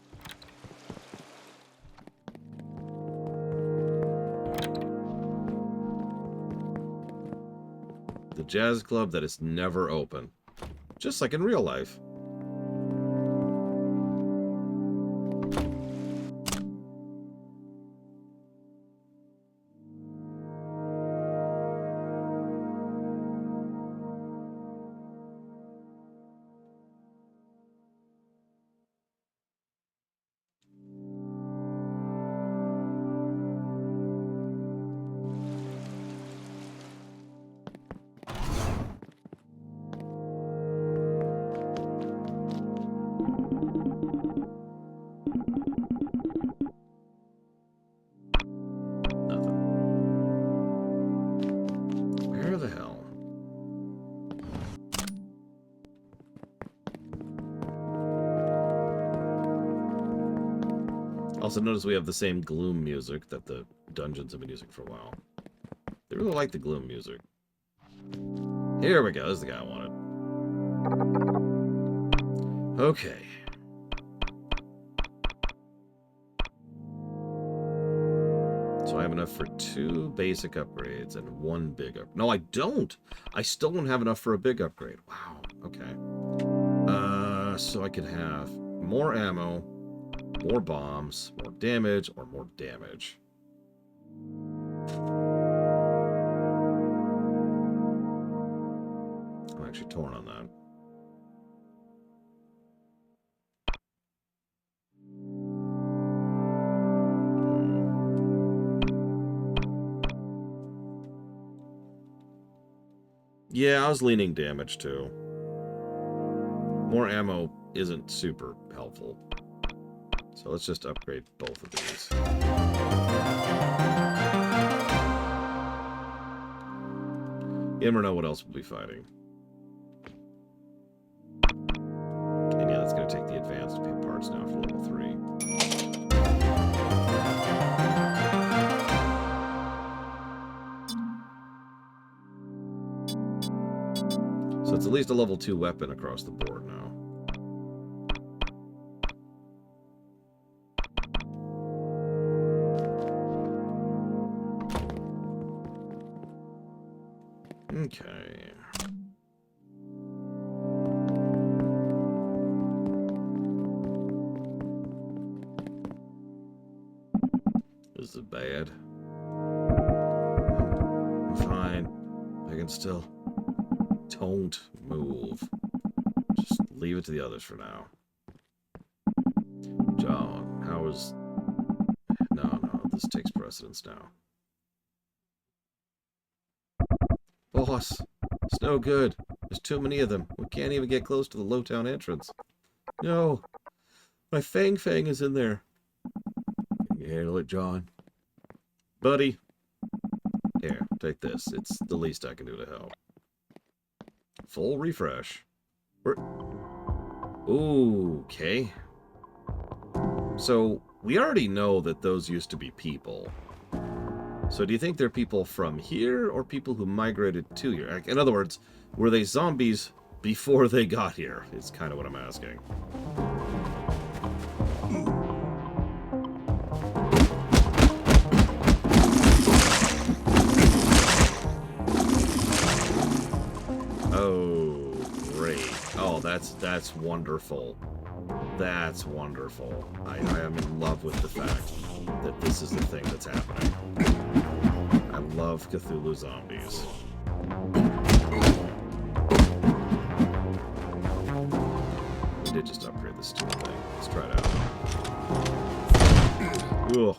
The jazz club that is never open. Just like in real life. Also notice we have the same gloom music that the dungeons have been using for a while. They really like the gloom music. Here we go. This is the guy I wanted. Okay. So I have enough for 2 basic upgrades and 1 big up. No, I don't. I still don't have enough for a big upgrade. Wow. Okay. So I could have more ammo, more bombs, more damage, or more damage. I'm actually torn on that. Yeah, I was leaning damage too. More ammo isn't super helpful. So let's just upgrade both of these. You never know what else we'll be fighting. And yeah, that's going to take the advanced parts now for level 3. So it's at least a level 2 weapon across the board now. Okay. This is bad. I'm fine. I can still... Don't move. Just leave it to the others for now. John, how is... No, this takes precedence now. Boss, it's no good. There's too many of them. We can't even get close to the Lowtown entrance. No, my Fang is in there. Can you handle it, John? Buddy. Here, take this. It's the least I can do to help. Full refresh. Ooh, okay. So, we already know that those used to be people. So do you think they're people from here, or people who migrated to here? In other words, were they zombies before they got here? Is kind of what I'm asking. Oh, great. Oh, that's wonderful. That's wonderful. I am in love with the fact that this is the thing that's happening. I love Cthulhu zombies. We did just upgrade this stupid thing. Let's try it out. Ugh.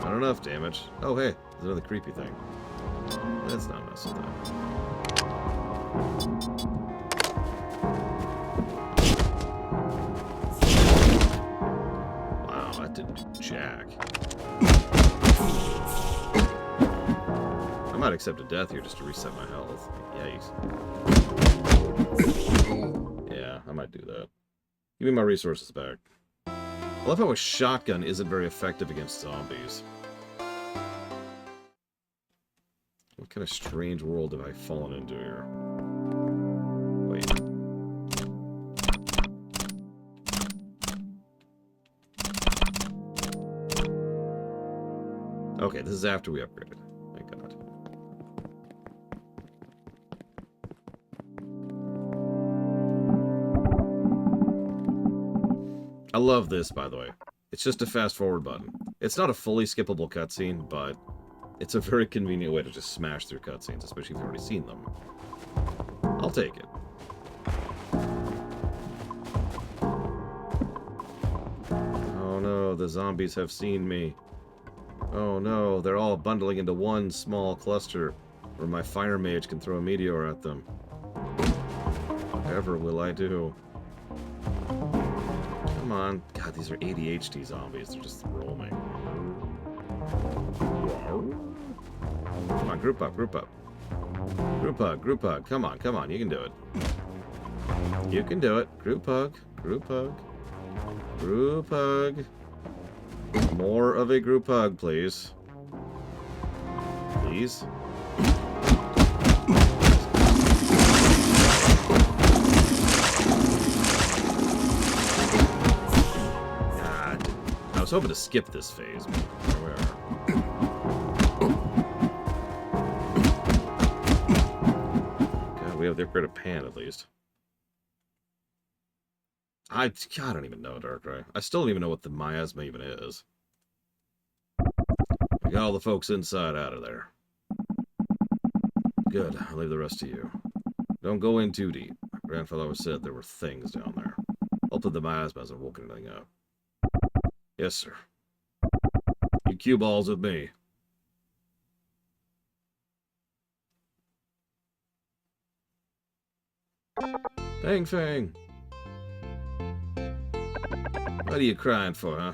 Not enough damage. Oh, hey, there's another creepy thing. Let's not mess with that. Wow, that didn't do jack. I might accept a death here just to reset my health. Yikes. Yeah, I might do that. Give me my resources back. I love how a shotgun isn't very effective against zombies. What kind of strange world have I fallen into here? Wait. Okay, this is after we upgraded. Thank God. I love this, by the way. It's just a fast forward button. It's not a fully skippable cutscene, but it's a very convenient way to just smash through cutscenes, especially if you've already seen them. I'll take it. Oh no, the zombies have seen me. Oh no, they're all bundling into one small cluster where my fire mage can throw a meteor at them. Whatever will I do? Come on. God, these are ADHD zombies. They're just roaming. Come on, group up, group up. Group hug, group hug. Come on, come on, you can do it. You can do it. Group hug, group hug. Group hug. More of a group hug, please. please. God. I was hoping to skip this phase. But here we are. God, we have the upgraded pan at least. I don't even know, Darkrai. I still don't even know what the miasma even is. We got all the folks inside out of there. Good. I'll leave the rest to you. Don't go in too deep. My grandfather always said there were things down there. Hopefully the miasma hasn't woken anything up. Yes, sir. You cue balls with me. Fang Fang. What are you crying for, huh?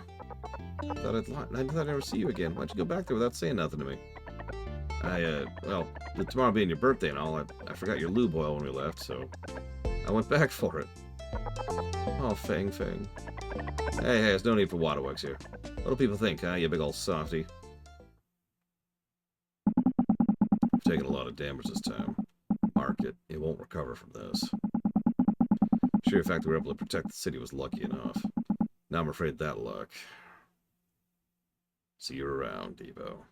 I thought I'd never see you again. Why'd you go back there without saying nothing to me? Well, tomorrow being your birthday and all, I forgot your lube oil when we left, so I went back for it. Oh, Fang Fang. Hey, there's no need for waterworks here. What do people think, huh, you big old softy? I've taken a lot of damage this time. Mark it. It won't recover from this. Sure, the fact that we were able to protect the city was lucky enough. Now I'm afraid that luck. See you around, Devo.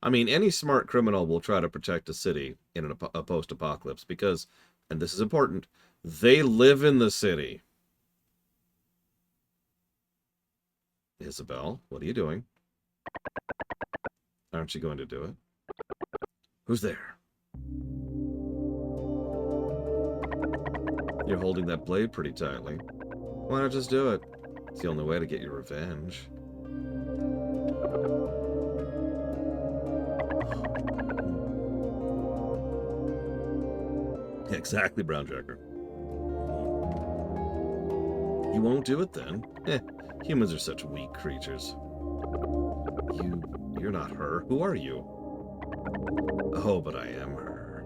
I mean, any smart criminal will try to protect a city in a post-apocalypse because, and this is important, they live in the city. Isabel, what are you doing? Aren't you going to do it? Who's there? You're holding that blade pretty tightly. Why not just do it? It's the only way to get your revenge. Exactly, Brown Jacker. You won't do it then? Humans are such weak creatures. You're not her. Who are you? Oh, but I am her.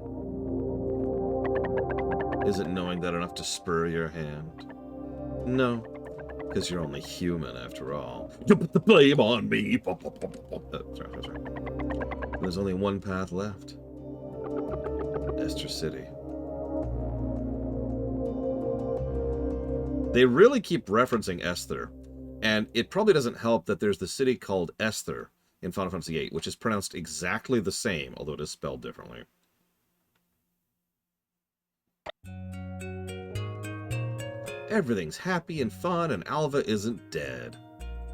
Isn't knowing that enough to spur your hand? No, because you're only human after all. You put the blame on me. Sorry. There's only one path left. Esther City. They really keep referencing Esther, and it probably doesn't help that there's the city called Esther in Final Fantasy VIII, which is pronounced exactly the same, although it is spelled differently. Everything's happy and fun, and Alva isn't dead.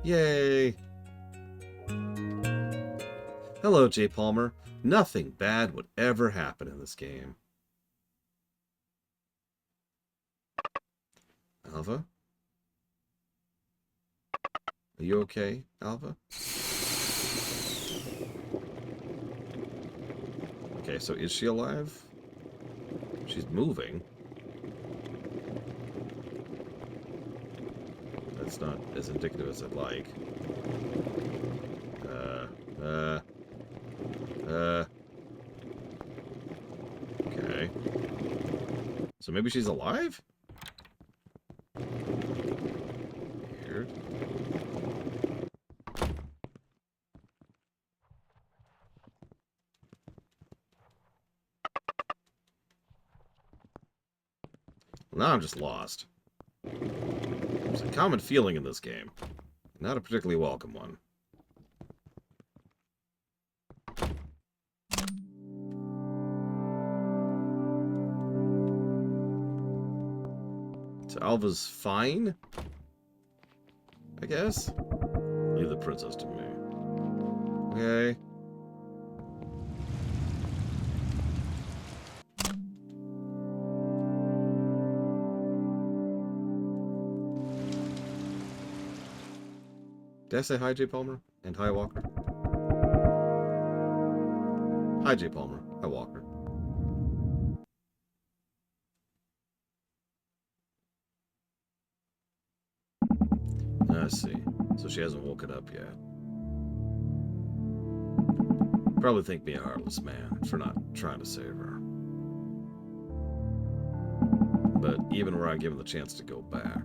Yay! Hello, J. Palmer. Nothing bad would ever happen in this game. Alva? Are you okay, Alva? Okay, so is she alive? She's moving. That's not as indicative as I'd like. Okay. So maybe she's alive? Weird. Now I'm just lost. There's a common feeling in this game. Not a particularly welcome one. So Alva's fine? I guess? Leave the princess to me. Okay. Did I say hi, J. Palmer? And hi, Walker? Hi, J. Palmer. Hi, Walker. I see. So she hasn't woken up yet. Probably think me a heartless man for not trying to save her. But even were I given the chance to go back,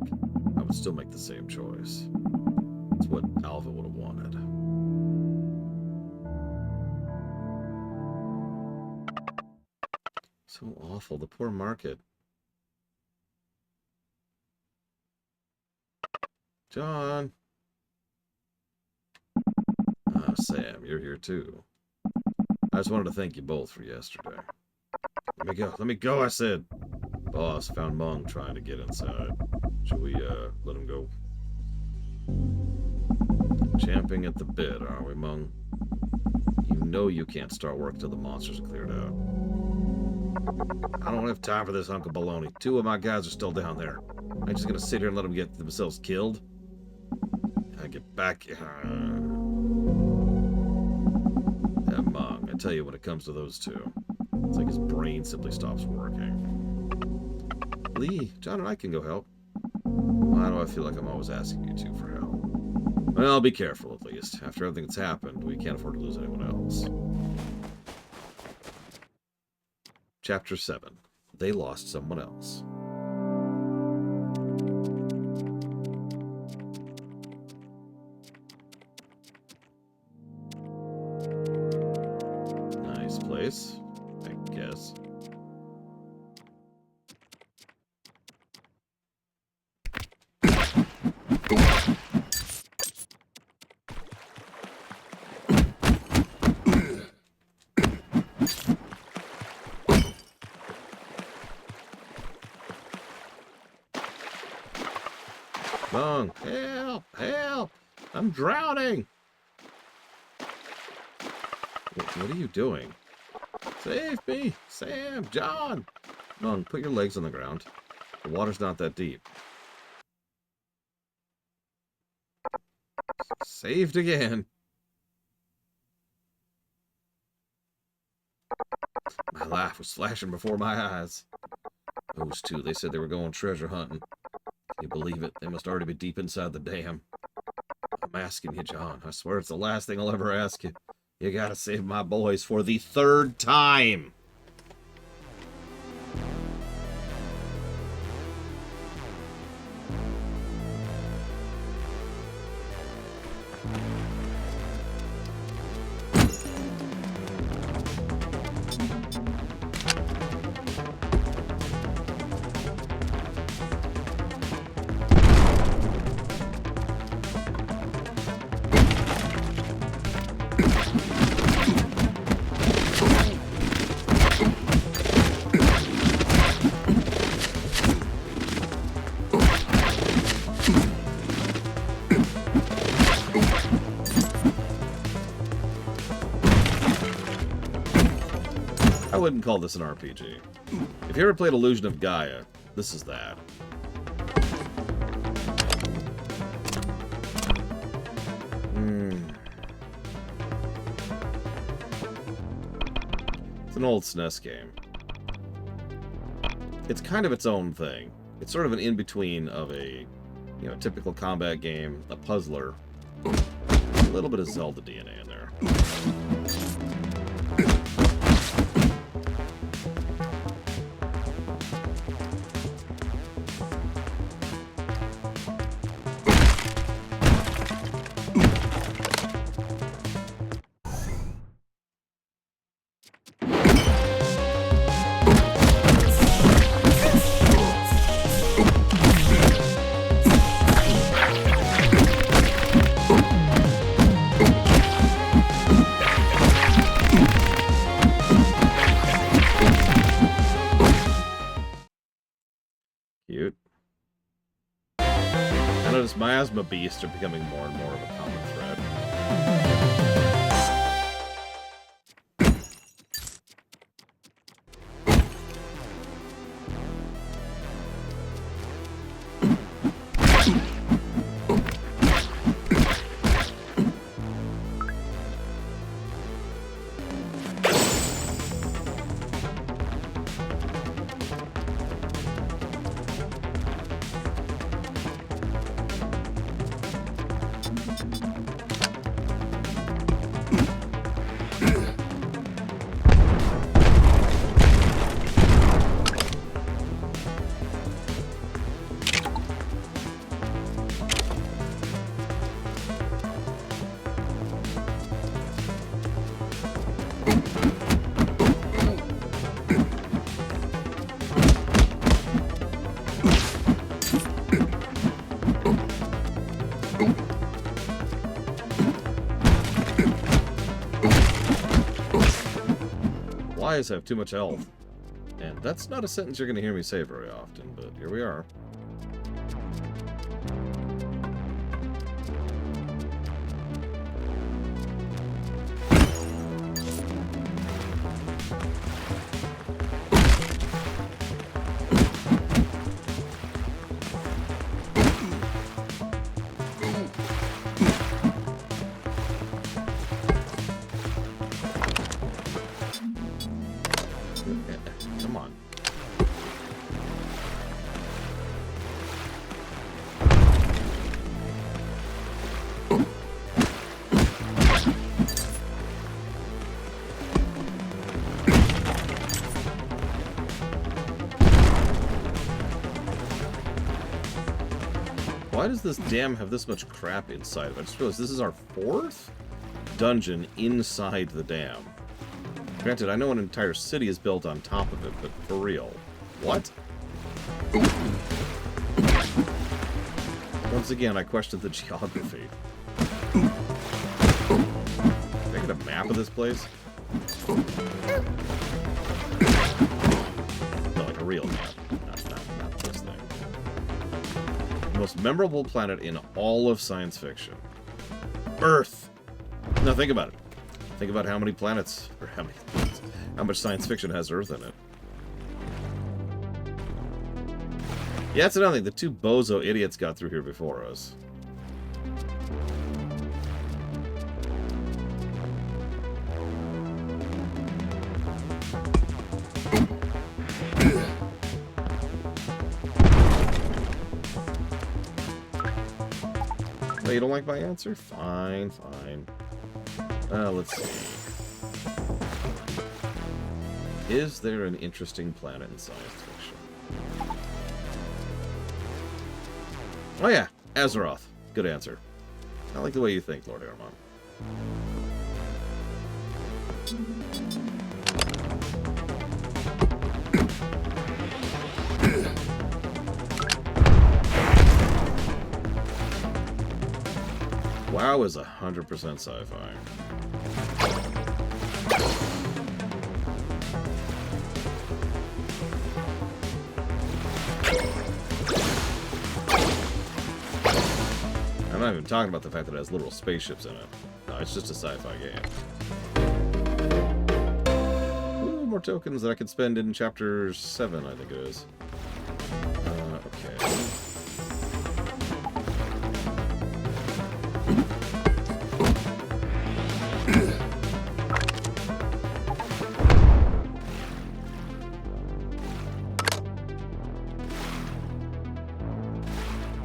I would still make the same choice. It's what Alva would have wanted. So awful. The poor market. John. Ah, Sam, you're here too. I just wanted to thank you both for yesterday. Let me go. Let me go, I said. Boss found Mung trying to get inside. Should we, let him go? Champing at the bit, aren't we, Mung? You know you can't start work till the monsters are cleared out. I don't have time for this hunk of baloney. 2 of my guys are still down there. I'm just gonna sit here and let them get themselves killed? I get back... Mung, I tell you, when it comes to those 2, it's like his brain simply stops working. Lee, John and I can go help. Why do I feel like I'm always asking you 2 for help? Well, be careful at least. After everything that's happened, we can't afford to lose anyone else. Chapter 7. They lost someone else. Nice place, I guess. Mung, help! Help! I'm drowning! What are you doing? Save me! Sam! John! Mung, put your legs on the ground. The water's not that deep. Saved again! My life was flashing before my eyes. Those 2, they said they were going treasure hunting. Can you believe it? They must already be deep inside the dam. I'm asking you, John. I swear it's the last thing I'll ever ask you. You gotta save my boys for the 3rd time! I wouldn't call this an RPG. If you ever played Illusion of Gaia, this is that. It's an old SNES game. It's kind of its own thing. It's sort of an in-between of a, typical combat game, a puzzler, a little bit of Zelda DNA in there. Cute. I notice miasma beasts are becoming more and more of a common thread. Lies have too much health. And that's not a sentence you're going to hear me say very often, but here we are. Come on. Why does this dam have this much crap inside of it? I just realized this is our 4th dungeon inside the dam. Granted, I know an entire city is built on top of it, but for real. What? Once again, I questioned the geography. Can I get a map of this place? No, like a real map. Not this thing. The most memorable planet in all of science fiction. Earth! Now think about it. Think about how many planets, or how much science fiction has Earth in it. Yeah, that's another thing. The 2 bozo idiots got through here before us. Oh, you don't like my answer? Fine, fine. Let's see. Is there an interesting planet in science fiction? Oh yeah, Azeroth. Good answer. I like the way you think, Lord Aramon. WoW is 100% sci-fi. I'm not even talking about the fact that it has literal spaceships in it. No, it's just a sci-fi game. Ooh, more tokens that I could spend in Chapter 7, I think it is. Okay.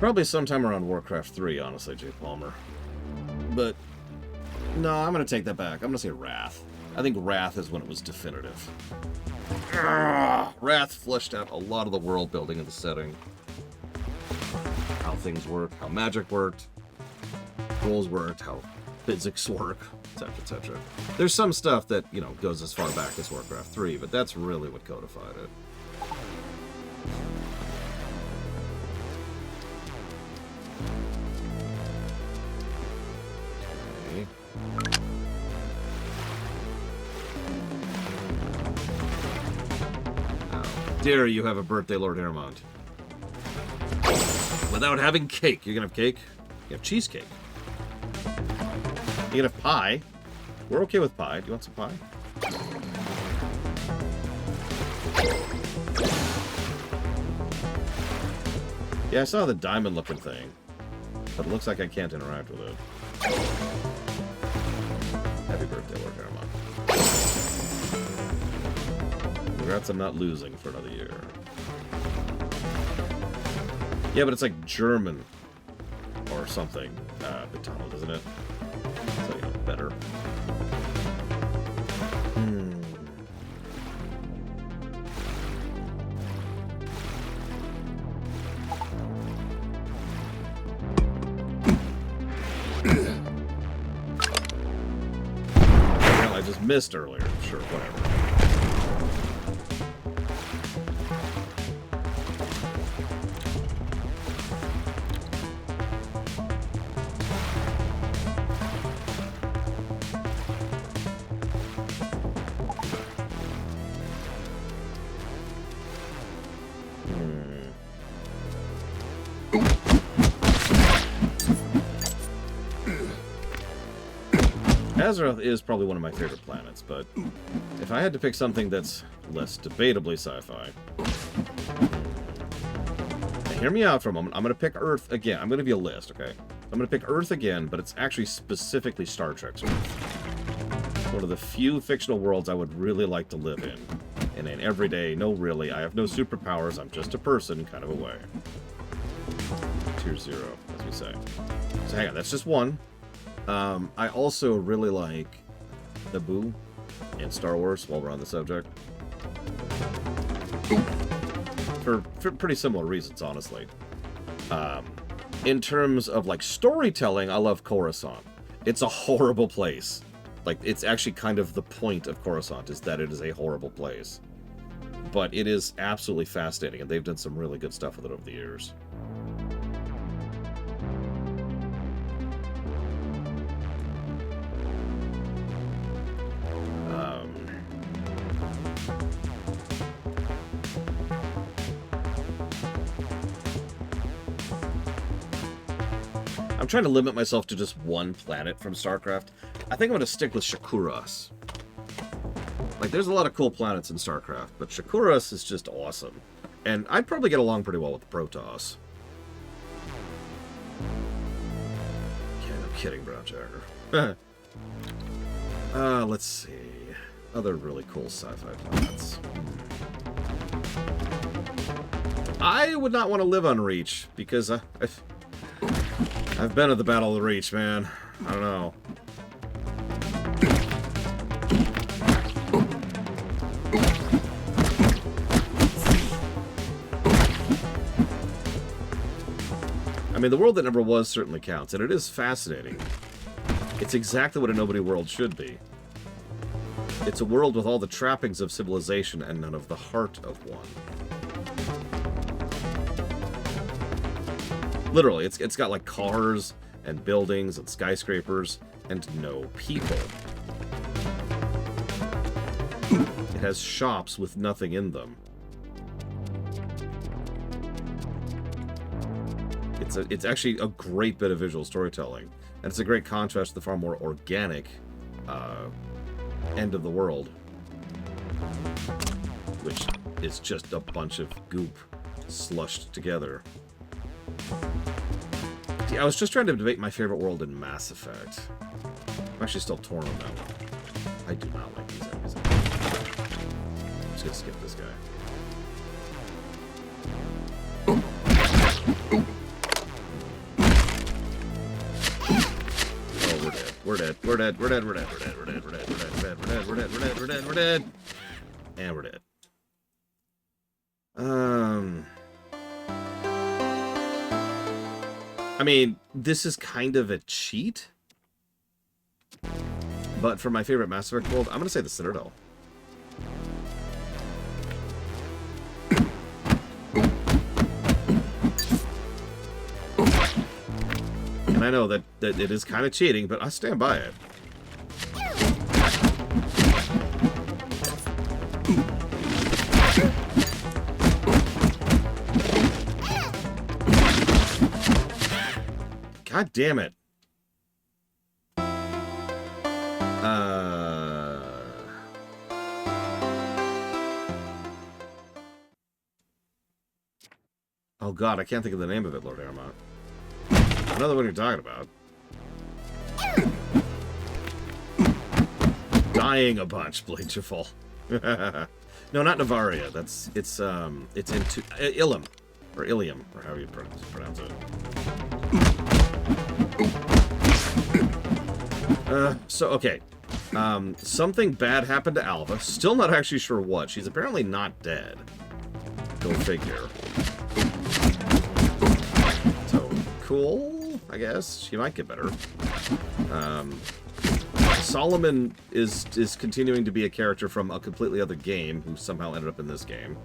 Probably sometime around Warcraft 3, honestly, Jay Palmer. But, no, I'm going to take that back. I'm going to say Wrath. I think Wrath is when it was definitive. Wrath fleshed out a lot of the world building and the setting. How things work, how magic worked, rules worked, how physics work, etc., etc. There's some stuff that, you know, goes as far back as Warcraft 3, but that's really what codified it. Dare you have a birthday, Lord Aramont. Without having cake. You're gonna have cake? You have cheesecake. You can have pie. We're okay with pie. Do you want some pie? Yeah, I saw the diamond-looking thing. But it looks like I can't interact with it. Happy birthday, Lord Aramont. Congrats on not losing for another year. Yeah, but it's like German or something. McDonald, isn't it? So, you know, better. Well, I just missed earlier. Sure, whatever. Azeroth is probably one of my favorite planets, but if I had to pick something that's less debatably sci-fi... Now, hear me out for a moment. I'm going to pick Earth again. I'm going to give you a list, okay? I'm going to pick Earth again, but it's actually specifically Star Trek's Earth. One of the few fictional worlds I would really like to live in. In an everyday, no really, I have no superpowers, I'm just a person kind of a way. Tier 0, as we say. So hang on, that's just one. I also really like Naboo in Star Wars, while we're on the subject. For pretty similar reasons, honestly. In terms of, like, storytelling, I love Coruscant. It's a horrible place. Like, it's actually kind of the point of Coruscant, is that it is a horrible place. But it is absolutely fascinating, and they've done some really good stuff with it over the years. I'm trying to limit myself to just one planet from StarCraft. I think I'm going to stick with Shakuras. Like, there's a lot of cool planets in StarCraft, but Shakuras is just awesome. And I'd probably get along pretty well with the Protoss. Yeah, no kidding, Brown Jagger. Let's see. Other really cool sci-fi planets. I would not want to live on Reach, because I've been at the Battle of the Reach, man. I don't know. I mean, the world that never was certainly counts, and it is fascinating. It's exactly what a nobody world should be. It's a world with all the trappings of civilization and none of the heart of one. Literally, it's got like cars and buildings and skyscrapers and no people. It has shops with nothing in them. It's actually a great bit of visual storytelling, and it's a great contrast to the far more organic end of the world, which is just a bunch of goop slushed together. I was just trying to debate my favorite world in Mass Effect. I'm actually still torn on that one. I do not like these enemies. I'm just gonna skip this guy. We're dead. We're dead. We're dead. We're dead. We're dead. We're dead. We're dead. We're dead. We're dead. We're dead. We're dead. We're dead. We're dead. We're dead. And we're dead. I mean, this is kind of a cheat. But for my favorite Mass Effect world, I'm going to say the Citadel. And I know that it is kind of cheating, but I stand by it. God damn it. Oh god, I can't think of the name of it, Lord Aramont. I know the one you're talking about. Dying a bunch, Bladeful. No, not Navaria. It's into Ilum. Or Ilium, or however you pronounce it. So, okay. Something bad happened to Alva. Still not actually sure what. She's apparently not dead. Go figure. So, cool, I guess. She might get better. Solomon is continuing to be a character from a completely other game who somehow ended up in this game.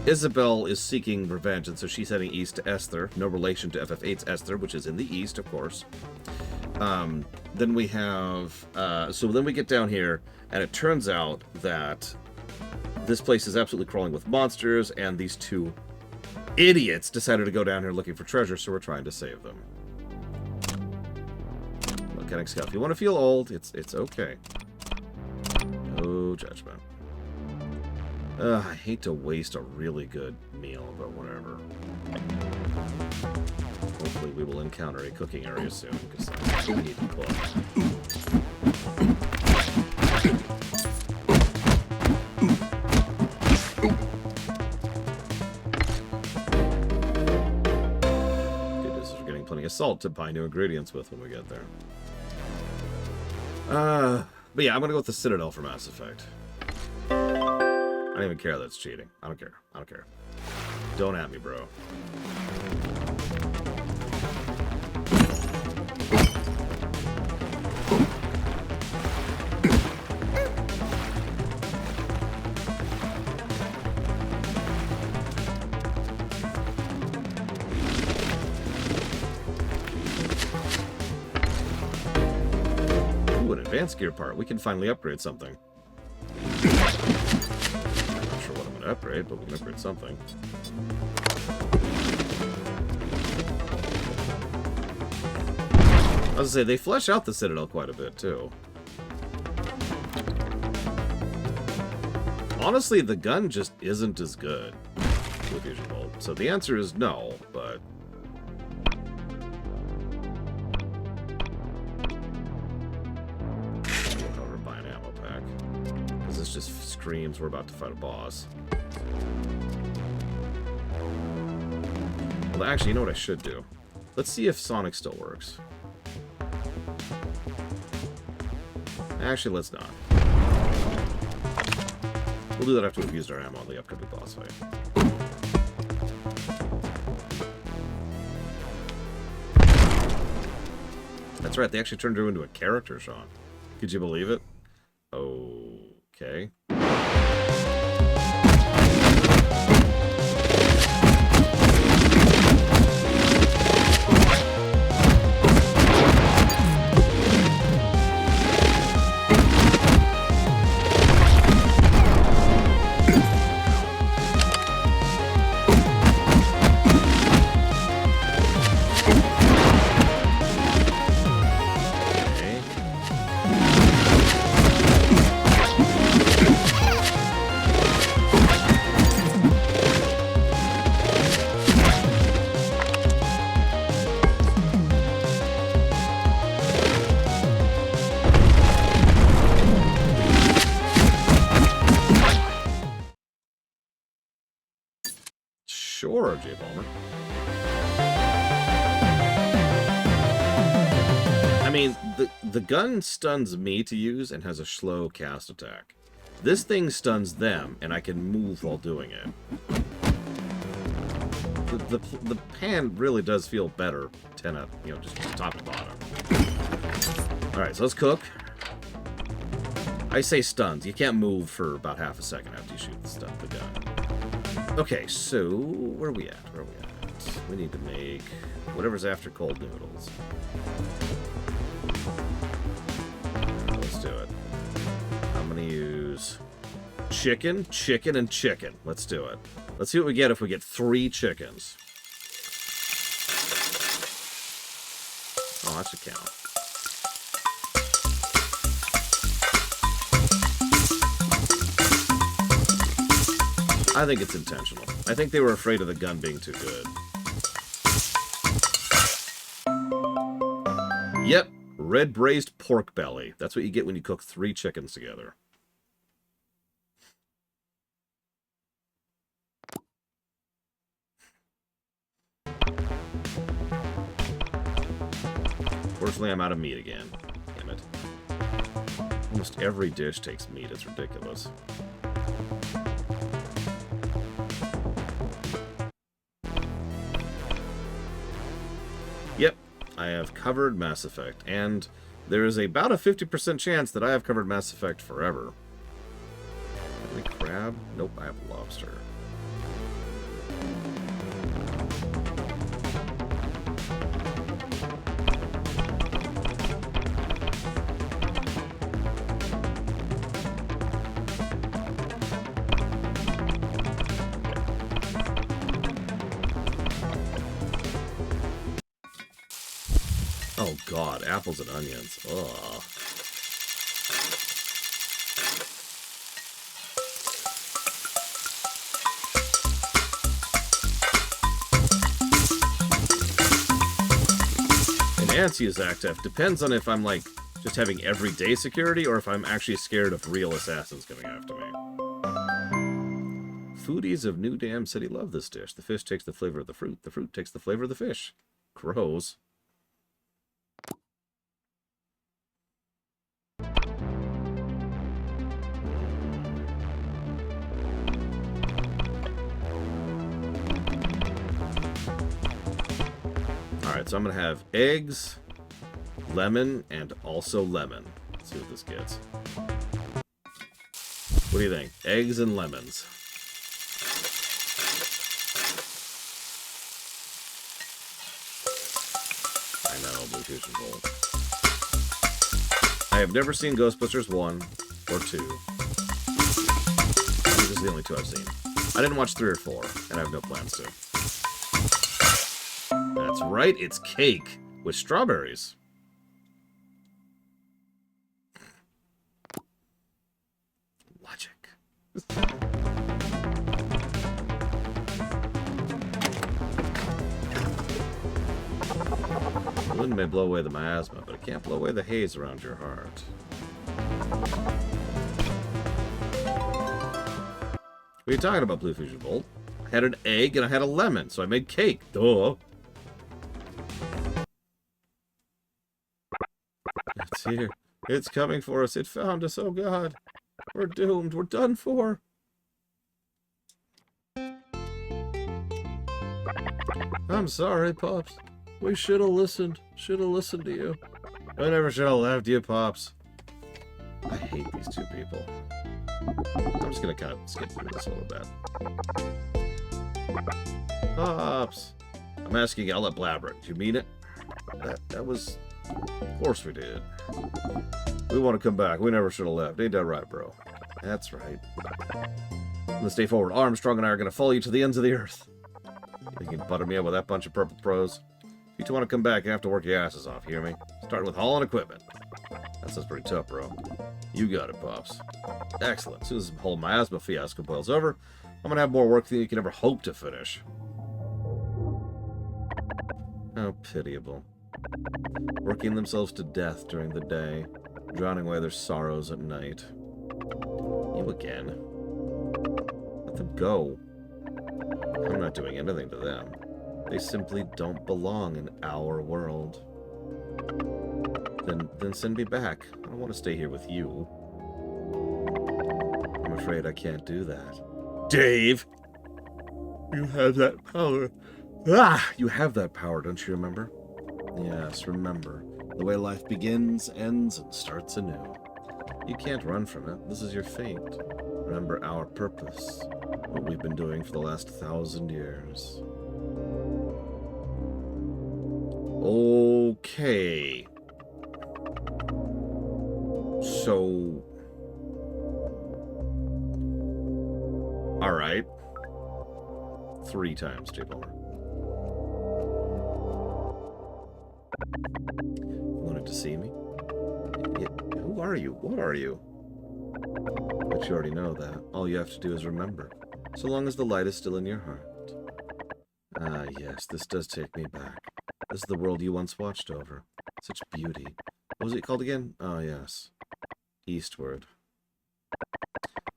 Isabel is seeking revenge, and so she's heading east to Esther. No relation to FF8's Esther, which is in the east, of course. Then we have... so then we get down here, and it turns out that this place is absolutely crawling with monsters, and these two idiots decided to go down here looking for treasure, so we're trying to save them. Mechanic Scout. If you want to feel old, it's okay. No judgment. I hate to waste a really good meal, but whatever. Hopefully we will encounter a cooking area soon, because we need to cook. Good news is we're getting plenty of salt to buy new ingredients with when we get there. But yeah, I'm gonna go with the Citadel for Mass Effect. I don't even care that's cheating. I don't care. I don't care. Don't at me, bro. Ooh, an advanced gear part. We can finally upgrade something. Upgrade, but we can upgrade something. I was gonna say, they flesh out the Citadel quite a bit, too. Honestly, the gun just isn't as good with Fusion Bolt. So the answer is no, but... I'll never buy an ammo pack. Because this just screams we're about to fight a boss. Well, actually, you know what I should do? Let's see if Sonic still works. Actually, let's not. We'll do that after we've used our ammo on the upcoming boss fight. That's right, they actually turned her into a character, Sean. Could you believe it? Okay. Sure, J. Balmer. I mean, the gun stuns me to use and has a slow cast attack. This thing stuns them, and I can move while doing it. The pan really does feel better, 10 up, you know, just top to bottom. Alright, so let's cook. I say stuns. You can't move for about half a second after you shoot the gun. Okay, so where are we at? Where are we at? We need to make whatever's after cold noodles. Let's do it. I'm gonna use chicken, chicken, and chicken. Let's do it. Let's see what we get if we get 3 chickens. Oh, that should count. I think it's intentional. I think they were afraid of the gun being too good. Yep, red braised pork belly. That's what you get when you cook 3 chickens together. Fortunately, I'm out of meat again. Damn it. Almost every dish takes meat. It's ridiculous. Yep, I have covered Mass Effect, and there is about a 50% chance that I have covered Mass Effect forever. Any crab? Nope, I have lobster. Oh god, apples and onions. Ugh. Nancy's active depends on if I'm like just having everyday security or if I'm actually scared of real assassins coming after me. Foodies of New Dam City love this dish. The fish takes the flavor of the fruit. The fruit takes the flavor of the fish. Gross. Alright, so I'm going to have eggs, lemon, and also lemon. Let's see what this gets. What do you think? Eggs and lemons. I know, Blue Fusion Bolt. I have never seen Ghostbusters 1 or 2. These are the only 2 I've seen. I didn't watch 3 or 4, and I have no plans to. That's right, it's cake with strawberries. Logic. The wind may blow away the miasma, but it can't blow away the haze around your heart. What are you talking about, Blue Fusion Bolt? I had an egg and I had a lemon, so I made cake. Duh. It's here. It's coming for us. It found us. Oh, God. We're doomed. We're done for. I'm sorry, Pops. We should have listened. Should have listened to you. I never should have left you, Pops. I hate these two people. I'm just going to kind of skip through this a little bit. Pops. I'm asking you, I'll let blabber it. Did you mean it? That was... Of course we did. We want to come back. We never should have left. Ain't that right, bro? That's right. From this day forward, Armstrong and I are going to follow you to the ends of the earth. You can butter me up with that bunch of purple pros. If you two want to come back, you have to work your asses off, hear me? Starting with hauling equipment. That sounds pretty tough, bro. You got it, Pops. Excellent. As soon as this whole miasma fiasco boils over, I'm going to have more work than you can ever hope to finish. How pitiable. Working themselves to death during the day, drowning away their sorrows at night. You again. Let them go. I'm not doing anything to them. They simply don't belong in our world. Then send me back. I don't want to stay here with you. I'm afraid I can't do that. Dave! You have that power. Ah! You have that power, don't you remember? Yes, remember. The way life begins, ends, and starts anew. You can't run from it. This is your fate. Remember our purpose. What we've been doing for the last 1,000 years. Okay. So... Alright. 3 times too more. Wanted to see me? Yeah, who are you? What are you? But you already know that. All you have to do is remember. So long as the light is still in your heart. Ah, yes, this does take me back. This is the world you once watched over. Such beauty. What was it called again? Oh, yes. Eastward.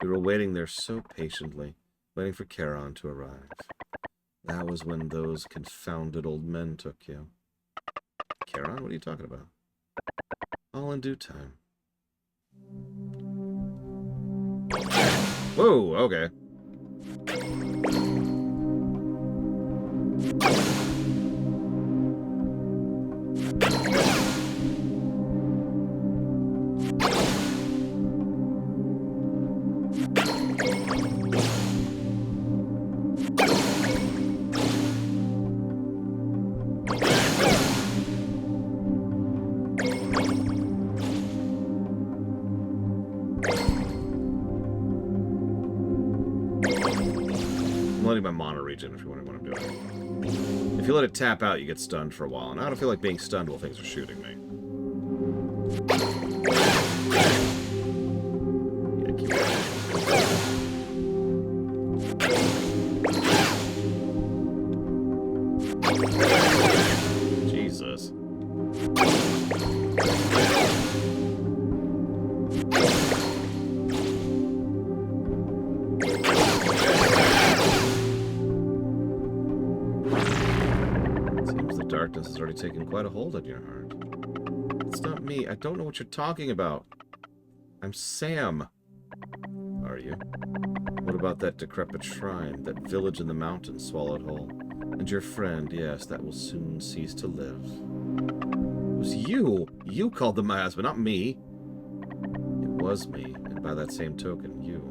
We were waiting there so patiently, waiting for Charon to arrive. That was when those confounded old men took you. Charon? What are you talking about? All in due time. Whoa, okay. I'm letting my mana regen if you wonder what I'm doing. If If you let it tap out, you get stunned for a while. And I don't feel like being stunned while things are shooting me. Yeah, keep going. Jesus. Darkness has already taken quite a hold on your heart. It's not me. I don't know what you're talking about. I'm Sam. Are you? What about that decrepit shrine, that village in the mountains swallowed whole? And your friend, yes, that will soon cease to live. It was you. You called them miasma, not me. It was me, and by that same token, you.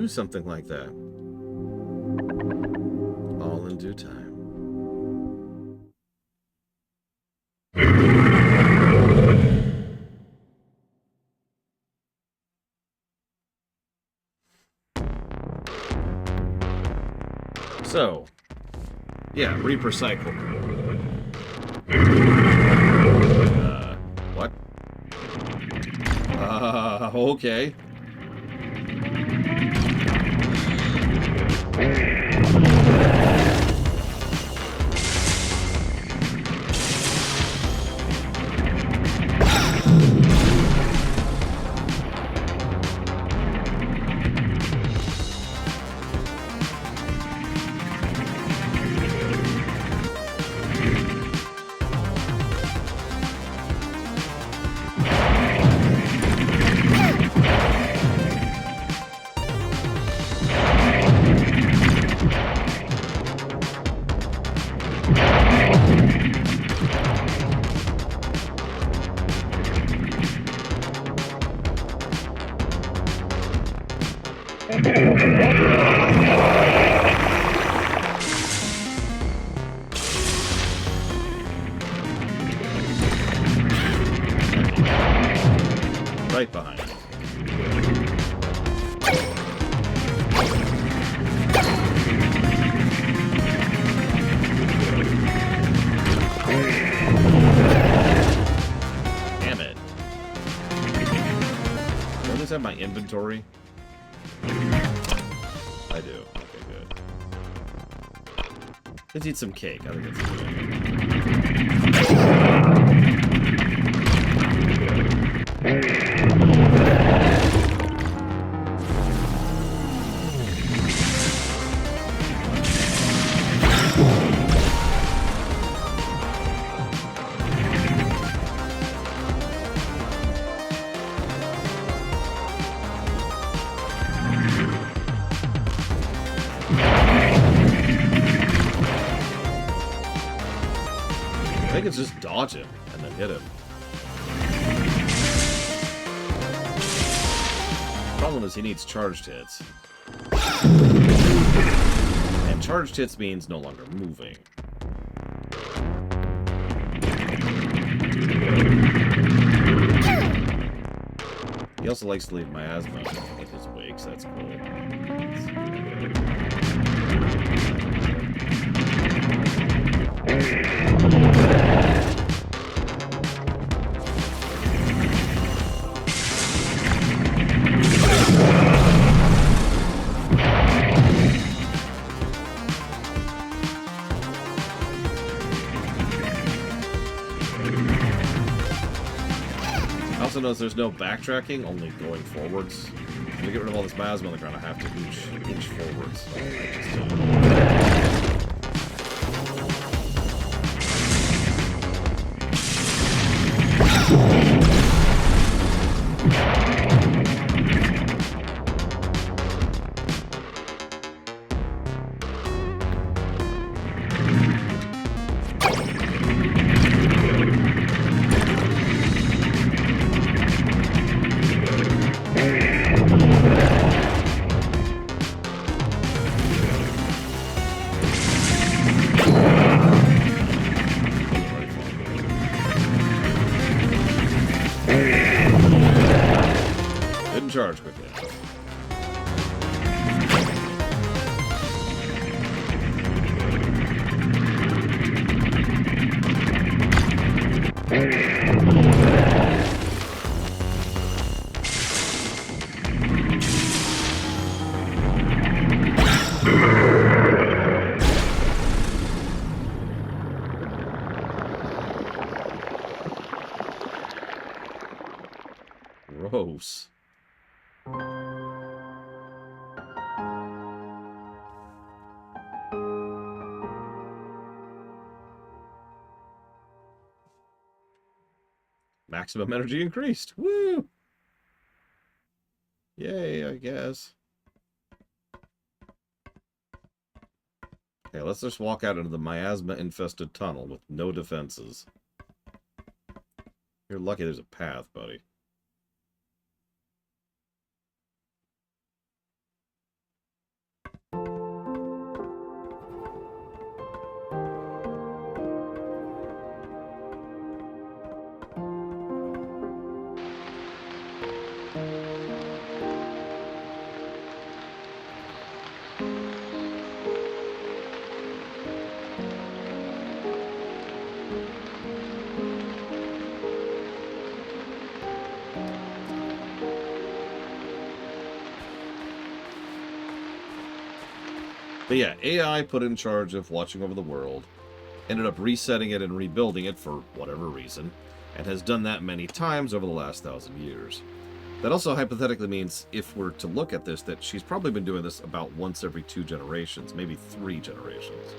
Something like that. All in due time. So, yeah, Reaper cycle. What? Okay. Right behind it. Damn it. Do I always have my inventory? I do. Okay, good. Let's eat some cake. I think that's good. I think it's just dodge him and then hit him. Problem is he needs charged hits. And charged hits means no longer moving. He also likes to leave miasma in his wake, so that's cool. Also notice there's no backtracking, only going forwards. To get rid of all this miasma on the ground, I have to inch forwards. charge quickly enough. Gross. Maximum energy increased. Woo! Yay, I guess. Okay, let's just walk out into the miasma-infested tunnel with no defenses. You're lucky there's a path, buddy. But yeah, AI put in charge of watching over the world, ended up resetting it and rebuilding it for whatever reason, and has done that many times over the last 1,000 years. That also hypothetically means, if we're to look at this, that she's probably been doing this about once every 2 generations, maybe 3 generations.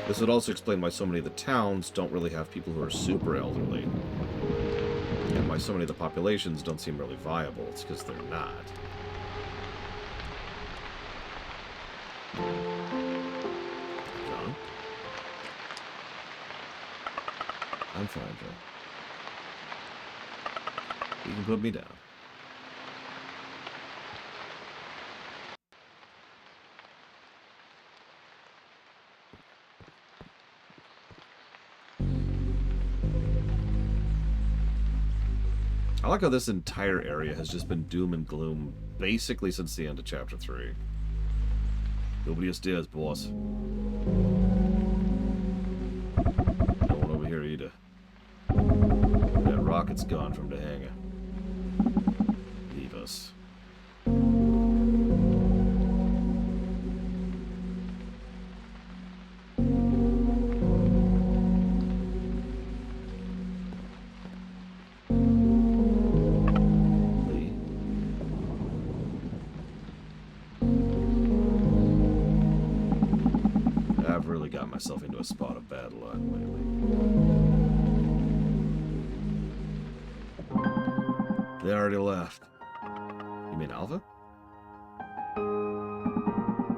This would also explain why so many of the towns don't really have people who are super elderly, and why so many of the populations don't seem really viable. It's because they're not. John? I'm fine, John. You can put me down. I like how this entire area has just been doom and gloom basically since the end of Chapter 3. Nobody upstairs, boss. No one over here either. That rocket's gone from the hangar. Leave us. I've really got myself into a spot of bad luck lately. They already left. You mean Alva?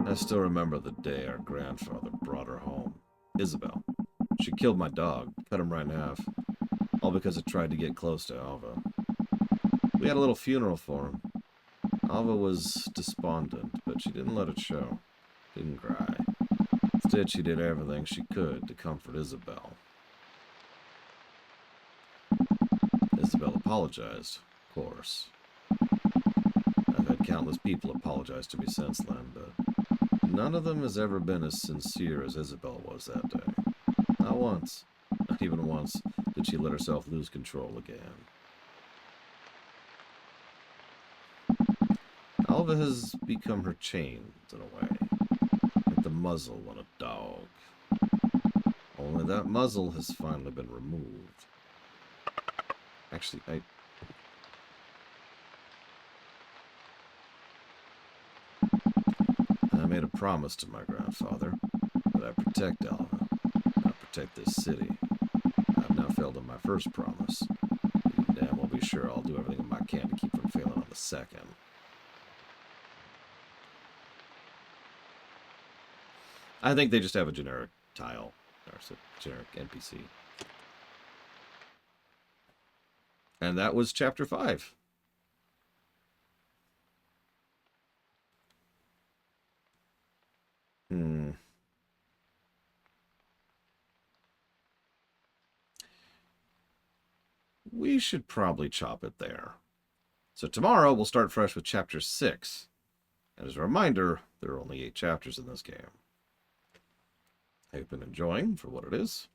I still remember the day our grandfather brought her home. Isabel. She killed my dog, cut him right in half. All because it tried to get close to Alva. We had a little funeral for him. Alva was despondent, but she didn't let it show. Didn't cry. Instead, she did everything she could to comfort Isabel. Isabel apologized, of course. I've had countless people apologize to me since then, but none of them has ever been as sincere as Isabel was that day. Not once. Not even once did she let herself lose control again. Alva has become her chains, in a way. Like the muzzle on a dog. Only that muzzle has finally been removed. Actually, I made a promise to my grandfather that I'd protect Alva. I'd protect this city. I've now failed on my first promise. You can damn well be sure I'll do everything I can to keep from failing on the second. I think they just have a generic tile, or a generic NPC. And that was Chapter 5. We should probably chop it there. So tomorrow we'll start fresh with Chapter 6. And as a reminder, there are only 8 chapters in this game. I hope you've been enjoying for what it is.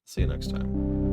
See you next time.